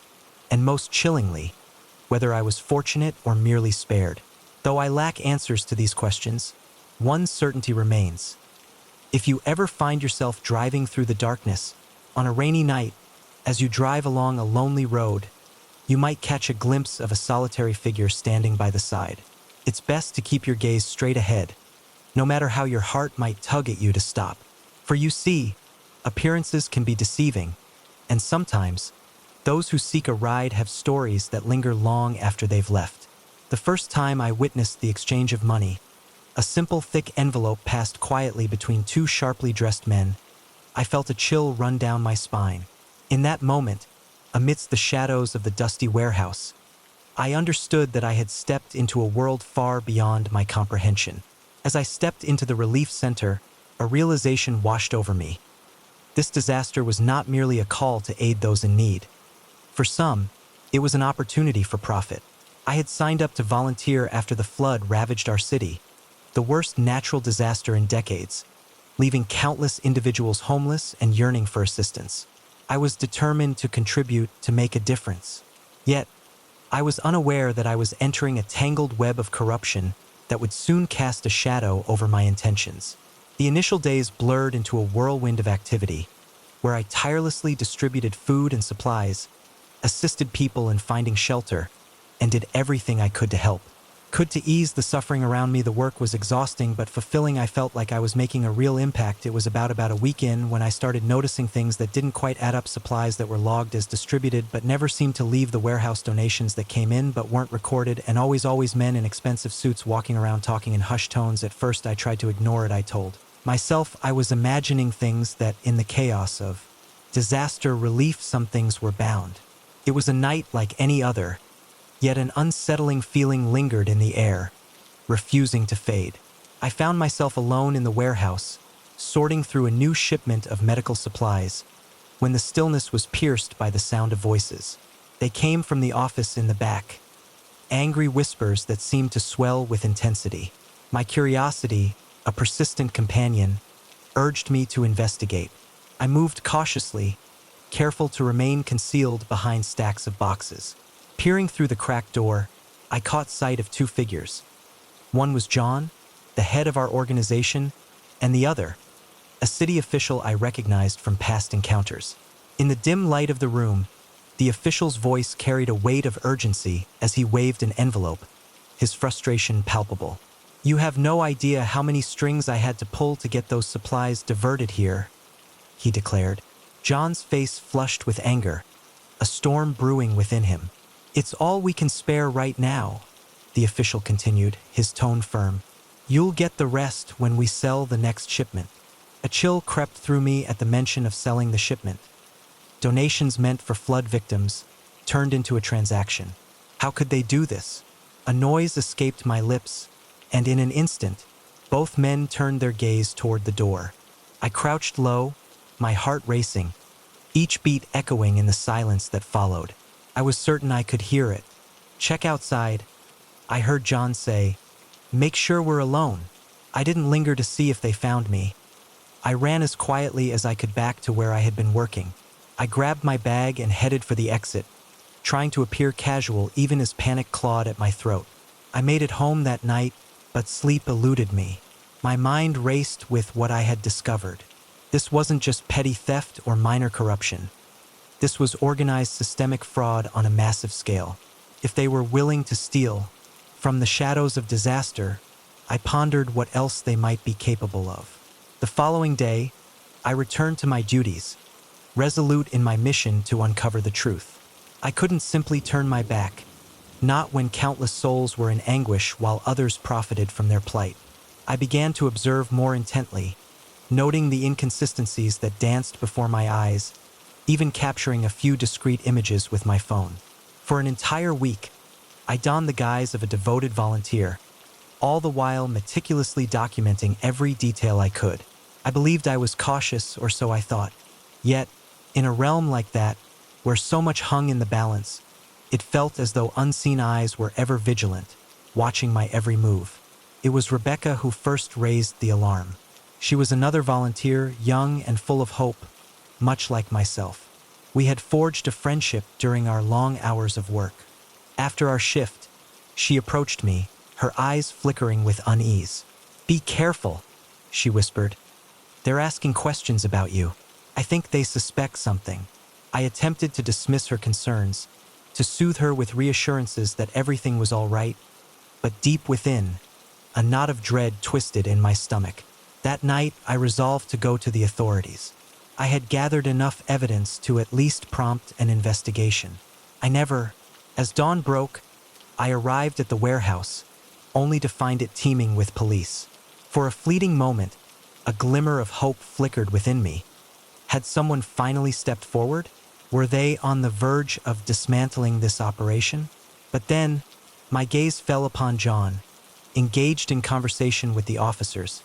A: and most chillingly, whether I was fortunate or merely spared. Though I lack answers to these questions, one certainty remains. If you ever find yourself driving through the darkness on a rainy night, as you drive along a lonely road, you might catch a glimpse of a solitary figure standing by the side. It's best to keep your gaze straight ahead, no matter how your heart might tug at you to stop. For you see, appearances can be deceiving, and sometimes, those who seek a ride have stories that linger long after they've left. The first time I witnessed the exchange of money, a simple, thick envelope passed quietly between two sharply dressed men, I felt a chill run down my spine. In that moment, amidst the shadows of the dusty warehouse, I understood that I had stepped into a world far beyond my comprehension. As I stepped into the relief center, a realization washed over me. This disaster was not merely a call to aid those in need. For some, it was an opportunity for profit. I had signed up to volunteer after the flood ravaged our city, the worst natural disaster in decades, leaving countless individuals homeless and yearning for assistance. I was determined to contribute, to make a difference. Yet, I was unaware that I was entering a tangled web of corruption that would soon cast a shadow over my intentions. The initial days blurred into a whirlwind of activity, where I tirelessly distributed food and supplies, assisted people in finding shelter, and did everything I could to help. To ease the suffering around me. The work was exhausting but fulfilling. I felt like I was making a real impact. It was about a week in when I started noticing things that didn't quite add up. Supplies that were logged as distributed but never seemed to leave the warehouse, donations that came in but weren't recorded, and always men in expensive suits walking around talking in hushed tones. At first I tried to ignore it. I told myself I was imagining things, that in the chaos of disaster relief some things were bound. It was a night like any other, yet an unsettling feeling lingered in the air, refusing to fade. I found myself alone in the warehouse, sorting through a new shipment of medical supplies, when the stillness was pierced by the sound of voices. They came from the office in the back, angry whispers that seemed to swell with intensity. My curiosity, a persistent companion, urged me to investigate. I moved cautiously, careful to remain concealed behind stacks of boxes. Peering through the cracked door, I caught sight of two figures. One was John, the head of our organization, and the other, a city official I recognized from past encounters. In the dim light of the room, the official's voice carried a weight of urgency as he waved an envelope, his frustration palpable. "You have no idea how many strings I had to pull to get those supplies diverted here," he declared. John's face flushed with anger, a storm brewing within him. "It's all we can spare right now," the official continued, his tone firm. "You'll get the rest when we sell the next shipment." A chill crept through me at the mention of selling the shipment. Donations meant for flood victims turned into a transaction. How could they do this? A noise escaped my lips, and in an instant, both men turned their gaze toward the door. I crouched low, my heart racing, each beat echoing in the silence that followed. I was certain I could hear it. "Check outside," I heard John say. "Make sure we're alone." I didn't linger to see if they found me. I ran as quietly as I could back to where I had been working. I grabbed my bag and headed for the exit, trying to appear casual even as panic clawed at my throat. I made it home that night, but sleep eluded me. My mind raced with what I had discovered. This wasn't just petty theft or minor corruption. This was organized systemic fraud on a massive scale. If they were willing to steal from the shadows of disaster, I pondered what else they might be capable of. The following day, I returned to my duties, resolute in my mission to uncover the truth. I couldn't simply turn my back, not when countless souls were in anguish while others profited from their plight. I began to observe more intently, noting the inconsistencies that danced before my eyes, even capturing a few discrete images with my phone. For an entire week, I donned the guise of a devoted volunteer, all the while meticulously documenting every detail I could. I believed I was cautious, or so I thought. Yet, in a realm like that, where so much hung in the balance, it felt as though unseen eyes were ever vigilant, watching my every move. It was Rebecca who first raised the alarm. She was another volunteer, young and full of hope, much like myself. We had forged a friendship during our long hours of work. After our shift, she approached me, her eyes flickering with unease. "Be careful," she whispered. "They're asking questions about you. I think they suspect something." I attempted to dismiss her concerns, to soothe her with reassurances that everything was all right, but deep within, a knot of dread twisted in my stomach. That night, I resolved to go to the authorities. I had gathered enough evidence to at least prompt an investigation. As dawn broke, I arrived at the warehouse, only to find it teeming with police. For a fleeting moment, a glimmer of hope flickered within me. Had someone finally stepped forward? Were they on the verge of dismantling this operation? But then, my gaze fell upon John, engaged in conversation with the officers,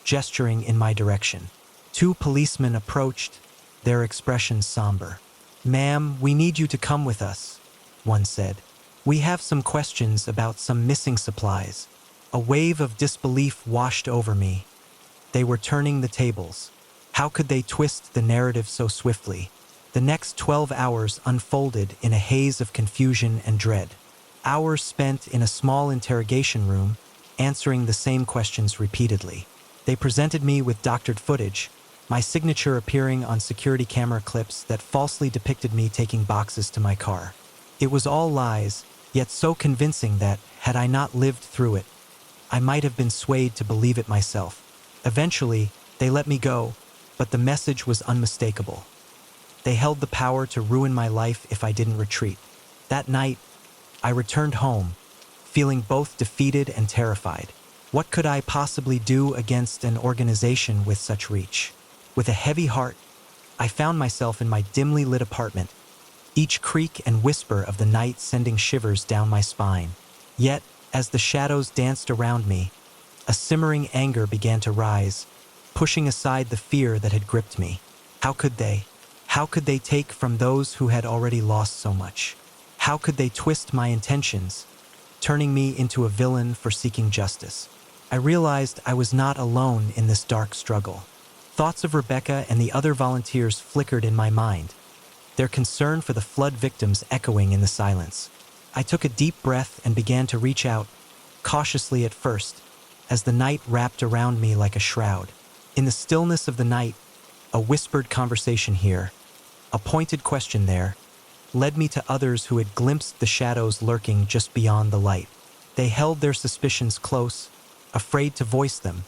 A: gesturing in my direction. Two policemen approached, their expressions somber. "Ma'am, we need you to come with us," one said. "We have some questions about some missing supplies." A wave of disbelief washed over me. They were turning the tables. How could they twist the narrative so swiftly? The next 12 hours unfolded in a haze of confusion and dread. Hours spent in a small interrogation room, answering the same questions repeatedly. They presented me with doctored footage, my signature appearing on security camera clips that falsely depicted me taking boxes to my car. It was all lies, yet so convincing that, had I not lived through it, I might have been swayed to believe it myself. Eventually, they let me go, but the message was unmistakable. They held the power to ruin my life if I didn't retreat. That night, I returned home, feeling both defeated and terrified. What could I possibly do against an organization with such reach? With a heavy heart, I found myself in my dimly lit apartment, each creak and whisper of the night sending shivers down my spine. Yet, as the shadows danced around me, a simmering anger began to rise, pushing aside the fear that had gripped me. How could they? How could they take from those who had already lost so much? How could they twist my intentions, turning me into a villain for seeking justice? I realized I was not alone in this dark struggle. Thoughts of Rebecca and the other volunteers flickered in my mind, their concern for the flood victims echoing in the silence. I took a deep breath and began to reach out, cautiously at first, as the night wrapped around me like a shroud. In the stillness of the night, a whispered conversation here, a pointed question there, led me to others who had glimpsed the shadows lurking just beyond the light. They held their suspicions close, afraid to voice them,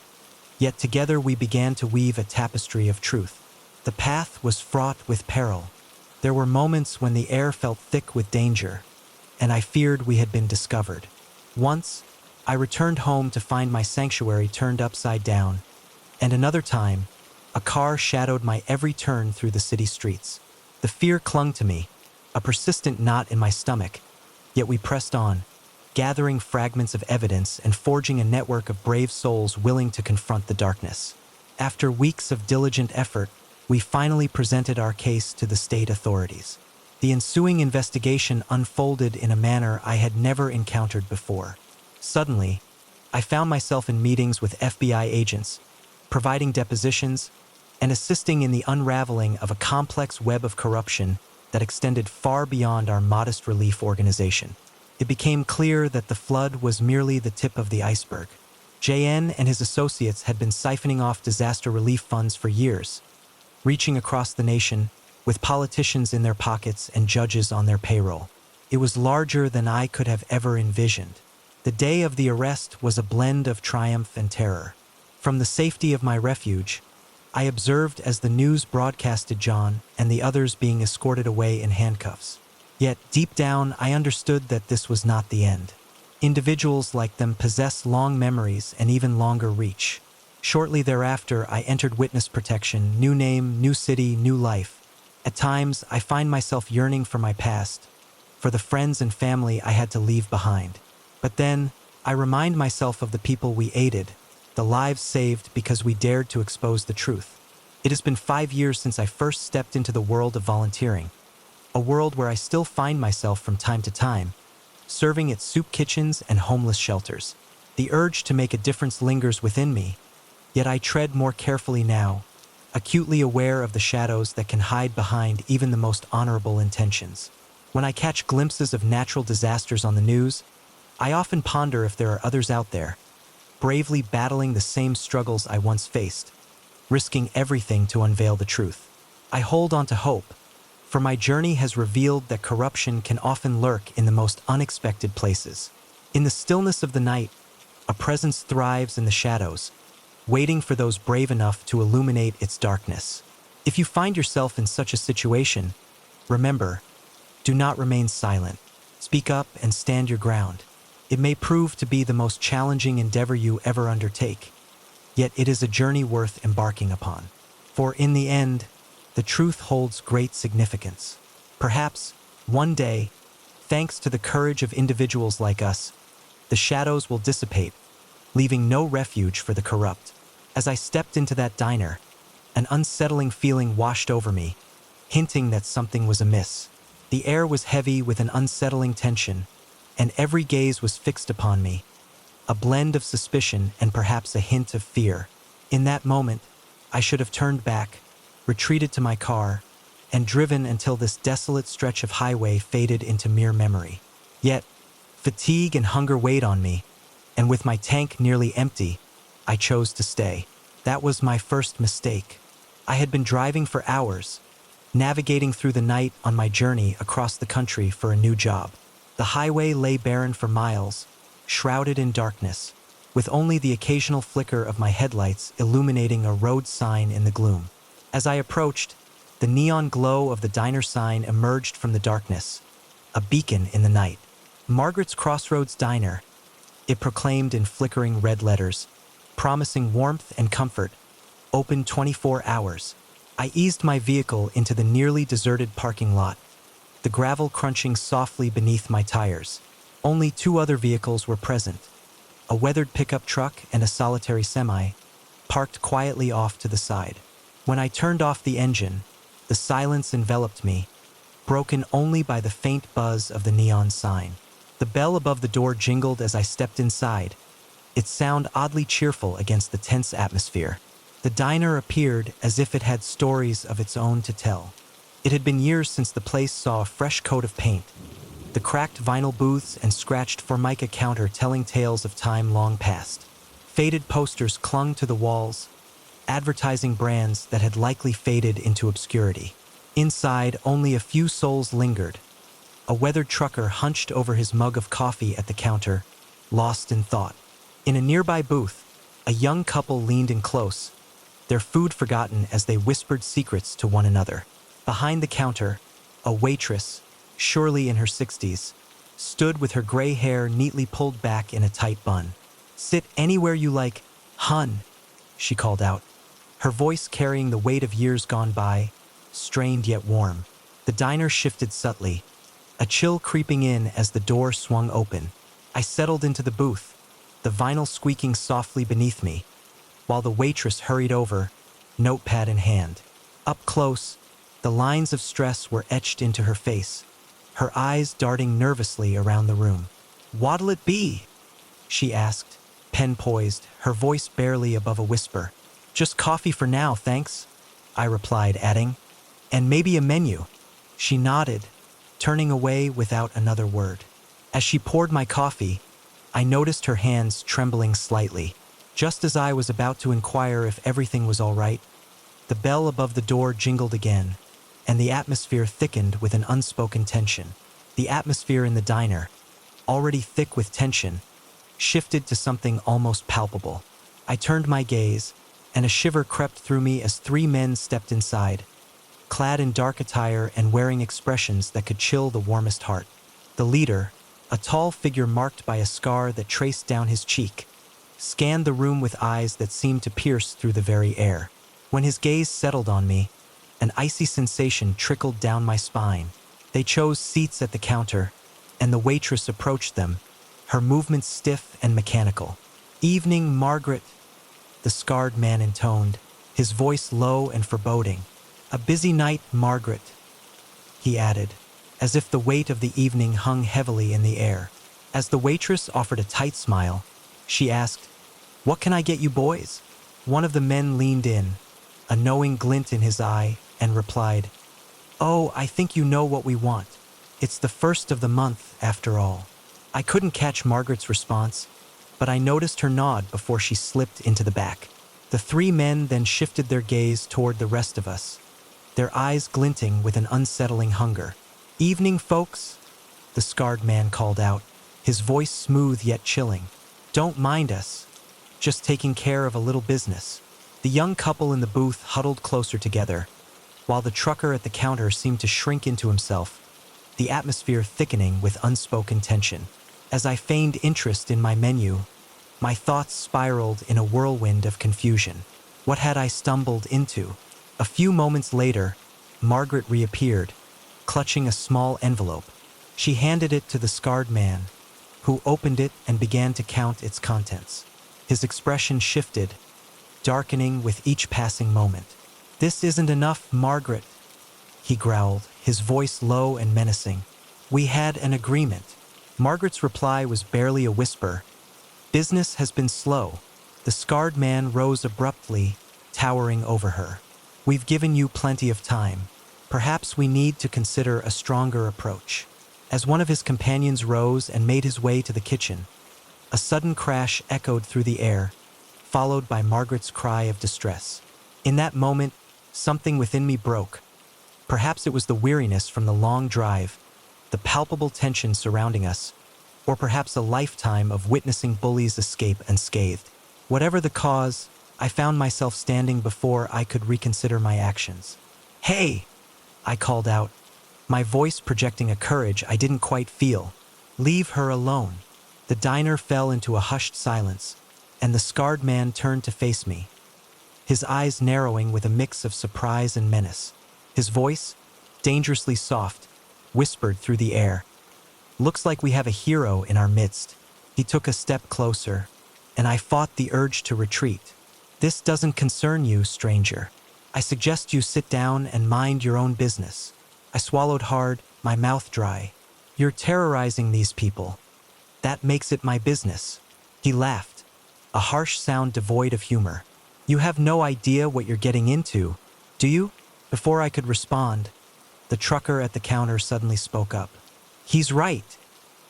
A: yet together we began to weave a tapestry of truth. The path was fraught with peril. There were moments when the air felt thick with danger, and I feared we had been discovered. Once, I returned home to find my sanctuary turned upside down, and another time, a car shadowed my every turn through the city streets. The fear clung to me, a persistent knot in my stomach, yet we pressed on, gathering fragments of evidence and forging a network of brave souls willing to confront the darkness. After weeks of diligent effort, we finally presented our case to the state authorities. The ensuing investigation unfolded in a manner I had never encountered before. Suddenly, I found myself in meetings with FBI agents, providing depositions, and assisting in the unraveling of a complex web of corruption that extended far beyond our modest relief organization. It became clear that the flood was merely the tip of the iceberg. JN and his associates had been siphoning off disaster relief funds for years, reaching across the nation, with politicians in their pockets and judges on their payroll. It was larger than I could have ever envisioned. The day of the arrest was a blend of triumph and terror. From the safety of my refuge, I observed as the news broadcasted John and the others being escorted away in handcuffs. Yet, deep down, I understood that this was not the end. Individuals like them possess long memories and even longer reach. Shortly thereafter, I entered witness protection, new name, new city, new life. At times, I find myself yearning for my past, for the friends and family I had to leave behind. But then, I remind myself of the people we aided, the lives saved because we dared to expose the truth. It has been 5 years since I first stepped into the world of volunteering, a world where I still find myself from time to time, serving at soup kitchens and homeless shelters. The urge to make a difference lingers within me, yet I tread more carefully now, acutely aware of the shadows that can hide behind even the most honorable intentions. When I catch glimpses of natural disasters on the news, I often ponder if there are others out there, bravely battling the same struggles I once faced, risking everything to unveil the truth. I hold on to hope, for my journey has revealed that corruption can often lurk in the most unexpected places. In the stillness of the night, a presence thrives in the shadows, waiting for those brave enough to illuminate its darkness. If you find yourself in such a situation, remember, do not remain silent. Speak up and stand your ground. It may prove to be the most challenging endeavor you ever undertake, yet it is a journey worth embarking upon. For in the end, the truth holds great significance. Perhaps, one day, thanks to the courage of individuals like us, the shadows will dissipate, leaving no refuge for the corrupt. As I stepped into that diner, an unsettling feeling washed over me, hinting that something was amiss. The air was heavy with an unsettling tension, and every gaze was fixed upon me, a blend of suspicion and perhaps a hint of fear. In that moment, I should have turned back, retreated to my car, and driven until this desolate stretch of highway faded into mere memory. Yet, fatigue and hunger weighed on me, and with my tank nearly empty, I chose to stay. That was my first mistake. I had been driving for hours, navigating through the night on my journey across the country for a new job. The highway lay barren for miles, shrouded in darkness, with only the occasional flicker of my headlights illuminating a road sign in the gloom. As I approached, the neon glow of the diner sign emerged from the darkness, a beacon in the night. Margaret's Crossroads Diner, it proclaimed in flickering red letters, promising warmth and comfort, open 24 hours. I eased my vehicle into the nearly deserted parking lot, the gravel crunching softly beneath my tires. Only 2 other vehicles were present, a weathered pickup truck and a solitary semi, parked quietly off to the side. When I turned off the engine, the silence enveloped me, broken only by the faint buzz of the neon sign. The bell above the door jingled as I stepped inside, its sound oddly cheerful against the tense atmosphere. The diner appeared as if it had stories of its own to tell. It had been years since the place saw a fresh coat of paint, the cracked vinyl booths and scratched formica counter telling tales of time long past. Faded posters clung to the walls, advertising brands that had likely faded into obscurity. Inside, only a few souls lingered. A weathered trucker hunched over his mug of coffee at the counter, lost in thought. In a nearby booth, a young couple leaned in close, their food forgotten as they whispered secrets to one another. Behind the counter, a waitress, surely in her 60s, stood with her gray hair neatly pulled back in a tight bun. "Sit anywhere you like, hun," she called out, her voice carrying the weight of years gone by, strained yet warm. The diner shifted subtly, a chill creeping in as the door swung open. I settled into the booth, the vinyl squeaking softly beneath me, while the waitress hurried over, notepad in hand. Up close, the lines of stress were etched into her face, her eyes darting nervously around the room. "What'll it be?" she asked, pen poised, her voice barely above a whisper. "Just coffee for now, thanks," I replied, adding, "and maybe a menu." She nodded, turning away without another word. As she poured my coffee, I noticed her hands trembling slightly. Just as I was about to inquire if everything was all right, the bell above the door jingled again, and the atmosphere thickened with an unspoken tension. The atmosphere in the diner, already thick with tension, shifted to something almost palpable. I turned my gaze, and a shiver crept through me as three men stepped inside, clad in dark attire and wearing expressions that could chill the warmest heart. The leader, a tall figure marked by a scar that traced down his cheek, scanned the room with eyes that seemed to pierce through the very air. When his gaze settled on me, an icy sensation trickled down my spine. They chose seats at the counter, and the waitress approached them, her movements stiff and mechanical. "Evening, Margaret," the scarred man intoned, his voice low and foreboding. "A busy night, Margaret," he added, as if the weight of the evening hung heavily in the air. As the waitress offered a tight smile, she asked, "What can I get you boys?" One of the men leaned in, a knowing glint in his eye, and replied, "Oh, I think you know what we want. It's the first of the month, after all." I couldn't catch Margaret's response, but I noticed her nod before she slipped into the back. The three men then shifted their gaze toward the rest of us, their eyes glinting with an unsettling hunger. "Evening, folks," the scarred man called out, his voice smooth yet chilling. "Don't mind us, just taking care of a little business." The young couple in the booth huddled closer together, while the trucker at the counter seemed to shrink into himself, the atmosphere thickening with unspoken tension. As I feigned interest in my menu, my thoughts spiraled in a whirlwind of confusion. What had I stumbled into? A few moments later, Margaret reappeared, clutching a small envelope. She handed it to the scarred man, who opened it and began to count its contents. His expression shifted, darkening with each passing moment. "This isn't enough, Margaret," he growled, his voice low and menacing. "We had an agreement." Margaret's reply was barely a whisper. "Business has been slow." The scarred man rose abruptly, towering over her. "We've given you plenty of time. Perhaps we need to consider a stronger approach." As one of his companions rose and made his way to the kitchen, a sudden crash echoed through the air, followed by Margaret's cry of distress. In that moment, something within me broke. Perhaps it was the weariness from the long drive, the palpable tension surrounding us, or perhaps a lifetime of witnessing bullies escape unscathed. Whatever the cause, I found myself standing before I could reconsider my actions. "Hey!" I called out, my voice projecting a courage I didn't quite feel. "Leave her alone." The diner fell into a hushed silence, and the scarred man turned to face me, his eyes narrowing with a mix of surprise and menace. His voice, dangerously soft, whispered through the air, "Looks like we have a hero in our midst." He took a step closer, and I fought the urge to retreat. "This doesn't concern you, stranger. I suggest you sit down and mind your own business." I swallowed hard, my mouth dry. "You're terrorizing these people. That makes it my business." He laughed, a harsh sound devoid of humor. You have no idea what you're getting into, do you? Before I could respond, the trucker at the counter suddenly spoke up. He's right,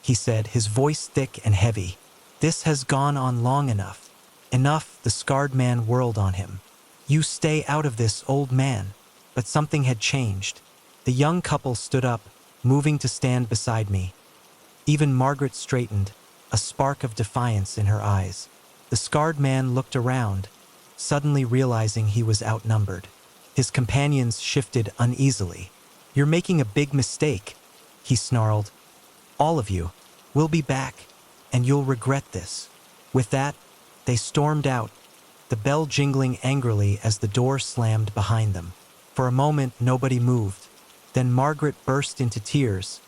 A: he said, his voice thick and heavy. This has gone on long enough. Enough, the scarred man whirled on him. You stay out of this, old man. But something had changed. The young couple stood up, moving to stand beside me. Even Margaret straightened, a spark of defiance in her eyes. The scarred man looked around, suddenly realizing he was outnumbered. His companions shifted uneasily. You're making a big mistake, he snarled. All of you. We'll be back, and you'll regret this. With that, they stormed out, the bell jingling angrily as the door slammed behind them. For a moment, nobody moved. Then Margaret burst into tears,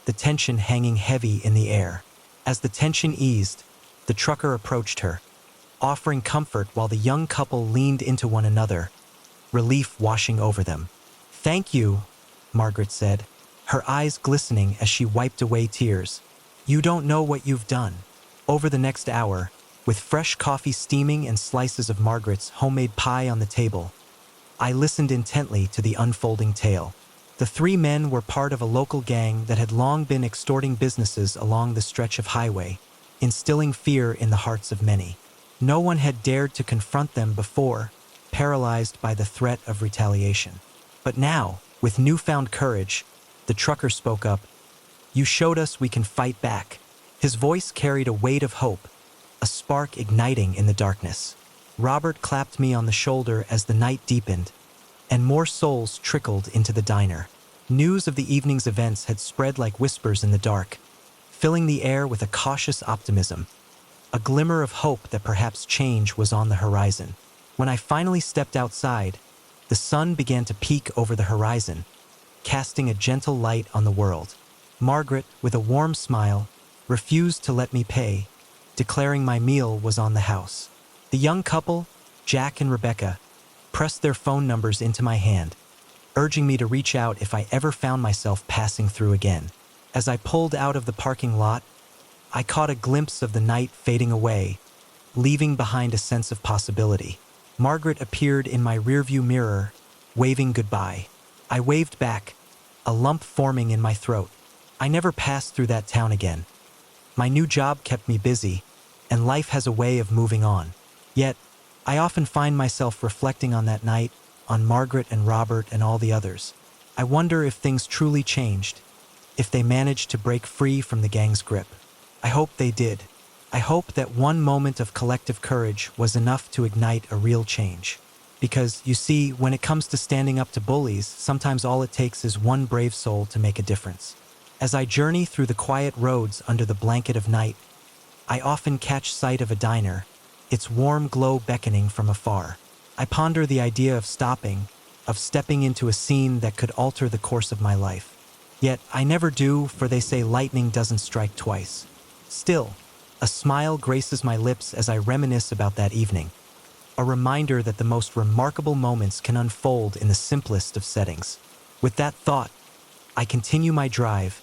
A: the tension hanging heavy in the air. As the tension eased, the trucker approached her, offering comfort while the young couple leaned into one another, relief washing over them. Thank you, Margaret said, her eyes glistening as she wiped away tears. You don't know what you've done. Over the next hour, with fresh coffee steaming and slices of Margaret's homemade pie on the table, I listened intently to the unfolding tale. The three men were part of a local gang that had long been extorting businesses along the stretch of highway, instilling fear in the hearts of many. No one had dared to confront them before, paralyzed by the threat of retaliation. But now, with newfound courage, the trucker spoke up. You showed us we can fight back. His voice carried a weight of hope, a spark igniting in the darkness. Robert clapped me on the shoulder as the night deepened, and more souls trickled into the diner. News of the evening's events had spread like whispers in the dark, filling the air with a cautious optimism, a glimmer of hope that perhaps change was on the horizon. When I finally stepped outside, the sun began to peek over the horizon, casting a gentle light on the world. Margaret, with a warm smile, refused to let me pay, declaring my meal was on the house. The young couple, Jack and Rebecca, pressed their phone numbers into my hand, urging me to reach out if I ever found myself passing through again. As I pulled out of the parking lot, I caught a glimpse of the night fading away, leaving behind a sense of possibility. Margaret appeared in my rearview mirror, waving goodbye. I waved back, a lump forming in my throat. I never passed through that town again. My new job kept me busy, and life has a way of moving on. Yet, I often find myself reflecting on that night, on Margaret and Robert and all the others. I wonder if things truly changed, if they managed to break free from the gang's grip. I hope they did. I hope that one moment of collective courage was enough to ignite a real change. Because, you see, when it comes to standing up to bullies, sometimes all it takes is one brave soul to make a difference. As I journey through the quiet roads under the blanket of night, I often catch sight of a diner, its warm glow beckoning from afar. I ponder the idea of stopping, of stepping into a scene that could alter the course of my life. Yet I never do, for they say lightning doesn't strike twice. Still, a smile graces my lips as I reminisce about that evening, a reminder that the most remarkable moments can unfold in the simplest of settings. With that thought, I continue my drive,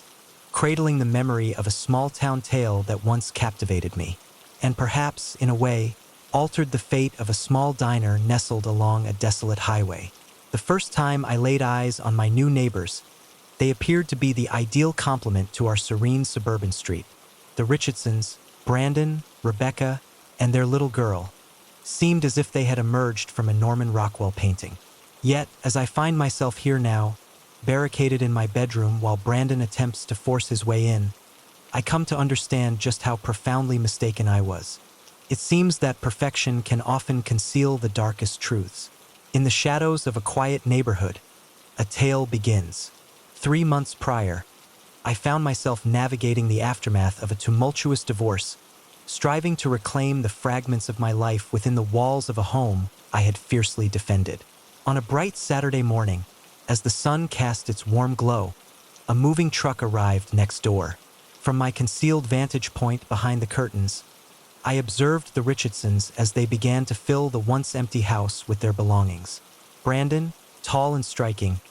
A: cradling the memory of a small-town tale that once captivated me, and perhaps, in a way, altered the fate of a small diner nestled along a desolate highway. The first time I laid eyes on my new neighbors, they appeared to be the ideal complement to our serene suburban street. The Richardsons, Brandon, Rebecca, and their little girl, seemed as if they had emerged from a Norman Rockwell painting. Yet, as I find myself here now, barricaded in my bedroom while Brandon attempts to force his way in, I come to understand just how profoundly mistaken I was. It seems that perfection can often conceal the darkest truths. In the shadows of a quiet neighborhood, a tale begins. 3 months prior, I found myself navigating the aftermath of a tumultuous divorce, striving to reclaim the fragments of my life within the walls of a home I had fiercely defended. On a bright Saturday morning, as the sun cast its warm glow, a moving truck arrived next door. From my concealed vantage point behind the curtains, I observed the Richardsons as they began to fill the once empty house with their belongings. Brandon, tall and striking,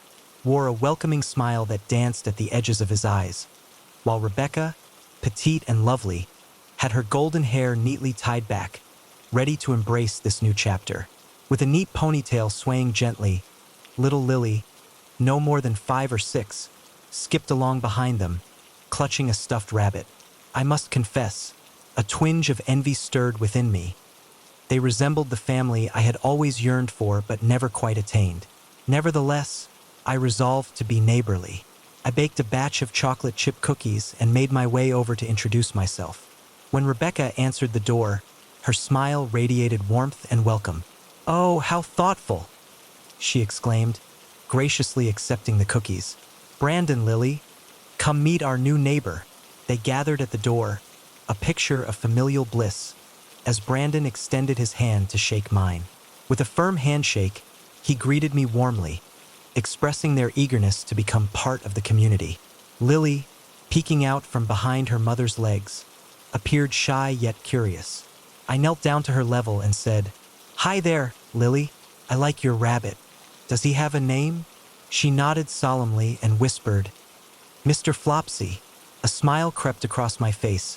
A: wore a welcoming smile that danced at the edges of his eyes, while Rebecca, petite and lovely, had her golden hair neatly tied back, ready to embrace this new chapter. with a neat ponytail swaying gently. Little Lily, no more than 5 or 6, skipped along behind them, clutching a stuffed rabbit. I must confess, a twinge of envy stirred within me. They resembled the family I had always yearned for but never quite attained. Nevertheless, I resolved to be neighborly. I baked a batch of chocolate chip cookies and made my way over to introduce myself. When Rebecca answered the door, her smile radiated warmth and welcome. "Oh, how thoughtful!" she exclaimed, graciously accepting the cookies. "Brandon, Lily, come meet our new neighbor." They gathered at the door, a picture of familial bliss, as Brandon extended his hand to shake mine. With a firm handshake, he greeted me warmly, expressing their eagerness to become part of the community. Lily, peeking out from behind her mother's legs, appeared shy yet curious. I knelt down to her level and said, "Hi there, Lily. I like your rabbit. Does he have a name?" She nodded solemnly and whispered, "Mr. Flopsy." A smile crept across my face.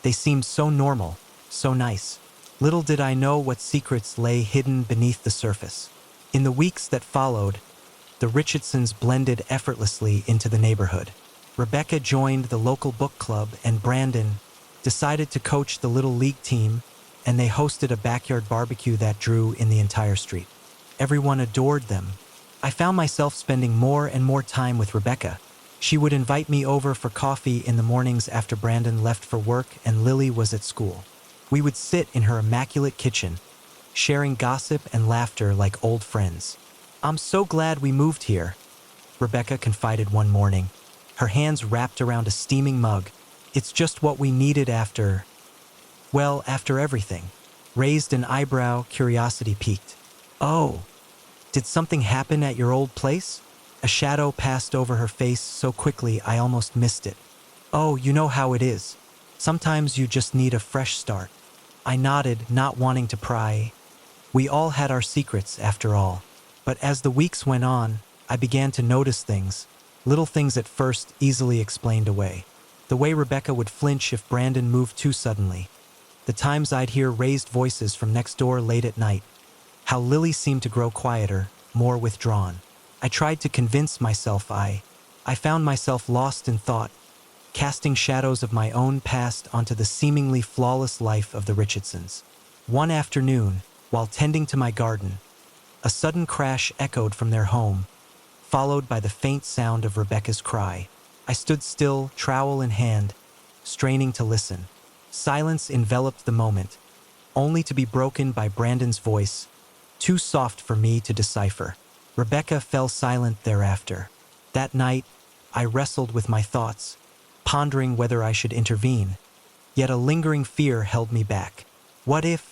A: They seemed so normal, so nice. Little did I know what secrets lay hidden beneath the surface. In the weeks that followed, the Richardsons blended effortlessly into the neighborhood. Rebecca joined the local book club and Brandon decided to coach the little league team, and they hosted a backyard barbecue that drew in the entire street. Everyone adored them. I found myself spending more and more time with Rebecca. She would invite me over for coffee in the mornings after Brandon left for work and Lily was at school. We would sit in her immaculate kitchen, sharing gossip and laughter like old friends. "I'm so glad we moved here," Rebecca confided one morning, her hands wrapped around a steaming mug. "It's just what we needed after everything." Raised an eyebrow, curiosity peaked. "Oh, did something happen at your old place?" A shadow passed over her face so quickly I almost missed it. "Oh, you know how it is. Sometimes you just need a fresh start." I nodded, not wanting to pry. We all had our secrets, after all. But as the weeks went on, I began to notice things, little things at first easily explained away. The way Rebecca would flinch if Brandon moved too suddenly. The times I'd hear raised voices from next door late at night. How Lily seemed to grow quieter, more withdrawn. I tried to convince myself I found myself lost in thought, casting shadows of my own past onto the seemingly flawless life of the Richardsons. One afternoon, while tending to my garden, a sudden crash echoed from their home, followed by the faint sound of Rebecca's cry. I stood still, trowel in hand, straining to listen. Silence enveloped the moment, only to be broken by Brandon's voice, too soft for me to decipher. Rebecca fell silent thereafter. That night, I wrestled with my thoughts, pondering whether I should intervene. Yet a lingering fear held me back. What if?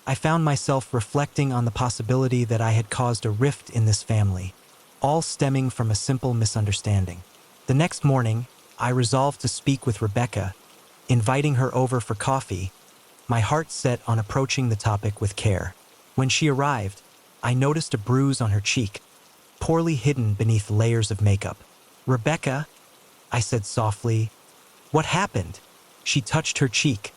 A: I found myself reflecting on the possibility that I had caused a rift in this family, all stemming from a simple misunderstanding. The next morning, I resolved to speak with Rebecca, inviting her over for coffee, my heart set on approaching the topic with care. When she arrived, I noticed a bruise on her cheek, poorly hidden beneath layers of makeup. "Rebecca," I said softly, "what happened?" She touched her cheek,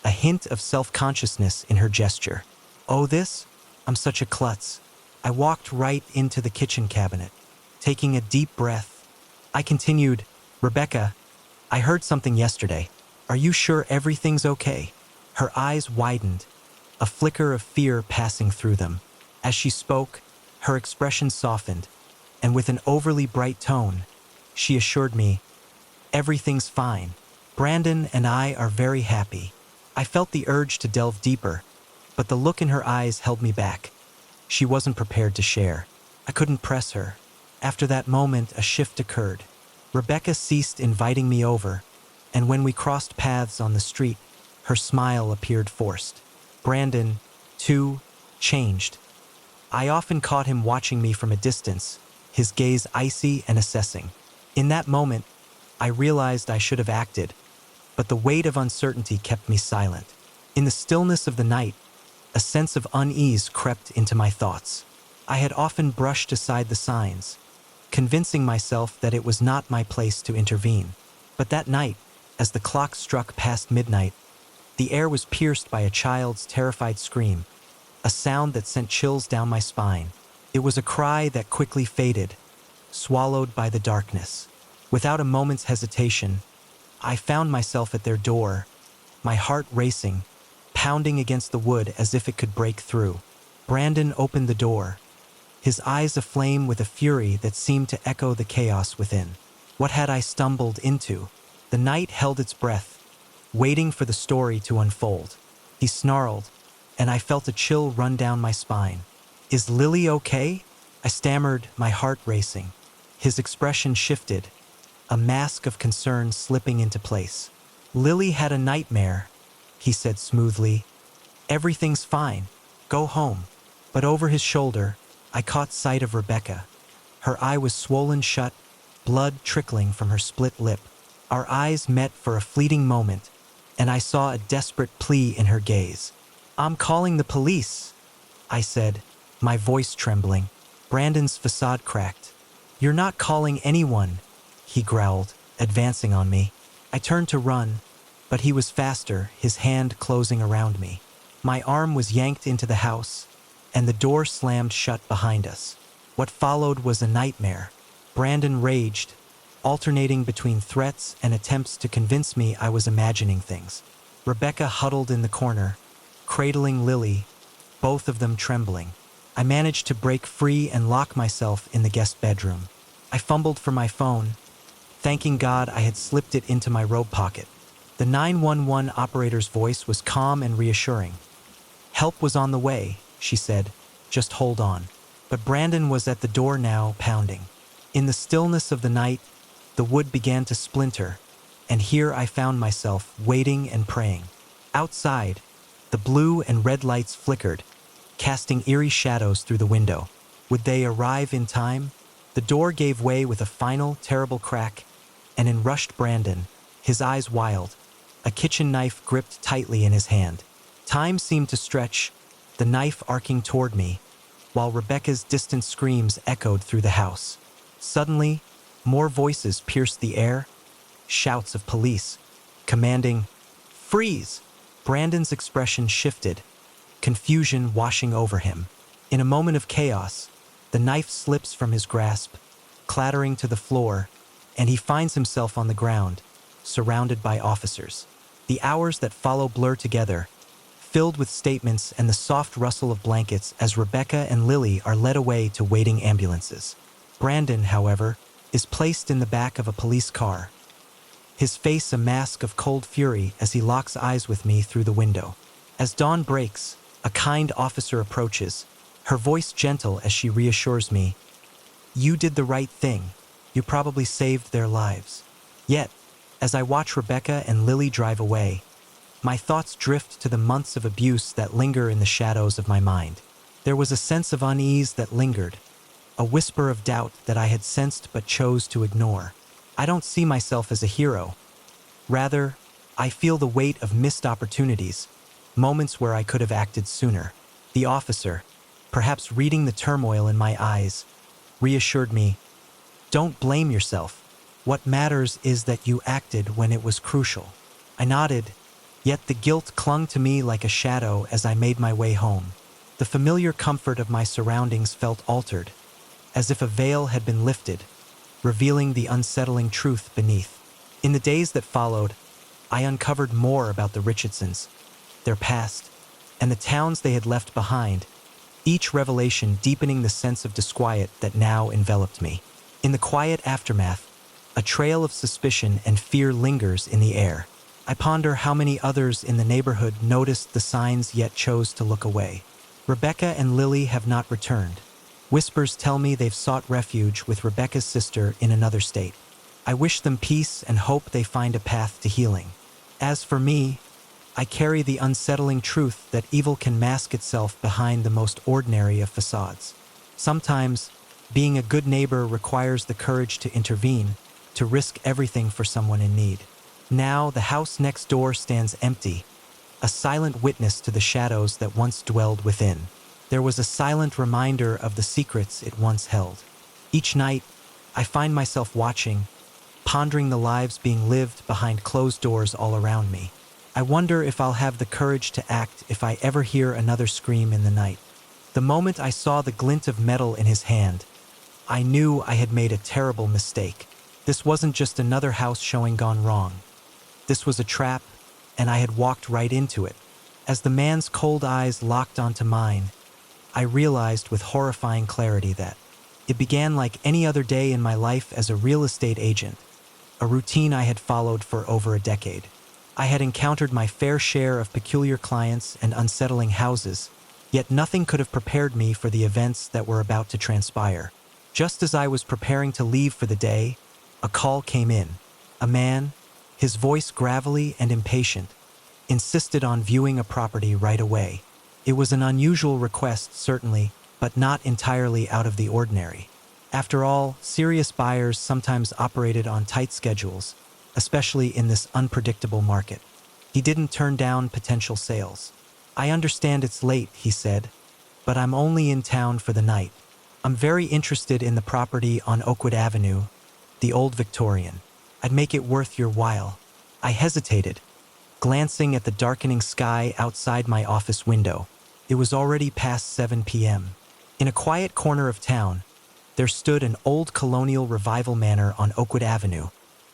A: a hint of self-consciousness in her gesture. "Oh, this? I'm such a klutz." I walked right into the kitchen cabinet. Taking a deep breath, I continued, "Rebecca, I heard something yesterday. Are you sure everything's okay?" Her eyes widened, a flicker of fear passing through them. As she spoke, her expression softened, and with an overly bright tone, she assured me, "Everything's fine. Brandon and I are very happy." I felt the urge to delve deeper, but the look in her eyes held me back. She wasn't prepared to share. I couldn't press her. After that moment, a shift occurred. Rebecca ceased inviting me over, and when we crossed paths on the street, her smile appeared forced. Brandon, too, changed. I often caught him watching me from a distance, his gaze icy and assessing. In that moment, I realized I should have acted, but the weight of uncertainty kept me silent. In the stillness of the night, a sense of unease crept into my thoughts. I had often brushed aside the signs, convincing myself that it was not my place to intervene. But that night, as the clock struck past midnight, the air was pierced by a child's terrified scream, a sound that sent chills down my spine. It was a cry that quickly faded, swallowed by the darkness. Without a moment's hesitation, I found myself at their door, my heart racing, pounding against the wood as if it could break through. Brandon opened the door, his eyes aflame with a fury that seemed to echo the chaos within. What had I stumbled into? The night held its breath, waiting for the story to unfold. He snarled, and I felt a chill run down my spine. "Is Lily okay?" I stammered, my heart racing. His expression shifted, a mask of concern slipping into place. "Lily had a nightmare," he said smoothly. "Everything's fine. Go home." But over his shoulder, I caught sight of Rebecca. Her eye was swollen shut, blood trickling from her split lip. Our eyes met for a fleeting moment, and I saw a desperate plea in her gaze. "I'm calling the police," I said, my voice trembling. Brandon's facade cracked. "You're not calling anyone," he growled, advancing on me. I turned to run, but he was faster, his hand closing around me. My arm was yanked into the house, and the door slammed shut behind us. What followed was a nightmare. Brandon raged, alternating between threats and attempts to convince me I was imagining things. Rebecca huddled in the corner, cradling Lily, both of them trembling. I managed to break free and lock myself in the guest bedroom. I fumbled for my phone, thanking God I had slipped it into my robe pocket. The 911 operator's voice was calm and reassuring. "Help was on the way," she said. "Just hold on." But Brandon was at the door now, pounding. In the stillness of the night, the wood began to splinter, and here I found myself waiting and praying. Outside, the blue and red lights flickered, casting eerie shadows through the window. Would they arrive in time? The door gave way with a final, terrible crack, and in rushed Brandon, his eyes wild, a kitchen knife gripped tightly in his hand. Time seemed to stretch, the knife arcing toward me, while Rebecca's distant screams echoed through the house. Suddenly, more voices pierced the air, shouts of police, commanding, "Freeze!" Brandon's expression shifted, confusion washing over him. In a moment of chaos, the knife slips from his grasp, clattering to the floor, and he finds himself on the ground, surrounded by officers. The hours that follow blur together, filled with statements and the soft rustle of blankets as Rebecca and Lily are led away to waiting ambulances. Brandon, however, is placed in the back of a police car, his face a mask of cold fury as he locks eyes with me through the window. As dawn breaks, a kind officer approaches, her voice gentle as she reassures me, "You did the right thing. You probably saved their lives." Yet, as I watch Rebecca and Lily drive away, my thoughts drift to the months of abuse that linger in the shadows of my mind. There was a sense of unease that lingered, a whisper of doubt that I had sensed but chose to ignore. I don't see myself as a hero. Rather, I feel the weight of missed opportunities, moments where I could have acted sooner. The officer, perhaps reading the turmoil in my eyes, reassured me, "Don't blame yourself. What matters is that you acted when it was crucial." I nodded, yet the guilt clung to me like a shadow as I made my way home. The familiar comfort of my surroundings felt altered, as if a veil had been lifted, revealing the unsettling truth beneath. In the days that followed, I uncovered more about the Richardsons, their past, and the towns they had left behind, each revelation deepening the sense of disquiet that now enveloped me. In the quiet aftermath, a trail of suspicion and fear lingers in the air. I ponder how many others in the neighborhood noticed the signs yet chose to look away. Rebecca and Lily have not returned. Whispers tell me they've sought refuge with Rebecca's sister in another state. I wish them peace and hope they find a path to healing. As for me, I carry the unsettling truth that evil can mask itself behind the most ordinary of facades. Sometimes, being a good neighbor requires the courage to intervene, to risk everything for someone in need. Now, the house next door stands empty, a silent witness to the shadows that once dwelled within. There was a silent reminder of the secrets it once held. Each night, I find myself watching, pondering the lives being lived behind closed doors all around me. I wonder if I'll have the courage to act if I ever hear another scream in the night. The moment I saw the glint of metal in his hand, I knew I had made a terrible mistake. This wasn't just another house showing gone wrong. This was a trap, and I had walked right into it. As the man's cold eyes locked onto mine, I realized with horrifying clarity that it began like any other day in my life as a real estate agent, a routine I had followed for over a decade. I had encountered my fair share of peculiar clients and unsettling houses, yet nothing could have prepared me for the events that were about to transpire. Just as I was preparing to leave for the day, a call came in. A man, his voice gravelly and impatient, insisted on viewing a property right away. It was an unusual request, certainly, but not entirely out of the ordinary. After all, serious buyers sometimes operated on tight schedules, especially in this unpredictable market. He didn't turn down potential sales. "I understand it's late," he said, "but I'm only in town for the night. I'm very interested in the property on Oakwood Avenue, the old Victorian. I'd make it worth your while." I hesitated, glancing at the darkening sky outside my office window. It was already past 7 p.m. In a quiet corner of town, there stood an old colonial revival manor on Oakwood Avenue,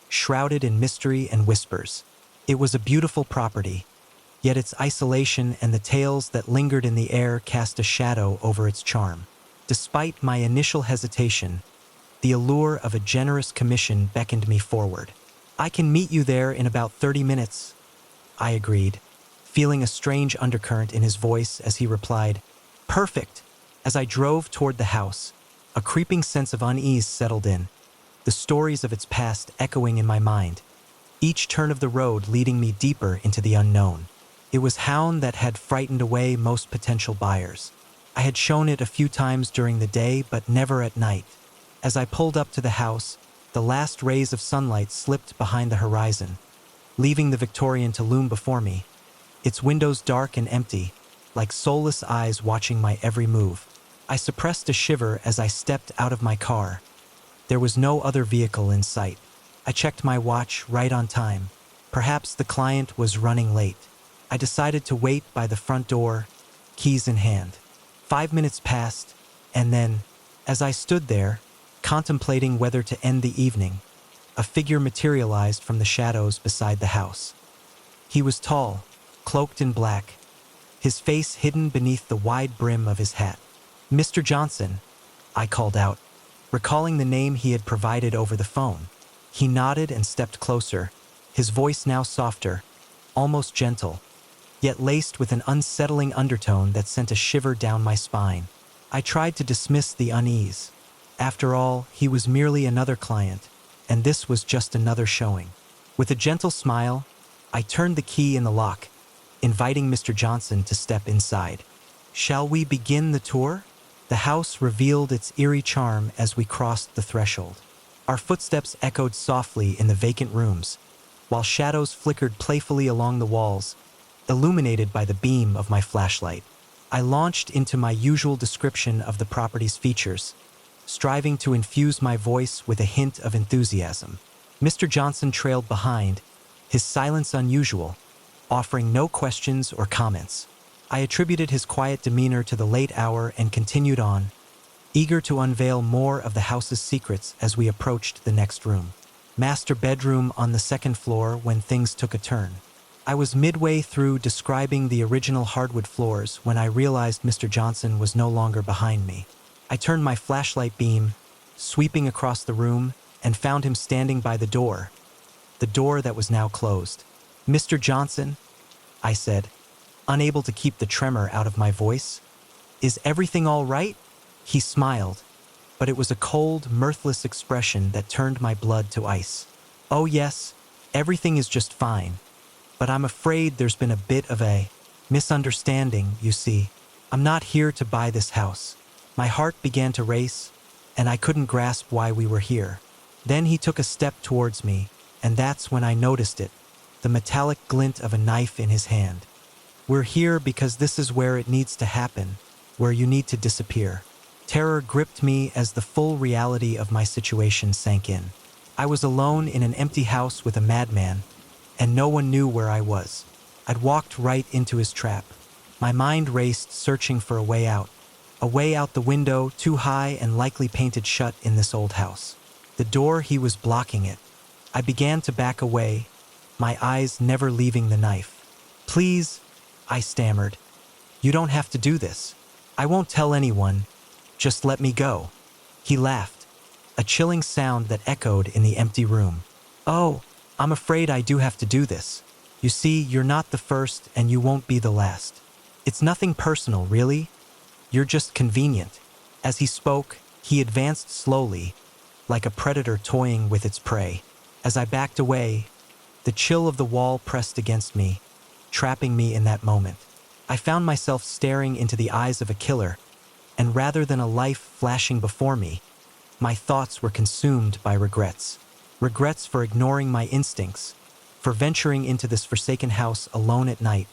A: shrouded in mystery and whispers. It was a beautiful property, yet its isolation and the tales that lingered in the air cast a shadow over its charm. Despite my initial hesitation, the allure of a generous commission beckoned me forward. "I can meet you there in about 30 minutes, I agreed, feeling a strange undercurrent in his voice as he replied, "Perfect." As I drove toward the house, a creeping sense of unease settled in, the stories of its past echoing in my mind, each turn of the road leading me deeper into the unknown. It was Hound that had frightened away most potential buyers. I had shown it a few times during the day, but never at night. As I pulled up to the house, the last rays of sunlight slipped behind the horizon, leaving the Victorian to loom before me, its windows dark and empty, like soulless eyes watching my every move. I suppressed a shiver as I stepped out of my car. There was no other vehicle in sight. I checked my watch, right on time. Perhaps the client was running late. I decided to wait by the front door, keys in hand. 5 minutes passed, and then, as I stood there, contemplating whether to end the evening, a figure materialized from the shadows beside the house. He was tall, cloaked in black, his face hidden beneath the wide brim of his hat. "Mr. Johnson," I called out, recalling the name he had provided over the phone. He nodded and stepped closer, his voice now softer, almost gentle, yet laced with an unsettling undertone that sent a shiver down my spine. I tried to dismiss the unease. After all, he was merely another client, and this was just another showing. With a gentle smile, I turned the key in the lock, inviting Mr. Johnson to step inside. "Shall we begin the tour?" The house revealed its eerie charm as we crossed the threshold. Our footsteps echoed softly in the vacant rooms, while shadows flickered playfully along the walls, illuminated by the beam of my flashlight. I launched into my usual description of the property's features, striving to infuse my voice with a hint of enthusiasm. Mr. Johnson trailed behind, his silence unusual, offering no questions or comments. I attributed his quiet demeanor to the late hour and continued on, eager to unveil more of the house's secrets as we approached the next room. Master bedroom on the second floor when things took a turn. I was midway through describing the original hardwood floors when I realized Mr. Johnson was no longer behind me. I turned my flashlight beam, sweeping across the room, and found him standing by the door that was now closed. "Mr. Johnson," I said, unable to keep the tremor out of my voice, "is everything all right?" He smiled, but it was a cold, mirthless expression that turned my blood to ice. "Oh yes, everything is just fine, but I'm afraid there's been a bit of a misunderstanding, you see. I'm not here to buy this house." My heart began to race, and I couldn't grasp why we were here. Then he took a step towards me, and that's when I noticed it, the metallic glint of a knife in his hand. "We're here because this is where it needs to happen, where you need to disappear." Terror gripped me as the full reality of my situation sank in. I was alone in an empty house with a madman, and no one knew where I was. I'd walked right into his trap. My mind raced, searching for a way out. A way out the window, too high and likely painted shut in this old house. The door, he was blocking it. I began to back away, my eyes never leaving the knife. "Please," I stammered. "You don't have to do this. I won't tell anyone. Just let me go." He laughed, a chilling sound that echoed in the empty room. "Oh, I'm afraid I do have to do this. You see, you're not the first and you won't be the last. It's nothing personal, really. You're just convenient." As he spoke, he advanced slowly, like a predator toying with its prey. As I backed away, the chill of the wall pressed against me, trapping me in that moment. I found myself staring into the eyes of a killer, and rather than a life flashing before me, my thoughts were consumed by regrets. Regrets for ignoring my instincts, for venturing into this forsaken house alone at night,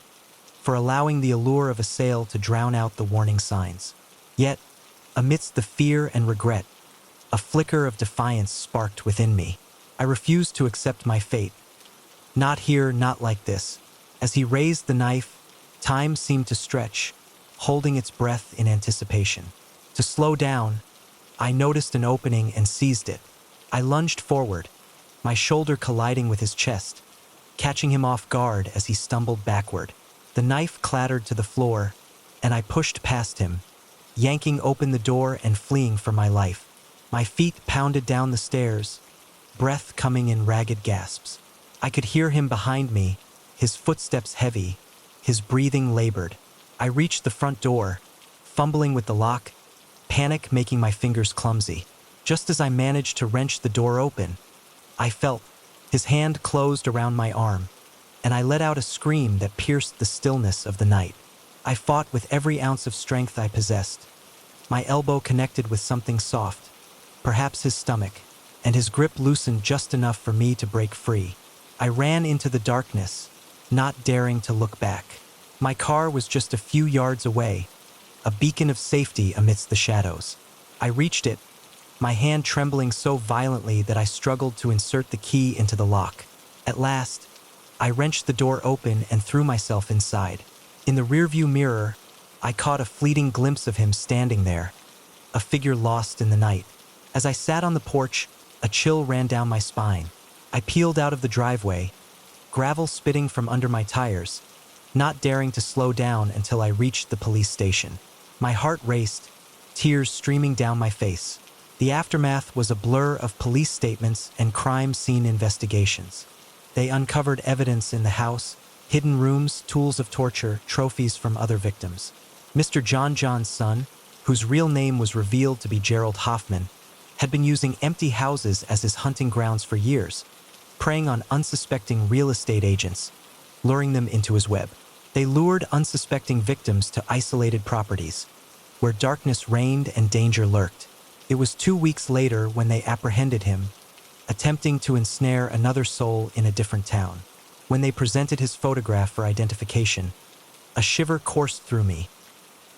A: for allowing the allure of a sale to drown out the warning signs. Yet, amidst the fear and regret, a flicker of defiance sparked within me. I refused to accept my fate. Not here, not like this. As he raised the knife, time seemed to stretch, holding its breath in anticipation. To slow down, I noticed an opening and seized it. I lunged forward, my shoulder colliding with his chest, catching him off guard as he stumbled backward. The knife clattered to the floor, and I pushed past him, yanking open the door and fleeing for my life. My feet pounded down the stairs, breath coming in ragged gasps. I could hear him behind me, his footsteps heavy, his breathing labored. I reached the front door, fumbling with the lock, panic making my fingers clumsy. Just as I managed to wrench the door open, I felt his hand closed around my arm, and I let out a scream that pierced the stillness of the night. I fought with every ounce of strength I possessed. My elbow connected with something soft, perhaps his stomach, and his grip loosened just enough for me to break free. I ran into the darkness, not daring to look back. My car was just a few yards away, a beacon of safety amidst the shadows. I reached it, my hand trembling so violently that I struggled to insert the key into the lock. At last, I wrenched the door open and threw myself inside. In the rearview mirror, I caught a fleeting glimpse of him standing there, a figure lost in the night. As I sat on the porch, a chill ran down my spine. I peeled out of the driveway, gravel spitting from under my tires, not daring to slow down until I reached the police station. My heart raced, tears streaming down my face. The aftermath was a blur of police statements and crime scene investigations. They uncovered evidence in the house, hidden rooms, tools of torture, trophies from other victims. Mr. John's son, whose real name was revealed to be Gerald Hoffman, had been using empty houses as his hunting grounds for years, preying on unsuspecting real estate agents, luring them into his web. They lured unsuspecting victims to isolated properties, where darkness reigned and danger lurked. It was 2 weeks later when they apprehended him, attempting to ensnare another soul in a different town. When they presented his photograph for identification, a shiver coursed through me.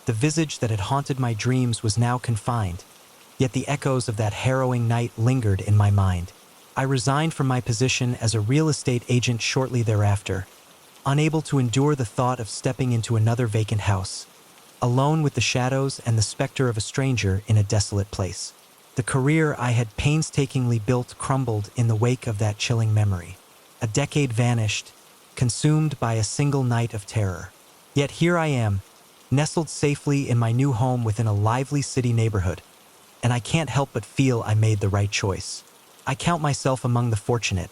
A: The visage that had haunted my dreams was now confined, yet the echoes of that harrowing night lingered in my mind. I resigned from my position as a real estate agent shortly thereafter, unable to endure the thought of stepping into another vacant house, alone with the shadows and the specter of a stranger in a desolate place. The career I had painstakingly built crumbled in the wake of that chilling memory. A decade vanished, consumed by a single night of terror. Yet here I am, nestled safely in my new home within a lively city neighborhood, and I can't help but feel I made the right choice. I count myself among the fortunate.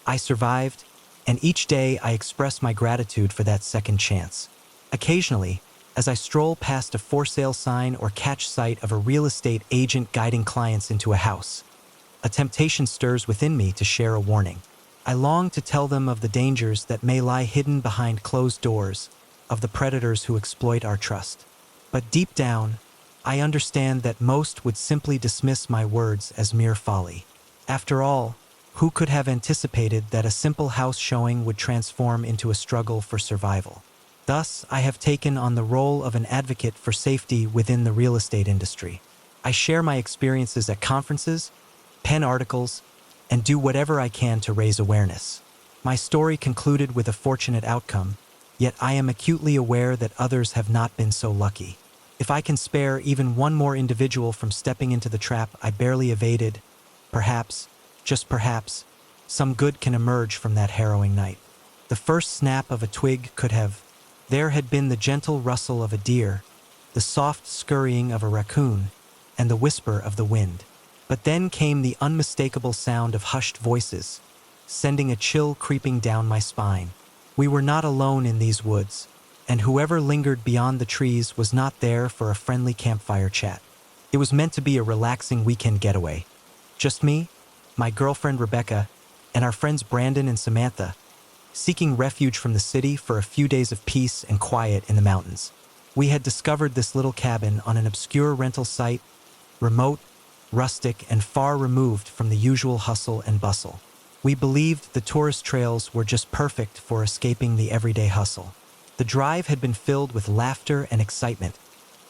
A: I survived, and each day I express my gratitude for that second chance. Occasionally, as I stroll past a for sale sign or catch sight of a real estate agent guiding clients into a house, a temptation stirs within me to share a warning. I long to tell them of the dangers that may lie hidden behind closed doors, of the predators who exploit our trust. But deep down, I understand that most would simply dismiss my words as mere folly. After all, who could have anticipated that a simple house showing would transform into a struggle for survival? Thus, I have taken on the role of an advocate for safety within the real estate industry. I share my experiences at conferences, pen articles, and do whatever I can to raise awareness. My story concluded with a fortunate outcome, yet I am acutely aware that others have not been so lucky. If I can spare even one more individual from stepping into the trap I barely evaded, perhaps, just perhaps, some good can emerge from that harrowing night. The first snap of a twig could have. There had been the gentle rustle of a deer, the soft scurrying of a raccoon, and the whisper of the wind. But then came the unmistakable sound of hushed voices, sending a chill creeping down my spine. We were not alone in these woods, and whoever lingered beyond the trees was not there for a friendly campfire chat. It was meant to be a relaxing weekend getaway. Just me, my girlfriend Rebecca, and our friends Brandon and Samantha, seeking refuge from the city for a few days of peace and quiet in the mountains. We had discovered this little cabin on an obscure rental site, remote, rustic, and far removed from the usual hustle and bustle. We believed the tourist trails were just perfect for escaping the everyday hustle. The drive had been filled with laughter and excitement,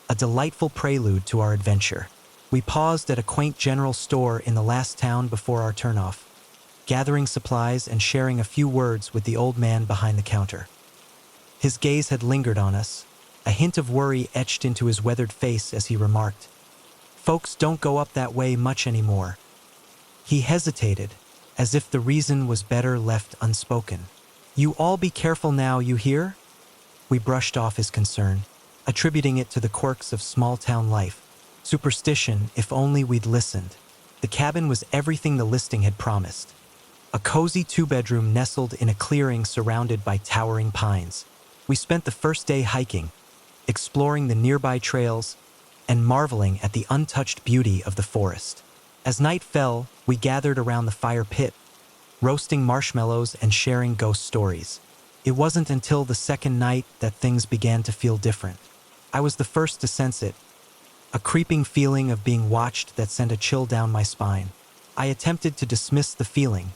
A: a delightful prelude to our adventure. We paused at a quaint general store in the last town before our turnoff, gathering supplies and sharing a few words with the old man behind the counter. His gaze had lingered on us, a hint of worry etched into his weathered face as he remarked, "Folks don't go up that way much anymore." He hesitated, as if the reason was better left unspoken. "You all be careful now, you hear?" We brushed off his concern, attributing it to the quirks of small-town life. Superstition, if only we'd listened. The cabin was everything the listing had promised. A cozy two-bedroom nestled in a clearing surrounded by towering pines. We spent the first day hiking, exploring the nearby trails, and marveling at the untouched beauty of the forest. As night fell, we gathered around the fire pit, roasting marshmallows and sharing ghost stories. It wasn't until the second night that things began to feel different. I was the first to sense it, a creeping feeling of being watched that sent a chill down my spine. I attempted to dismiss the feeling,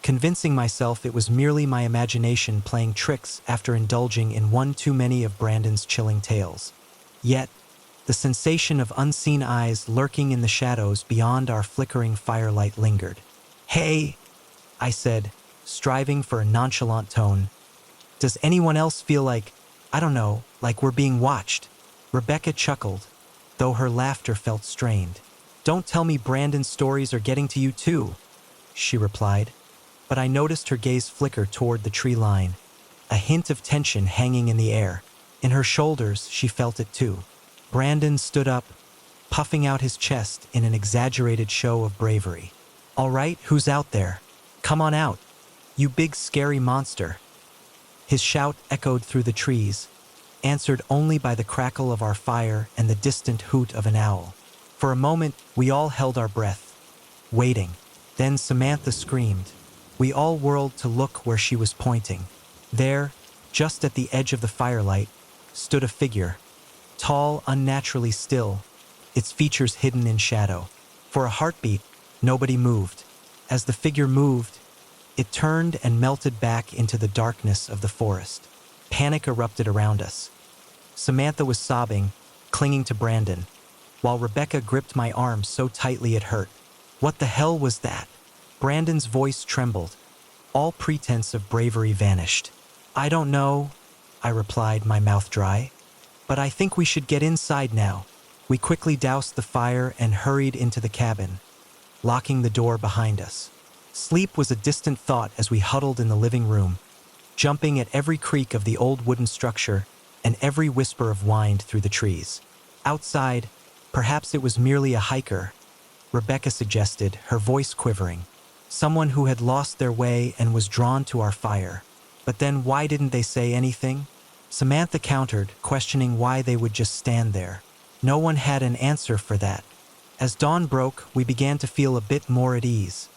A: convincing myself it was merely my imagination playing tricks after indulging in one too many of Brandon's chilling tales. Yet, the sensation of unseen eyes lurking in the shadows beyond our flickering firelight lingered. "Hey," I said, striving for a nonchalant tone. "Does anyone else feel like, I don't know, like we're being watched?" Rebecca chuckled, though her laughter felt strained. "Don't tell me Brandon's stories are getting to you too," she replied. But I noticed her gaze flicker toward the tree line, a hint of tension hanging in the air. In her shoulders, she felt it too. Brandon stood up, puffing out his chest in an exaggerated show of bravery. "All right, who's out there? Come on out, you big scary monster." His shout echoed through the trees, answered only by the crackle of our fire and the distant hoot of an owl. For a moment, we all held our breath, waiting. Then Samantha screamed. We all whirled to look where she was pointing. There, just at the edge of the firelight, stood a figure, tall, unnaturally still, its features hidden in shadow. For a heartbeat, nobody moved. As the figure moved, it turned and melted back into the darkness of the forest. Panic erupted around us. Samantha was sobbing, clinging to Brandon, while Rebecca gripped my arm so tightly it hurt. "What the hell was that?" Brandon's voice trembled. All pretense of bravery vanished. "I don't know," I replied, my mouth dry. "But I think we should get inside now." We quickly doused the fire and hurried into the cabin, locking the door behind us. Sleep was a distant thought as we huddled in the living room, jumping at every creak of the old wooden structure and every whisper of wind through the trees. Outside, perhaps it was merely a hiker, Rebecca suggested, her voice quivering. Someone who had lost their way and was drawn to our fire. But then why didn't they say anything? Samantha countered, questioning why they would just stand there. No one had an answer for that. As dawn broke, we began to feel a bit more at ease.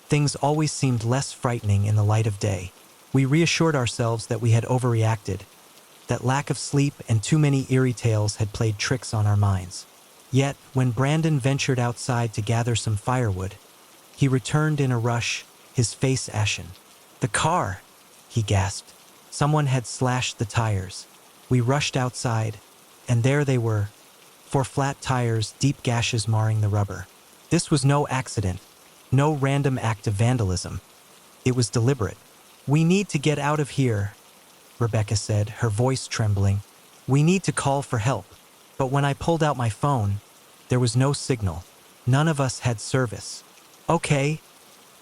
A: Things always seemed less frightening in the light of day. We reassured ourselves that we had overreacted, that lack of sleep and too many eerie tales had played tricks on our minds. Yet, when Brandon ventured outside to gather some firewood, he returned in a rush, his face ashen. "The car!" he gasped. Someone had slashed the tires. We rushed outside, and there they were, 4 flat tires, deep gashes marring the rubber. This was no accident, no random act of vandalism. It was deliberate. "We need to get out of here," Rebecca said, her voice trembling. "We need to call for help." But when I pulled out my phone, there was no signal. None of us had service. "Okay,"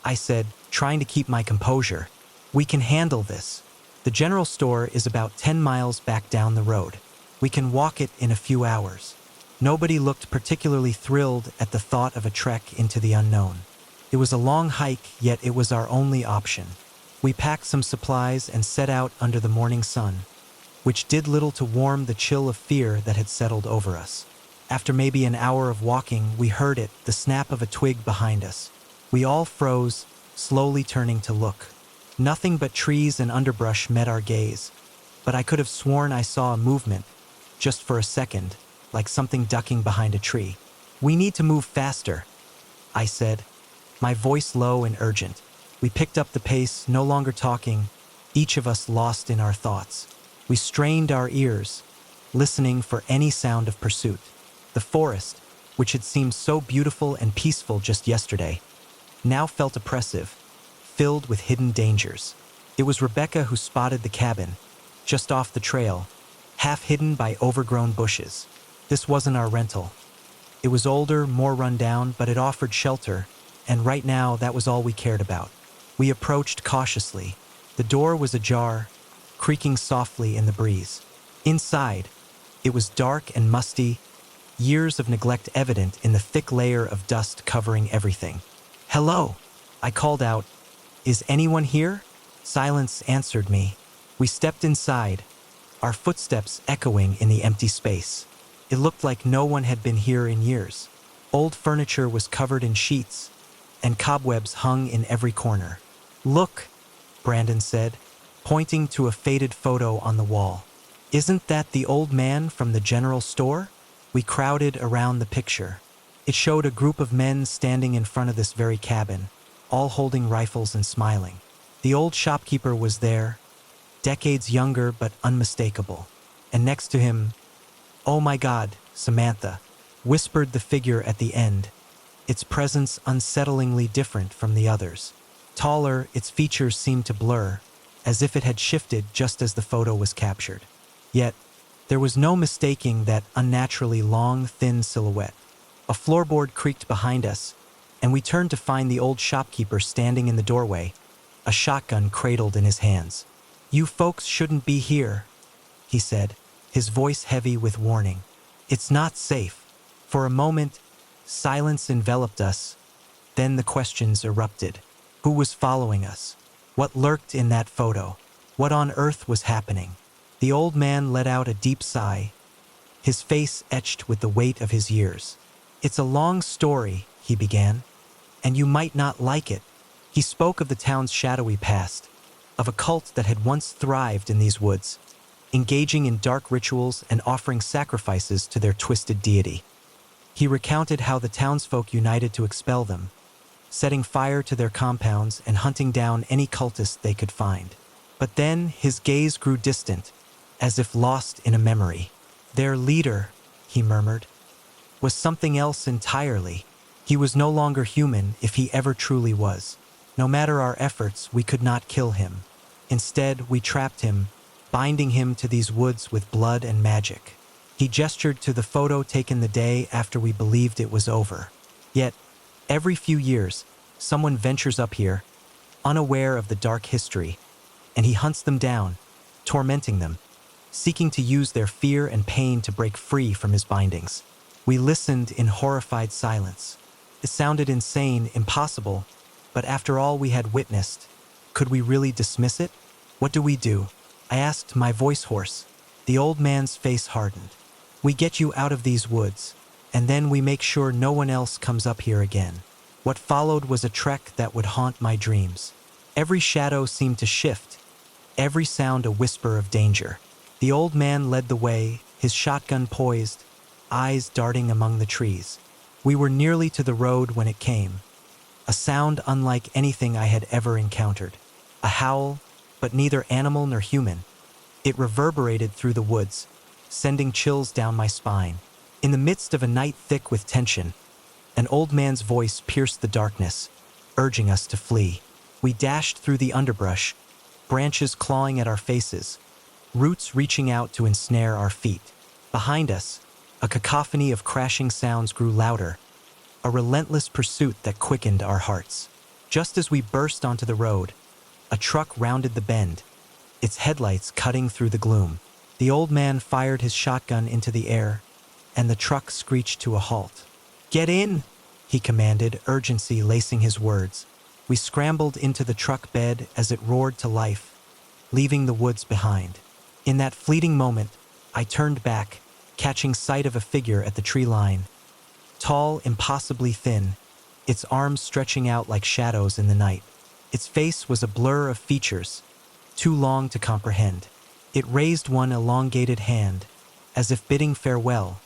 A: I said, trying to keep my composure. "We can handle this. The general store is about 10 miles back down the road. We can walk it in a few hours." Nobody looked particularly thrilled at the thought of a trek into the unknown. It was a long hike, yet it was our only option. We packed some supplies and set out under the morning sun, which did little to warm the chill of fear that had settled over us. After maybe an hour of walking, we heard it, the snap of a twig behind us. We all froze, slowly turning to look. Nothing but trees and underbrush met our gaze, but I could have sworn I saw a movement, just for a second, like something ducking behind a tree. "We need to move faster," I said, my voice low and urgent. We picked up the pace, no longer talking, each of us lost in our thoughts. We strained our ears, listening for any sound of pursuit. The forest, which had seemed so beautiful and peaceful just yesterday, now felt oppressive, filled with hidden dangers. It was Rebecca who spotted the cabin, just off the trail, half hidden by overgrown bushes. This wasn't our rental. It was older, more run down, but it offered shelter, and right now that was all we cared about. We approached cautiously. The door was ajar, creaking softly in the breeze. Inside, it was dark and musty, years of neglect evident in the thick layer of dust covering everything. "Hello," I called out. "Is anyone here?" Silence answered me. We stepped inside, our footsteps echoing in the empty space. It looked like no one had been here in years. Old furniture was covered in sheets, and cobwebs hung in every corner. "Look," Brandon said, pointing to a faded photo on the wall. "Isn't that the old man from the general store?" We crowded around the picture. It showed a group of men standing in front of this very cabin, all holding rifles and smiling. The old shopkeeper was there, decades younger but unmistakable. And next to him, "Oh my God, Samantha," whispered the figure at the end, its presence unsettlingly different from the others. Taller, its features seemed to blur, as if it had shifted just as the photo was captured. Yet, there was no mistaking that unnaturally long, thin silhouette. A floorboard creaked behind us, and we turned to find the old shopkeeper standing in the doorway, a shotgun cradled in his hands. "You folks shouldn't be here," he said, his voice heavy with warning. "It's not safe." For a moment, silence enveloped us. Then the questions erupted. Who was following us? What lurked in that photo? What on earth was happening? The old man let out a deep sigh, his face etched with the weight of his years. "It's a long story," he began, "and you might not like it." He spoke of the town's shadowy past, of a cult that had once thrived in these woods, engaging in dark rituals and offering sacrifices to their twisted deity. He recounted how the townsfolk united to expel them, setting fire to their compounds and hunting down any cultist they could find. But then his gaze grew distant, as if lost in a memory. "Their leader," he murmured, "was something else entirely. He was no longer human, if he ever truly was. No matter our efforts, we could not kill him. Instead, we trapped him, binding him to these woods with blood and magic." He gestured to the photo taken the day after we believed it was over. Yet, every few years, someone ventures up here, unaware of the dark history, and he hunts them down, tormenting them, seeking to use their fear and pain to break free from his bindings. We listened in horrified silence. It sounded insane, impossible, but after all we had witnessed, could we really dismiss it? "What do we do?" I asked, my voice hoarse. The old man's face hardened. "We get you out of these woods, and then we make sure no one else comes up here again." What followed was a trek that would haunt my dreams. Every shadow seemed to shift, every sound a whisper of danger. The old man led the way, his shotgun poised, eyes darting among the trees. We were nearly to the road when it came, a sound unlike anything I had ever encountered. A howl, but neither animal nor human. It reverberated through the woods, sending chills down my spine. In the midst of a night thick with tension, an old man's voice pierced the darkness, urging us to flee. We dashed through the underbrush, branches clawing at our faces, roots reaching out to ensnare our feet. Behind us, a cacophony of crashing sounds grew louder, a relentless pursuit that quickened our hearts. Just as we burst onto the road, a truck rounded the bend, its headlights cutting through the gloom. The old man fired his shotgun into the air, and the truck screeched to a halt. "Get in!" he commanded, urgency lacing his words. We scrambled into the truck bed as it roared to life, leaving the woods behind. In that fleeting moment, I turned back, catching sight of a figure at the tree line. Tall, impossibly thin, its arms stretching out like shadows in the night. Its face was a blur of features, too long to comprehend. It raised one elongated hand, as if bidding farewell,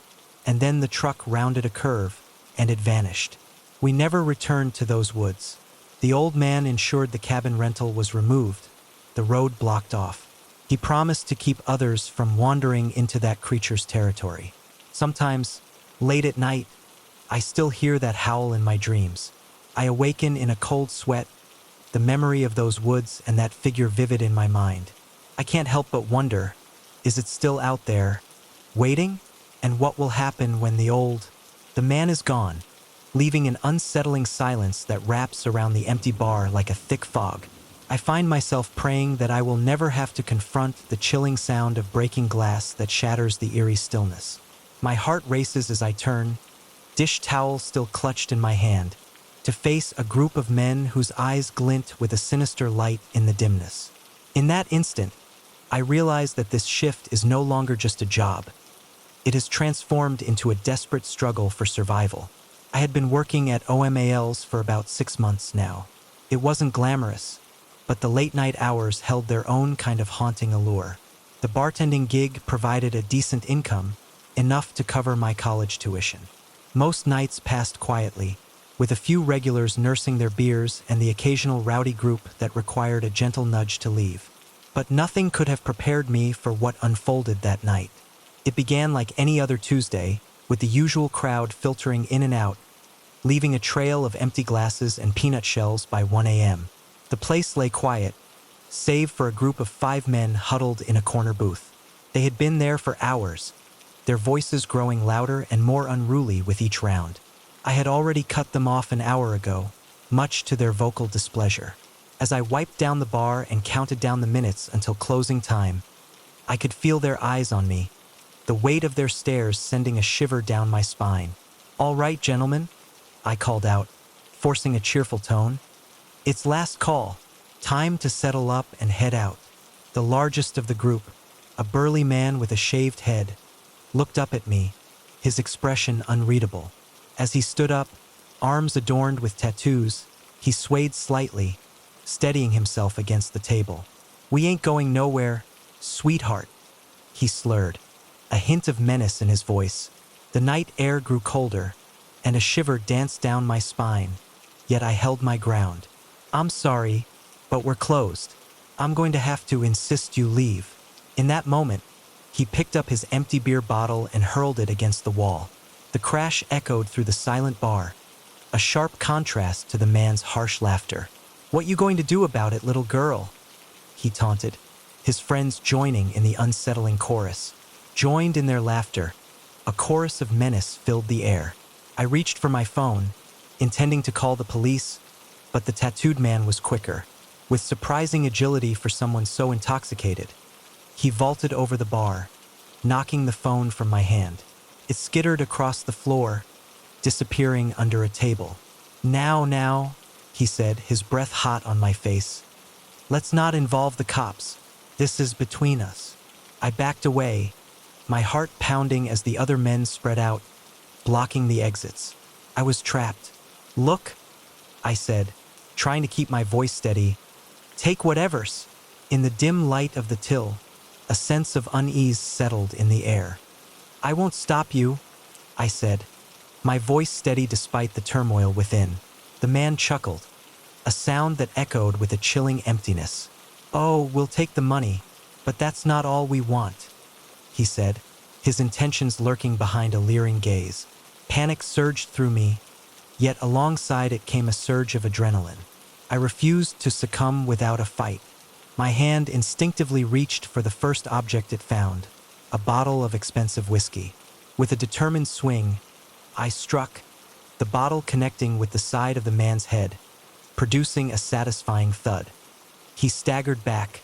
A: and then the truck rounded a curve, and it vanished. We never returned to those woods. The old man ensured the cabin rental was removed, the road blocked off. He promised to keep others from wandering into that creature's territory. Sometimes, late at night, I still hear that howl in my dreams. I awaken in a cold sweat, the memory of those woods and that figure vivid in my mind. I can't help but wonder, is it still out there, waiting? And what will happen when the man is gone, leaving an unsettling silence that wraps around the empty bar like a thick fog. I find myself praying that I will never have to confront the chilling sound of breaking glass that shatters the eerie stillness. My heart races as I turn, dish towel still clutched in my hand, to face a group of men whose eyes glint with a sinister light in the dimness. In that instant, I realize that this shift is no longer just a job. It has transformed into a desperate struggle for survival. I had been working at OMALs for about 6 months now. It wasn't glamorous, but the late-night hours held their own kind of haunting allure. The bartending gig provided a decent income, enough to cover my college tuition. Most nights passed quietly, with a few regulars nursing their beers and the occasional rowdy group that required a gentle nudge to leave. But nothing could have prepared me for what unfolded that night. It began like any other Tuesday, with the usual crowd filtering in and out, leaving a trail of empty glasses and peanut shells by 1 a.m. The place lay quiet, save for a group of 5 men huddled in a corner booth. They had been there for hours, their voices growing louder and more unruly with each round. I had already cut them off an hour ago, much to their vocal displeasure. As I wiped down the bar and counted down the minutes until closing time, I could feel their eyes on me, the weight of their stares sending a shiver down my spine. "All right, gentlemen," I called out, forcing a cheerful tone. "It's last call. Time to settle up and head out." The largest of the group, a burly man with a shaved head, looked up at me, his expression unreadable. As he stood up, arms adorned with tattoos, he swayed slightly, steadying himself against the table. "We ain't going nowhere, sweetheart," he slurred, a hint of menace in his voice. The night air grew colder, and a shiver danced down my spine, yet I held my ground. "I'm sorry, but we're closed. I'm going to have to insist you leave." In that moment, he picked up his empty beer bottle and hurled it against the wall. The crash echoed through the silent bar, a sharp contrast to the man's harsh laughter. "What you going to do about it, little girl?" he taunted, his friends joining in the unsettling chorus. Joined in their laughter, a chorus of menace filled the air. I reached for my phone, intending to call the police, but the tattooed man was quicker. With surprising agility for someone so intoxicated, he vaulted over the bar, knocking the phone from my hand. It skittered across the floor, disappearing under a table. Now, he said, his breath hot on my face. "Let's not involve the cops. This is between us." I backed away, my heart pounding as the other men spread out, blocking the exits. I was trapped. "Look," I said, trying to keep my voice steady. "Take whatever's." In the dim light of the till, a sense of unease settled in the air. "I won't stop you," I said, my voice steady despite the turmoil within. The man chuckled, a sound that echoed with a chilling emptiness. "Oh, we'll take the money, but that's not all we want," he said, his intentions lurking behind a leering gaze. Panic surged through me, yet alongside it came a surge of adrenaline. I refused to succumb without a fight. My hand instinctively reached for the first object it found, a bottle of expensive whiskey. With a determined swing, I struck, the bottle connecting with the side of the man's head, producing a satisfying thud. He staggered back,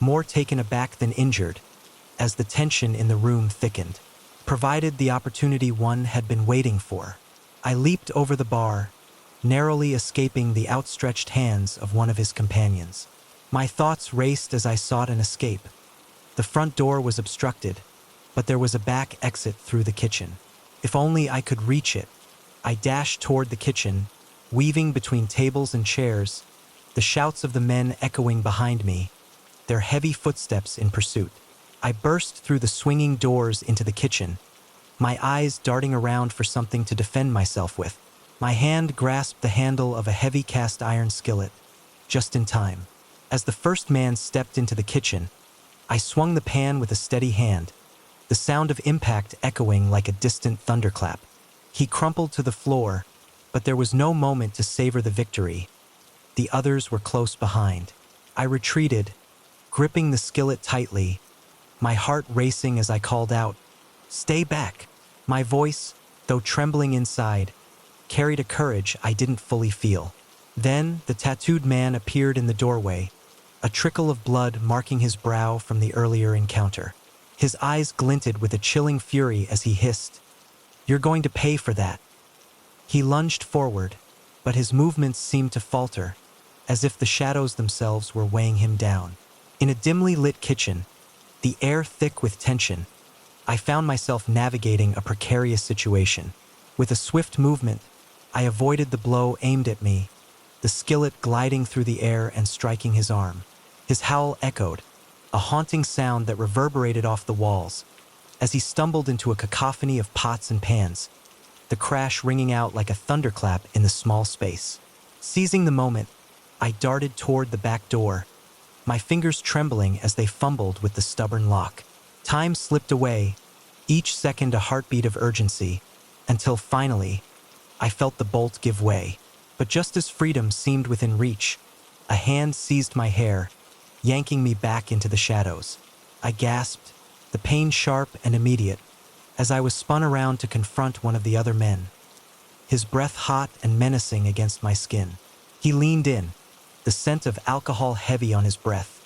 A: more taken aback than injured, as the tension in the room thickened. Provided the opportunity one had been waiting for, I leaped over the bar, narrowly escaping the outstretched hands of one of his companions. My thoughts raced as I sought an escape. The front door was obstructed, but there was a back exit through the kitchen. If only I could reach it. I dashed toward the kitchen, weaving between tables and chairs, the shouts of the men echoing behind me, their heavy footsteps in pursuit. I burst through the swinging doors into the kitchen, my eyes darting around for something to defend myself with. My hand grasped the handle of a heavy cast iron skillet, just in time. As the first man stepped into the kitchen, I swung the pan with a steady hand, the sound of impact echoing like a distant thunderclap. He crumpled to the floor, but there was no moment to savor the victory. The others were close behind. I retreated, gripping the skillet tightly, my heart racing as I called out, "Stay back!" My voice, though trembling inside, carried a courage I didn't fully feel. Then the tattooed man appeared in the doorway, a trickle of blood marking his brow from the earlier encounter. His eyes glinted with a chilling fury as he hissed, "You're going to pay for that." He lunged forward, but his movements seemed to falter, as if the shadows themselves were weighing him down. In a dimly lit kitchen, the air thick with tension, I found myself navigating a precarious situation. With a swift movement, I avoided the blow aimed at me, the skillet gliding through the air and striking his arm. His howl echoed, a haunting sound that reverberated off the walls, as he stumbled into a cacophony of pots and pans, the crash ringing out like a thunderclap in the small space. Seizing the moment, I darted toward the back door, my fingers trembling as they fumbled with the stubborn lock. Time slipped away, each second a heartbeat of urgency, until finally, I felt the bolt give way. But just as freedom seemed within reach, a hand seized my hair, yanking me back into the shadows. I gasped, the pain sharp and immediate, as I was spun around to confront one of the other men, his breath hot and menacing against my skin. He leaned in, the scent of alcohol heavy on his breath,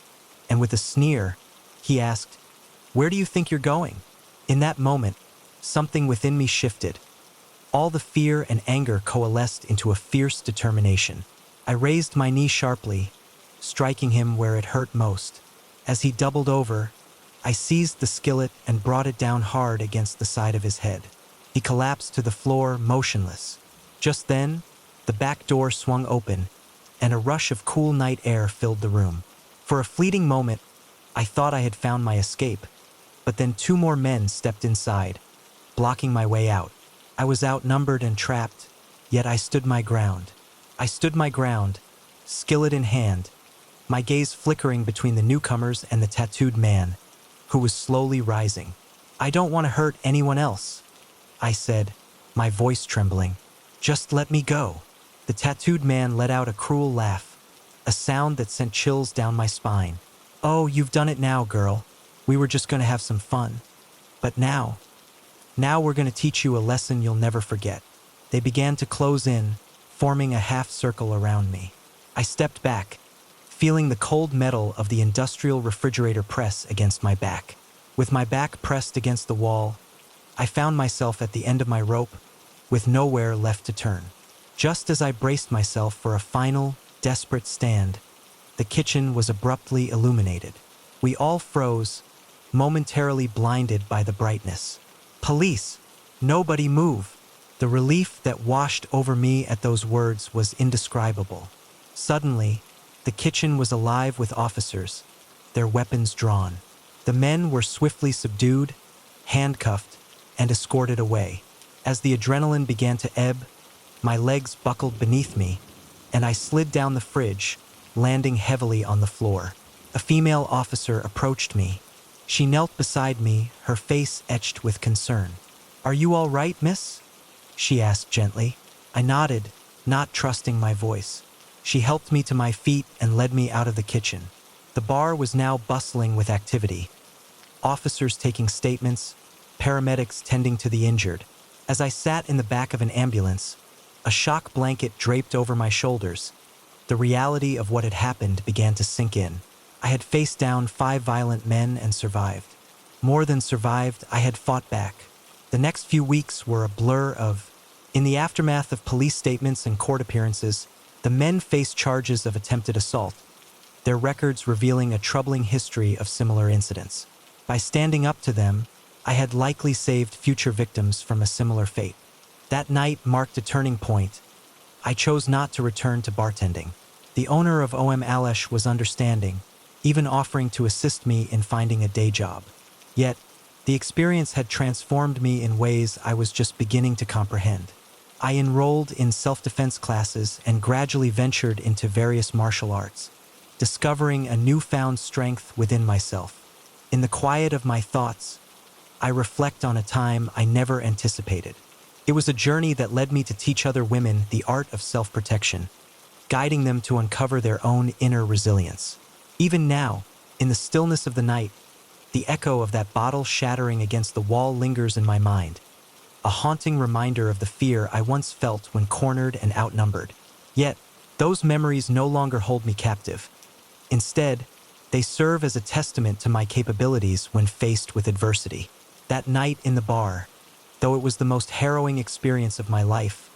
A: and with a sneer, he asked, "Where do you think you're going?" In that moment, something within me shifted. All the fear and anger coalesced into a fierce determination. I raised my knee sharply, striking him where it hurt most. As he doubled over, I seized the skillet and brought it down hard against the side of his head. He collapsed to the floor, motionless. Just then, the back door swung open, and a rush of cool night air filled the room. For a fleeting moment, I thought I had found my escape, but then two more men stepped inside, blocking my way out. I was outnumbered and trapped, yet I stood my ground. I stood my ground, skillet in hand, my gaze flickering between the newcomers and the tattooed man, who was slowly rising. "I don't want to hurt anyone else," I said, my voice trembling. "Just let me go." The tattooed man let out a cruel laugh, a sound that sent chills down my spine. "Oh, you've done it now, girl. We were just going to have some fun. But now we're going to teach you a lesson you'll never forget." They began to close in, forming a half circle around me. I stepped back, feeling the cold metal of the industrial refrigerator press against my back. With my back pressed against the wall, I found myself at the end of my rope, with nowhere left to turn. Just as I braced myself for a final, desperate stand, the kitchen was abruptly illuminated. We all froze, momentarily blinded by the brightness. "Police! Nobody move!" The relief that washed over me at those words was indescribable. Suddenly, the kitchen was alive with officers, their weapons drawn. The men were swiftly subdued, handcuffed, and escorted away. As the adrenaline began to ebb, my legs buckled beneath me, and I slid down the fridge, landing heavily on the floor. A female officer approached me. She knelt beside me, her face etched with concern. "Are you all right, miss?" she asked gently. I nodded, not trusting my voice. She helped me to my feet and led me out of the kitchen. The bar was now bustling with activity. Officers taking statements, paramedics tending to the injured. As I sat in the back of an ambulance, a shock blanket draped over my shoulders, the reality of what had happened began to sink in. I had faced down 5 violent men and survived. More than survived, I had fought back. The next few weeks were a blur of... In the aftermath of police statements and court appearances, the men faced charges of attempted assault, their records revealing a troubling history of similar incidents. By standing up to them, I had likely saved future victims from a similar fate. That night marked a turning point. I chose not to return to bartending. The owner of OM Alesh was understanding, even offering to assist me in finding a day job. Yet, the experience had transformed me in ways I was just beginning to comprehend. I enrolled in self-defense classes and gradually ventured into various martial arts, discovering a newfound strength within myself. In the quiet of my thoughts, I reflect on a time I never anticipated. It was a journey that led me to teach other women the art of self-protection, guiding them to uncover their own inner resilience. Even now, in the stillness of the night, the echo of that bottle shattering against the wall lingers in my mind, a haunting reminder of the fear I once felt when cornered and outnumbered. Yet, those memories no longer hold me captive. Instead, they serve as a testament to my capabilities when faced with adversity. That night in the bar, though it was the most harrowing experience of my life,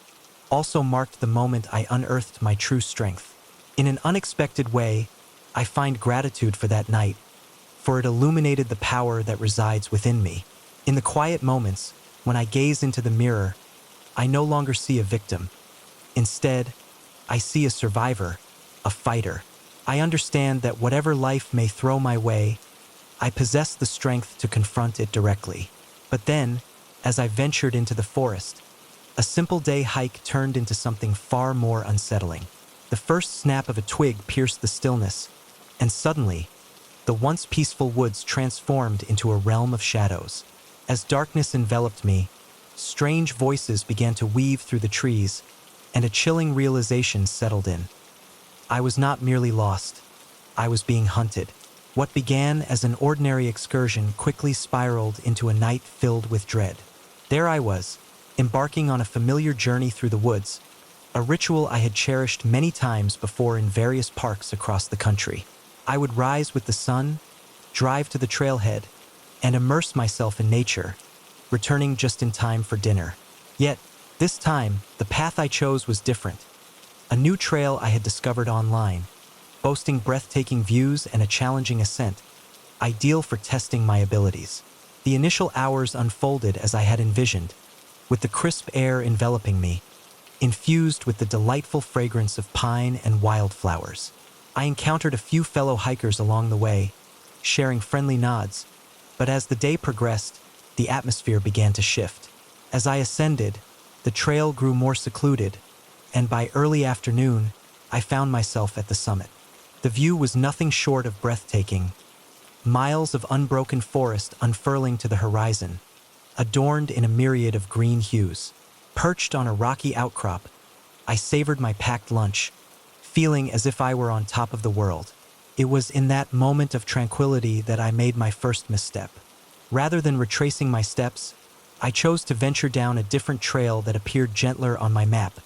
A: also marked the moment I unearthed my true strength. In an unexpected way, I find gratitude for that night, for it illuminated the power that resides within me. In the quiet moments, when I gaze into the mirror, I no longer see a victim. Instead, I see a survivor, a fighter. I understand that whatever life may throw my way, I possess the strength to confront it directly. But then, as I ventured into the forest, a simple day hike turned into something far more unsettling. The first snap of a twig pierced the stillness, and suddenly, the once peaceful woods transformed into a realm of shadows. As darkness enveloped me, strange voices began to weave through the trees, and a chilling realization settled in. I was not merely lost. I was being hunted. What began as an ordinary excursion quickly spiraled into a night filled with dread. There I was, embarking on a familiar journey through the woods, a ritual I had cherished many times before in various parks across the country. I would rise with the sun, drive to the trailhead, and immerse myself in nature, returning just in time for dinner. Yet, this time, the path I chose was different. A new trail I had discovered online, boasting breathtaking views and a challenging ascent, ideal for testing my abilities. The initial hours unfolded as I had envisioned, with the crisp air enveloping me, infused with the delightful fragrance of pine and wildflowers. I encountered a few fellow hikers along the way, sharing friendly nods, but as the day progressed, the atmosphere began to shift. As I ascended, the trail grew more secluded, and by early afternoon, I found myself at the summit. The view was nothing short of breathtaking, miles of unbroken forest unfurling to the horizon, adorned in a myriad of green hues. Perched on a rocky outcrop, I savored my packed lunch, feeling as if I were on top of the world. It was in that moment of tranquility that I made my first misstep. Rather than retracing my steps, I chose to venture down a different trail that appeared gentler on my map,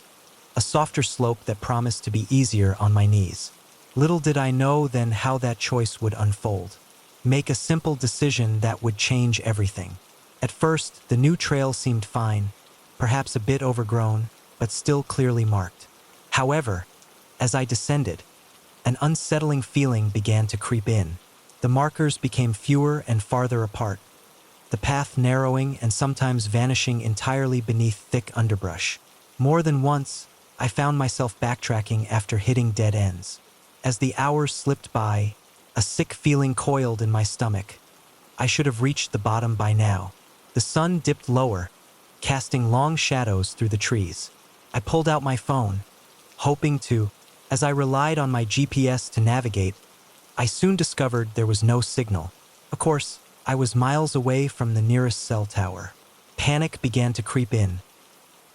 A: a softer slope that promised to be easier on my knees. Little did I know then how that choice would unfold. Make a simple decision that would change everything. At first, the new trail seemed fine, perhaps a bit overgrown, but still clearly marked. However, as I descended, an unsettling feeling began to creep in. The markers became fewer and farther apart, the path narrowing and sometimes vanishing entirely beneath thick underbrush. More than once, I found myself backtracking after hitting dead ends. As the hours slipped by, a sick feeling coiled in my stomach. I should have reached the bottom by now. The sun dipped lower, casting long shadows through the trees. I pulled out my phone, hoping to... As I relied on my GPS to navigate, I soon discovered there was no signal. Of course, I was miles away from the nearest cell tower. Panic began to creep in.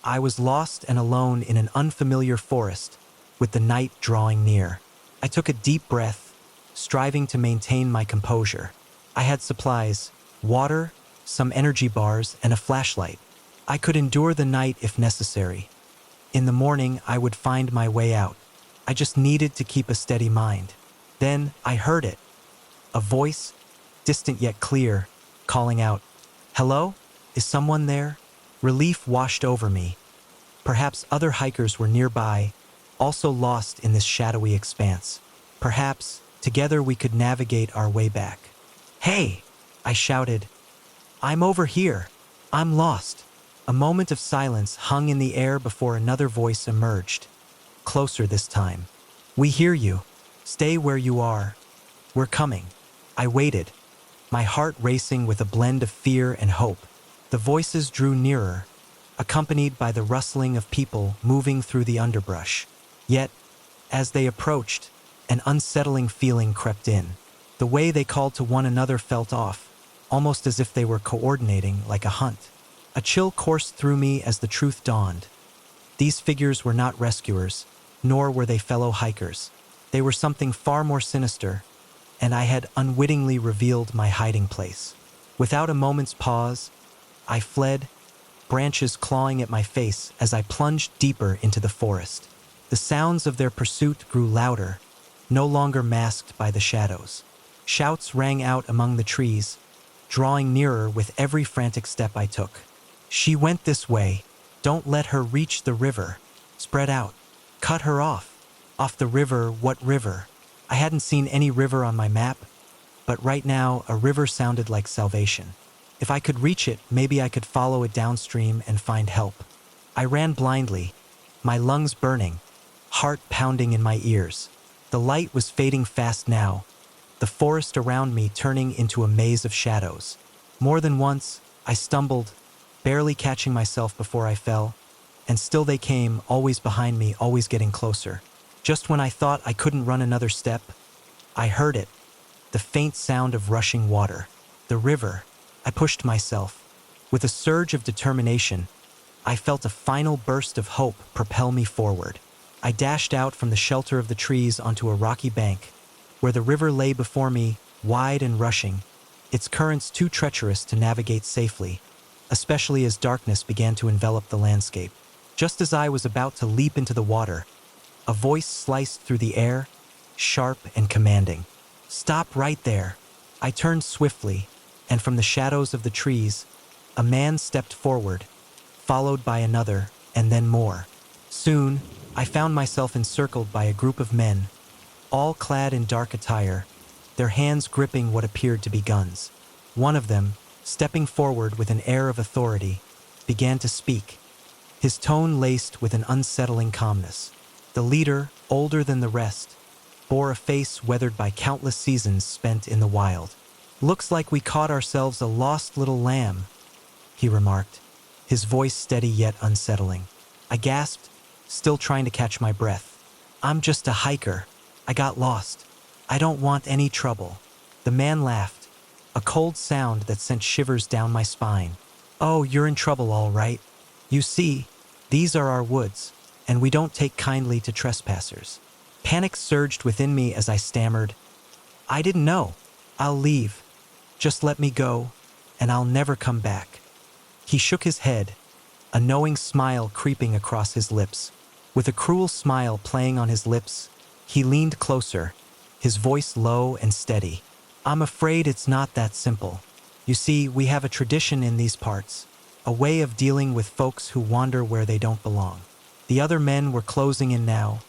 A: I was lost and alone in an unfamiliar forest, with the night drawing near. I took a deep breath, striving to maintain my composure. I had supplies, water, some energy bars, and a flashlight. I could endure the night if necessary. In the morning, I would find my way out. I just needed to keep a steady mind. Then I heard it. A voice, distant yet clear, calling out, "Hello? Is someone there?" Relief washed over me. Perhaps other hikers were nearby, also lost in this shadowy expanse. Perhaps, together we could navigate our way back. "Hey!" I shouted. "I'm over here. I'm lost." A moment of silence hung in the air before another voice emerged. Closer this time. "We hear you. Stay where you are. We're coming." I waited, my heart racing with a blend of fear and hope. The voices drew nearer, accompanied by the rustling of people moving through the underbrush. Yet, as they approached, an unsettling feeling crept in. The way they called to one another felt off, almost as if they were coordinating like a hunt. A chill coursed through me as the truth dawned. These figures were not rescuers, nor were they fellow hikers. They were something far more sinister, and I had unwittingly revealed my hiding place. Without a moment's pause, I fled, branches clawing at my face as I plunged deeper into the forest. The sounds of their pursuit grew louder, no longer masked by the shadows. Shouts rang out among the trees, drawing nearer with every frantic step I took. "She went this way. Don't let her reach the river. Spread out. Cut her off." Off the river, what river? I hadn't seen any river on my map, but right now a river sounded like salvation. If I could reach it, maybe I could follow it downstream and find help. I ran blindly, my lungs burning, heart pounding in my ears. The light was fading fast now, the forest around me turning into a maze of shadows. More than once, I stumbled, barely catching myself before I fell, and still they came, always behind me, always getting closer. Just when I thought I couldn't run another step, I heard it, the faint sound of rushing water. The river. I pushed myself. With a surge of determination, I felt a final burst of hope propel me forward. I dashed out from the shelter of the trees onto a rocky bank, where the river lay before me, wide and rushing, its currents too treacherous to navigate safely, especially as darkness began to envelop the landscape. Just as I was about to leap into the water, a voice sliced through the air, sharp and commanding. "Stop right there." I turned swiftly, and from the shadows of the trees, a man stepped forward, followed by another, and then more. Soon, I found myself encircled by a group of men, all clad in dark attire, their hands gripping what appeared to be guns. One of them, stepping forward with an air of authority, began to speak, his tone laced with an unsettling calmness. The leader, older than the rest, bore a face weathered by countless seasons spent in the wild. "Looks like we caught ourselves a lost little lamb," he remarked, his voice steady yet unsettling. I gasped, still trying to catch my breath. "I'm just a hiker. I got lost. I don't want any trouble." The man laughed, a cold sound that sent shivers down my spine. "Oh, you're in trouble, all right. You see, these are our woods, and we don't take kindly to trespassers." Panic surged within me as I stammered, "I didn't know. I'll leave. Just let me go, and I'll never come back." He shook his head, a knowing smile creeping across his lips. With a cruel smile playing on his lips, he leaned closer, his voice low and steady. "I'm afraid it's not that simple. You see, we have a tradition in these parts, a way of dealing with folks who wander where they don't belong." The other men were closing in now,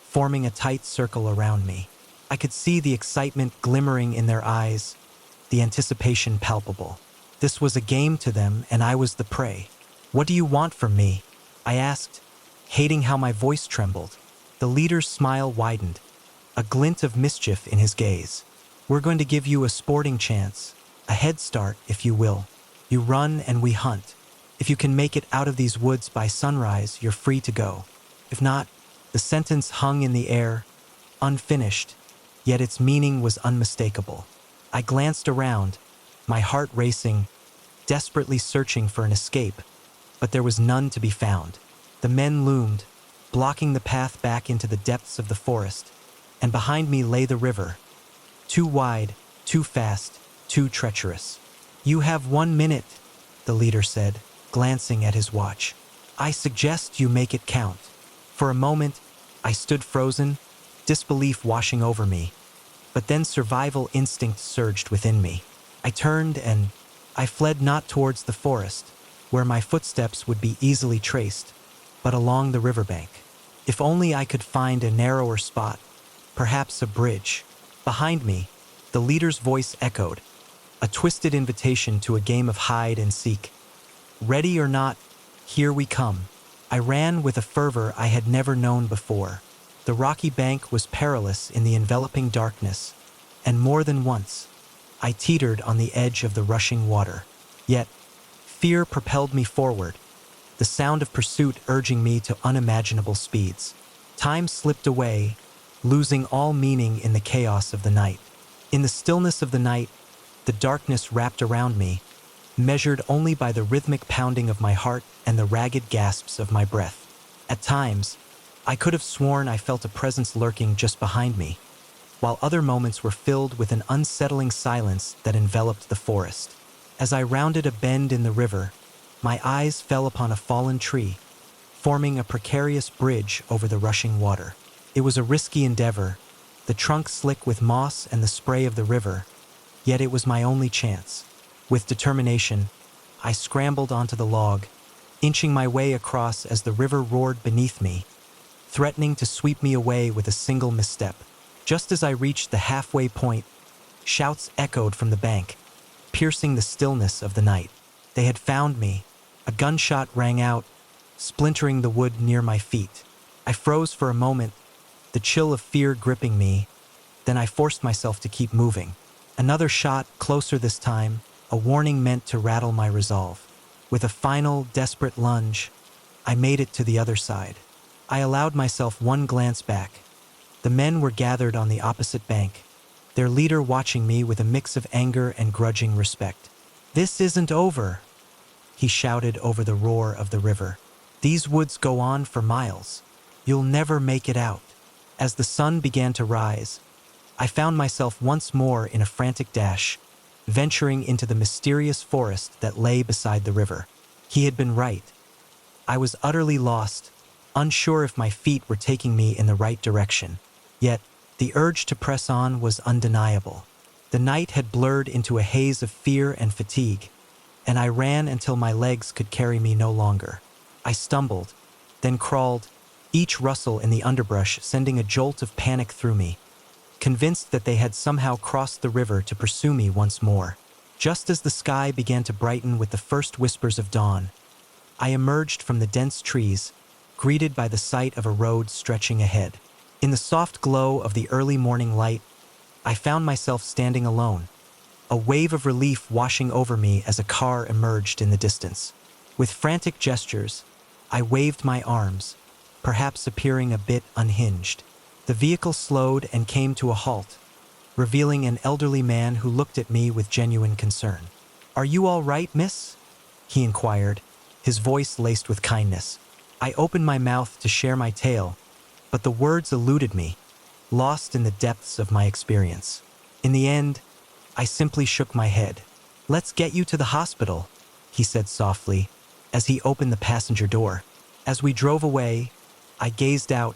A: forming a tight circle around me. I could see the excitement glimmering in their eyes, the anticipation palpable. This was a game to them, and I was the prey. "What do you want from me?" I asked, hating how my voice trembled. The leader's smile widened, a glint of mischief in his gaze. "We're going to give you a sporting chance, a head start, if you will. You run and we hunt. If you can make it out of these woods by sunrise, you're free to go. If not..." The sentence hung in the air, unfinished, yet its meaning was unmistakable. I glanced around, my heart racing, desperately searching for an escape, but there was none to be found. The men loomed, blocking the path back into the depths of the forest, and behind me lay the river, Too wide, too fast, too treacherous. You have 1 minute, the leader said, glancing at his watch. I suggest you make it count. For a moment, I stood frozen, disbelief washing over me. But then survival instinct surged within me. I turned and I fled not towards the forest, where my footsteps would be easily traced, but along the riverbank. If only I could find a narrower spot, perhaps a bridge. Behind me, the leader's voice echoed, a twisted invitation to a game of hide and seek. Ready or not, here we come. I ran with a fervor I had never known before. The rocky bank was perilous in the enveloping darkness, and more than once, I teetered on the edge of the rushing water. Yet, fear propelled me forward, the sound of pursuit urging me to unimaginable speeds. Time slipped away, losing all meaning in the chaos of the night. In the stillness of the night, the darkness wrapped around me, measured only by the rhythmic pounding of my heart and the ragged gasps of my breath. At times, I could have sworn I felt a presence lurking just behind me, while other moments were filled with an unsettling silence that enveloped the forest. As I rounded a bend in the river, my eyes fell upon a fallen tree, forming a precarious bridge over the rushing water. It was a risky endeavor, the trunk slick with moss and the spray of the river, yet it was my only chance. With determination, I scrambled onto the log, inching my way across as the river roared beneath me, threatening to sweep me away with a single misstep. Just as I reached the halfway point, shouts echoed from the bank, piercing the stillness of the night. They had found me. A gunshot rang out, splintering the wood near my feet. I froze for a moment, the chill of fear gripping me. Then I forced myself to keep moving. Another shot, closer this time, a warning meant to rattle my resolve. With a final, desperate lunge, I made it to the other side. I allowed myself one glance back. The men were gathered on the opposite bank, their leader watching me with a mix of anger and grudging respect. "This isn't over," he shouted over the roar of the river. "These woods go on for miles. You'll never make it out." As the sun began to rise, I found myself once more in a frantic dash, venturing into the mysterious forest that lay beside the river. He had been right. I was utterly lost, unsure if my feet were taking me in the right direction. Yet, the urge to press on was undeniable. The night had blurred into a haze of fear and fatigue, and I ran until my legs could carry me no longer. I stumbled, then crawled, each rustle in the underbrush sending a jolt of panic through me, convinced that they had somehow crossed the river to pursue me once more. Just as the sky began to brighten with the first whispers of dawn, I emerged from the dense trees, greeted by the sight of a road stretching ahead. In the soft glow of the early morning light, I found myself standing alone, a wave of relief washing over me as a car emerged in the distance. With frantic gestures, I waved my arms, perhaps appearing a bit unhinged. The vehicle slowed and came to a halt, revealing an elderly man who looked at me with genuine concern. "Are you all right, miss?" he inquired, his voice laced with kindness. I opened my mouth to share my tale, but the words eluded me, lost in the depths of my experience. In the end, I simply shook my head. "Let's get you to the hospital," he said softly, as he opened the passenger door. As we drove away, I gazed out,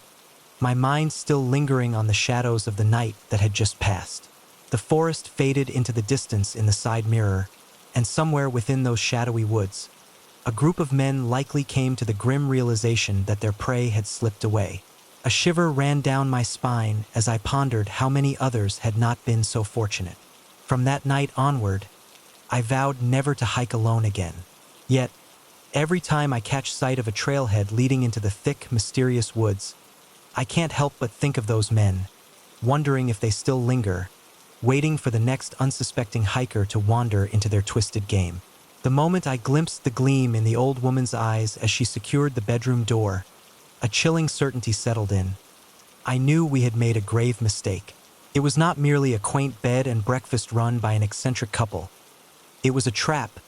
A: my mind still lingering on the shadows of the night that had just passed. The forest faded into the distance in the side mirror, and somewhere within those shadowy woods, a group of men likely came to the grim realization that their prey had slipped away. A shiver ran down my spine as I pondered how many others had not been so fortunate. From that night onward, I vowed never to hike alone again. Yet, every time I catch sight of a trailhead leading into the thick, mysterious woods, I can't help but think of those men, wondering if they still linger, waiting for the next unsuspecting hiker to wander into their twisted game. The moment I glimpsed the gleam in the old woman's eyes as she secured the bedroom door, a chilling certainty settled in. I knew we had made a grave mistake. It was not merely a quaint bed and breakfast run by an eccentric couple. It was a trap,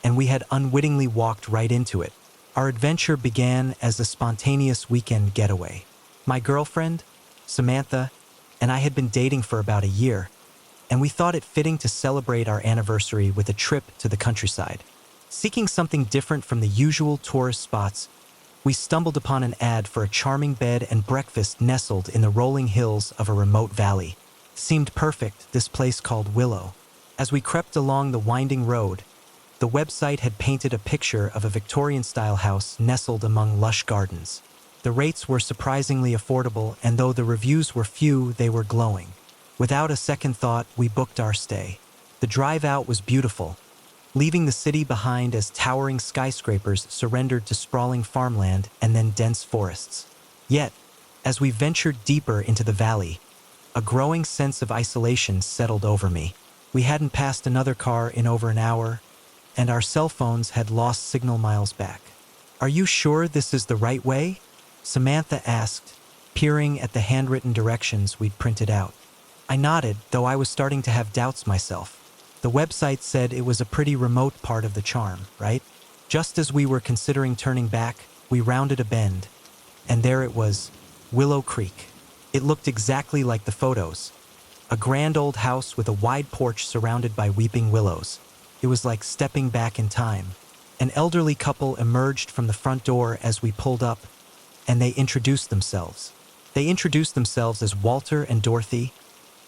A: and we had unwittingly walked right into it. Our adventure began as a spontaneous weekend getaway. My girlfriend, Samantha, and I had been dating for about a year, and we thought it fitting to celebrate our anniversary with a trip to the countryside. Seeking something different from the usual tourist spots, we stumbled upon an ad for a charming bed and breakfast nestled in the rolling hills of a remote valley. Seemed perfect, this place called Willow. As we crept along the winding road, the website had painted a picture of a Victorian-style house nestled among lush gardens. The rates were surprisingly affordable, and though the reviews were few, they were glowing. Without a second thought, we booked our stay. The drive out was beautiful, leaving the city behind as towering skyscrapers surrendered to sprawling farmland and then dense forests. Yet, as we ventured deeper into the valley, a growing sense of isolation settled over me. We hadn't passed another car in over an hour, and our cell phones had lost signal miles back. "Are you sure this is the right way?" Samantha asked, peering at the handwritten directions we'd printed out. I nodded, though I was starting to have doubts myself. The website said it was a pretty remote part of the charm, right? Just as we were considering turning back, we rounded a bend, and there it was, Willow Creek. It looked exactly like the photos. A grand old house with a wide porch surrounded by weeping willows. It was like stepping back in time. An elderly couple emerged from the front door as we pulled up, and they introduced themselves. They introduced themselves as Walter and Dorothy,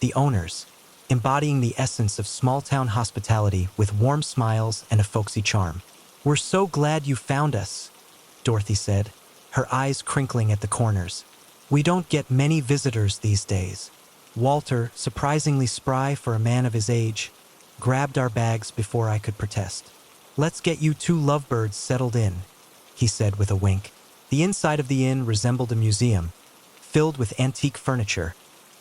A: the owners, embodying the essence of small-town hospitality with warm smiles and a folksy charm. "We're so glad you found us," Dorothy said, her eyes crinkling at the corners. "We don't get many visitors these days." Walter, surprisingly spry for a man of his age, grabbed our bags before I could protest. "Let's get you two lovebirds settled in," he said with a wink. The inside of the inn resembled a museum, filled with antique furniture,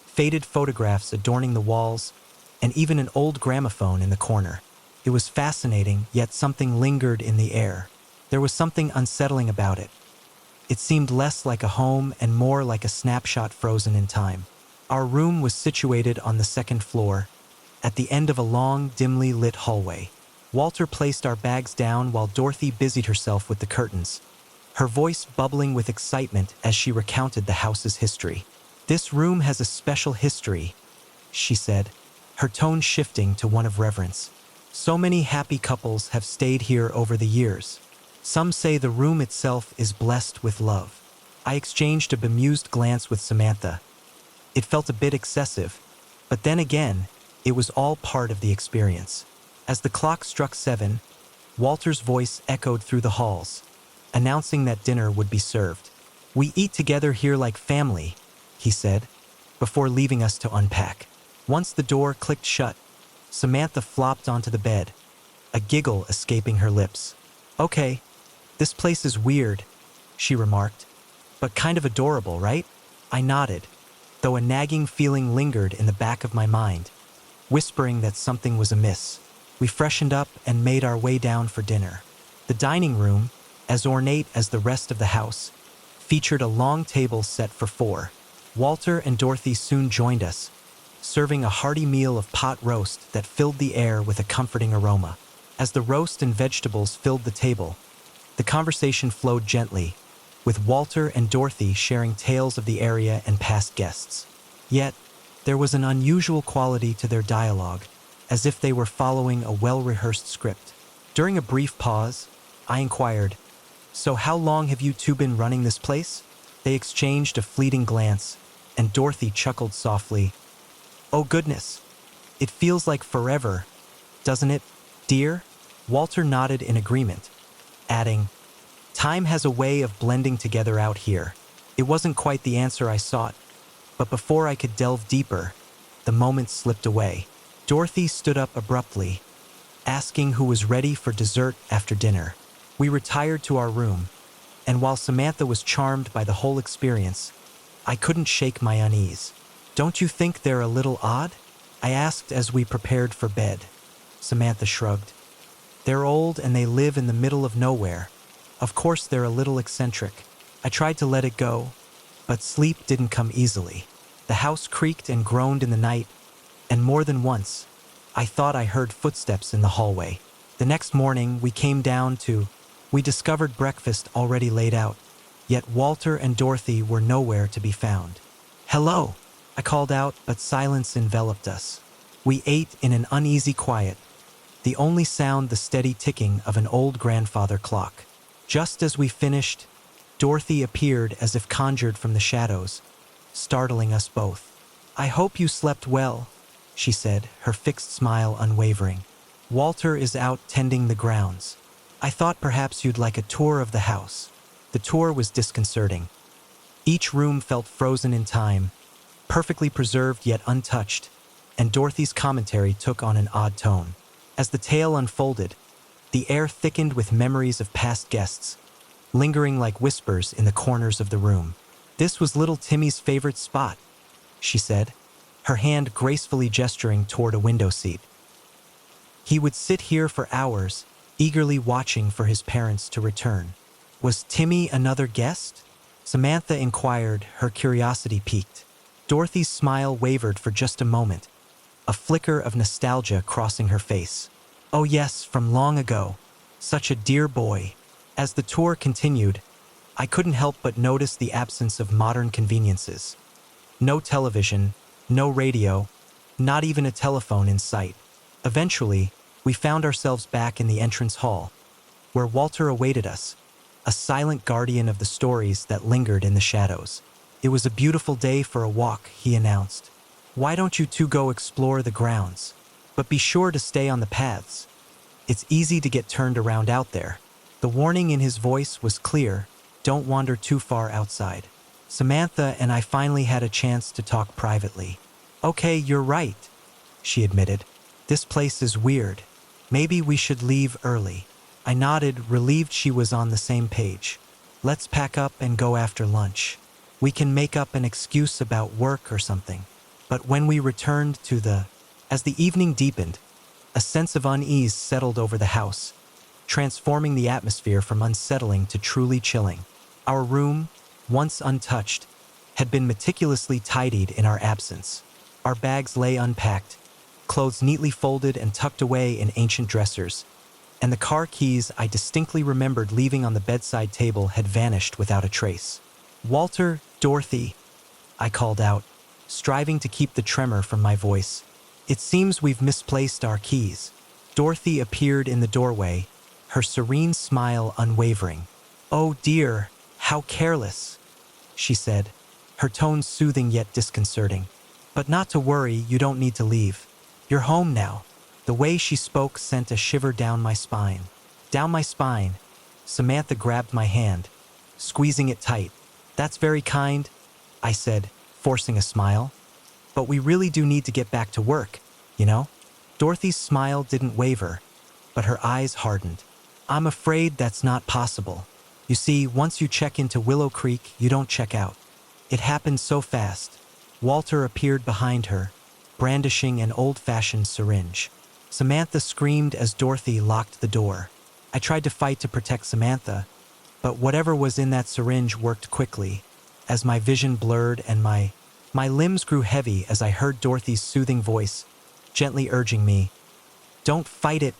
A: faded photographs adorning the walls, and even an old gramophone in the corner. It was fascinating, yet something lingered in the air. There was something unsettling about it. It seemed less like a home and more like a snapshot frozen in time. Our room was situated on the second floor, at the end of a long, dimly lit hallway. Walter placed our bags down while Dorothy busied herself with the curtains, her voice bubbling with excitement as she recounted the house's history. "This room has a special history," she said, her tone shifting to one of reverence. "So many happy couples have stayed here over the years. Some say the room itself is blessed with love." I exchanged a bemused glance with Samantha. It felt a bit excessive, but then again, it was all part of the experience. As the clock struck 7, Walter's voice echoed through the halls, announcing that dinner would be served. "We eat together here like family," he said, before leaving us to unpack. Once the door clicked shut, Samantha flopped onto the bed, a giggle escaping her lips. "Okay, this place is weird," she remarked, "but kind of adorable, right?" I nodded, though a nagging feeling lingered in the back of my mind, whispering that something was amiss. We freshened up and made our way down for dinner. The dining room, as ornate as the rest of the house, featured a long table set for 4. Walter and Dorothy soon joined us, serving a hearty meal of pot roast that filled the air with a comforting aroma. As the roast and vegetables filled the table, the conversation flowed gently, with Walter and Dorothy sharing tales of the area and past guests. Yet, there was an unusual quality to their dialogue, as if they were following a well-rehearsed script. During a brief pause, I inquired, "So how long have you two been running this place?" They exchanged a fleeting glance, and Dorothy chuckled softly. "Oh goodness, it feels like forever, doesn't it, dear?" Walter nodded in agreement, adding, "Time has a way of blending together out here." It wasn't quite the answer I sought, but before I could delve deeper, the moment slipped away. Dorothy stood up abruptly, asking who was ready for dessert after dinner. We retired to our room, and while Samantha was charmed by the whole experience, I couldn't shake my unease. "Don't you think they're a little odd?" I asked as we prepared for bed. Samantha shrugged. "They're old and they live in the middle of nowhere. Of course they're a little eccentric." I tried to let it go, but sleep didn't come easily. The house creaked and groaned in the night, and more than once, I thought I heard footsteps in the hallway. The next morning, we discovered breakfast already laid out, yet Walter and Dorothy were nowhere to be found. "Hello," I called out, but silence enveloped us. We ate in an uneasy quiet, the only sound the steady ticking of an old grandfather clock. Just as we finished, Dorothy appeared as if conjured from the shadows, startling us both. "I hope you slept well," she said, her fixed smile unwavering. "Walter is out tending the grounds. I thought perhaps you'd like a tour of the house." The tour was disconcerting. Each room felt frozen in time, perfectly preserved yet untouched, and Dorothy's commentary took on an odd tone. As the tale unfolded, the air thickened with memories of past guests, lingering like whispers in the corners of the room. "This was little Timmy's favorite spot," she said, her hand gracefully gesturing toward a window seat. "He would sit here for hours, eagerly watching for his parents to return." "Was Timmy another guest?" Samantha inquired, her curiosity piqued. Dorothy's smile wavered for just a moment, a flicker of nostalgia crossing her face. "Oh yes, from long ago. Such a dear boy." As the tour continued, I couldn't help but notice the absence of modern conveniences. No television, no radio, not even a telephone in sight. Eventually, we found ourselves back in the entrance hall, where Walter awaited us, a silent guardian of the stories that lingered in the shadows. "It was a beautiful day for a walk," he announced. "Why don't you two go explore the grounds? But be sure to stay on the paths. It's easy to get turned around out there." The warning in his voice was clear: don't wander too far outside. Samantha and I finally had a chance to talk privately. "Okay, you're right," she admitted. "This place is weird. Maybe we should leave early." I nodded, relieved she was on the same page. "Let's pack up and go after lunch. We can make up an excuse about work or something." But when we returned as the evening deepened, a sense of unease settled over the house, transforming the atmosphere from unsettling to truly chilling. Our room, once untouched, had been meticulously tidied in our absence. Our bags lay unpacked, clothes neatly folded and tucked away in ancient dressers, and the car keys I distinctly remembered leaving on the bedside table had vanished without a trace. "Walter, Dorothy," I called out, striving to keep the tremor from my voice. "It seems we've misplaced our keys." Dorothy appeared in the doorway, her serene smile unwavering. "Oh dear, how careless," she said, her tone soothing yet disconcerting. "But not to worry, you don't need to leave. You're home now." The way she spoke sent a shiver down my spine. Samantha grabbed my hand, squeezing it tight. "That's very kind," I said, forcing a smile. "But we really do need to get back to work, you know?" Dorothy's smile didn't waver, but her eyes hardened. "I'm afraid that's not possible. You see, once you check into Willow Creek, you don't check out." It happened so fast. Walter appeared behind her, brandishing an old-fashioned syringe. Samantha screamed as Dorothy locked the door. I tried to fight to protect Samantha, but whatever was in that syringe worked quickly. As my vision blurred and my limbs grew heavy as I heard Dorothy's soothing voice, gently urging me, "Don't fight it,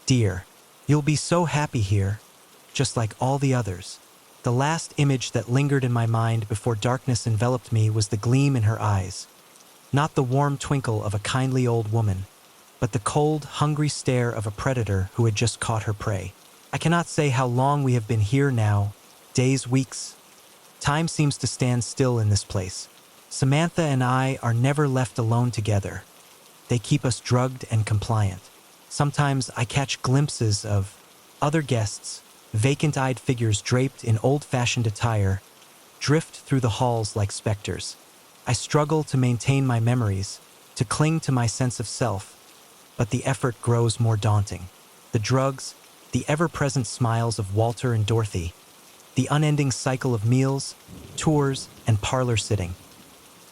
A: dear. You'll be so happy here, just like all the others." The last image that lingered in my mind before darkness enveloped me was the gleam in her eyes. Not the warm twinkle of a kindly old woman, but the cold, hungry stare of a predator who had just caught her prey. I cannot say how long we have been here now, days, weeks. Time seems to stand still in this place. Samantha and I are never left alone together. They keep us drugged and compliant. Sometimes I catch glimpses of other guests, vacant-eyed figures draped in old-fashioned attire, drift through the halls like specters. I struggle to maintain my memories, to cling to my sense of self, but the effort grows more daunting. The drugs, the ever-present smiles of Walter and Dorothy, the unending cycle of meals, tours, and parlor sitting.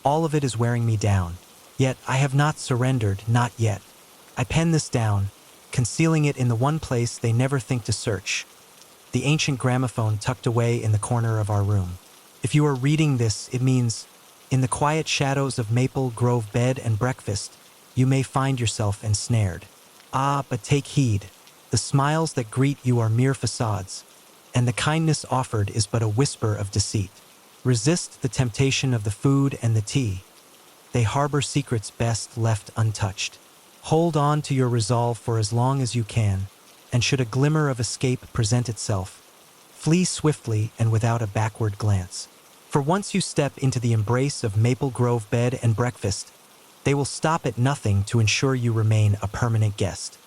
A: All of it is wearing me down. Yet I have not surrendered, not yet. I pen this down, concealing it in the one place they never think to search, the ancient gramophone tucked away in the corner of our room. If you are reading this, it means, in the quiet shadows of Maple Grove bed and breakfast, you may find yourself ensnared. Ah, but take heed. The smiles that greet you are mere facades, and the kindness offered is but a whisper of deceit. Resist the temptation of the food and the tea. They harbor secrets best left untouched. Hold on to your resolve for as long as you can, and should a glimmer of escape present itself, flee swiftly and without a backward glance. For once you step into the embrace of Maple Grove bed and breakfast, they will stop at nothing to ensure you remain a permanent guest.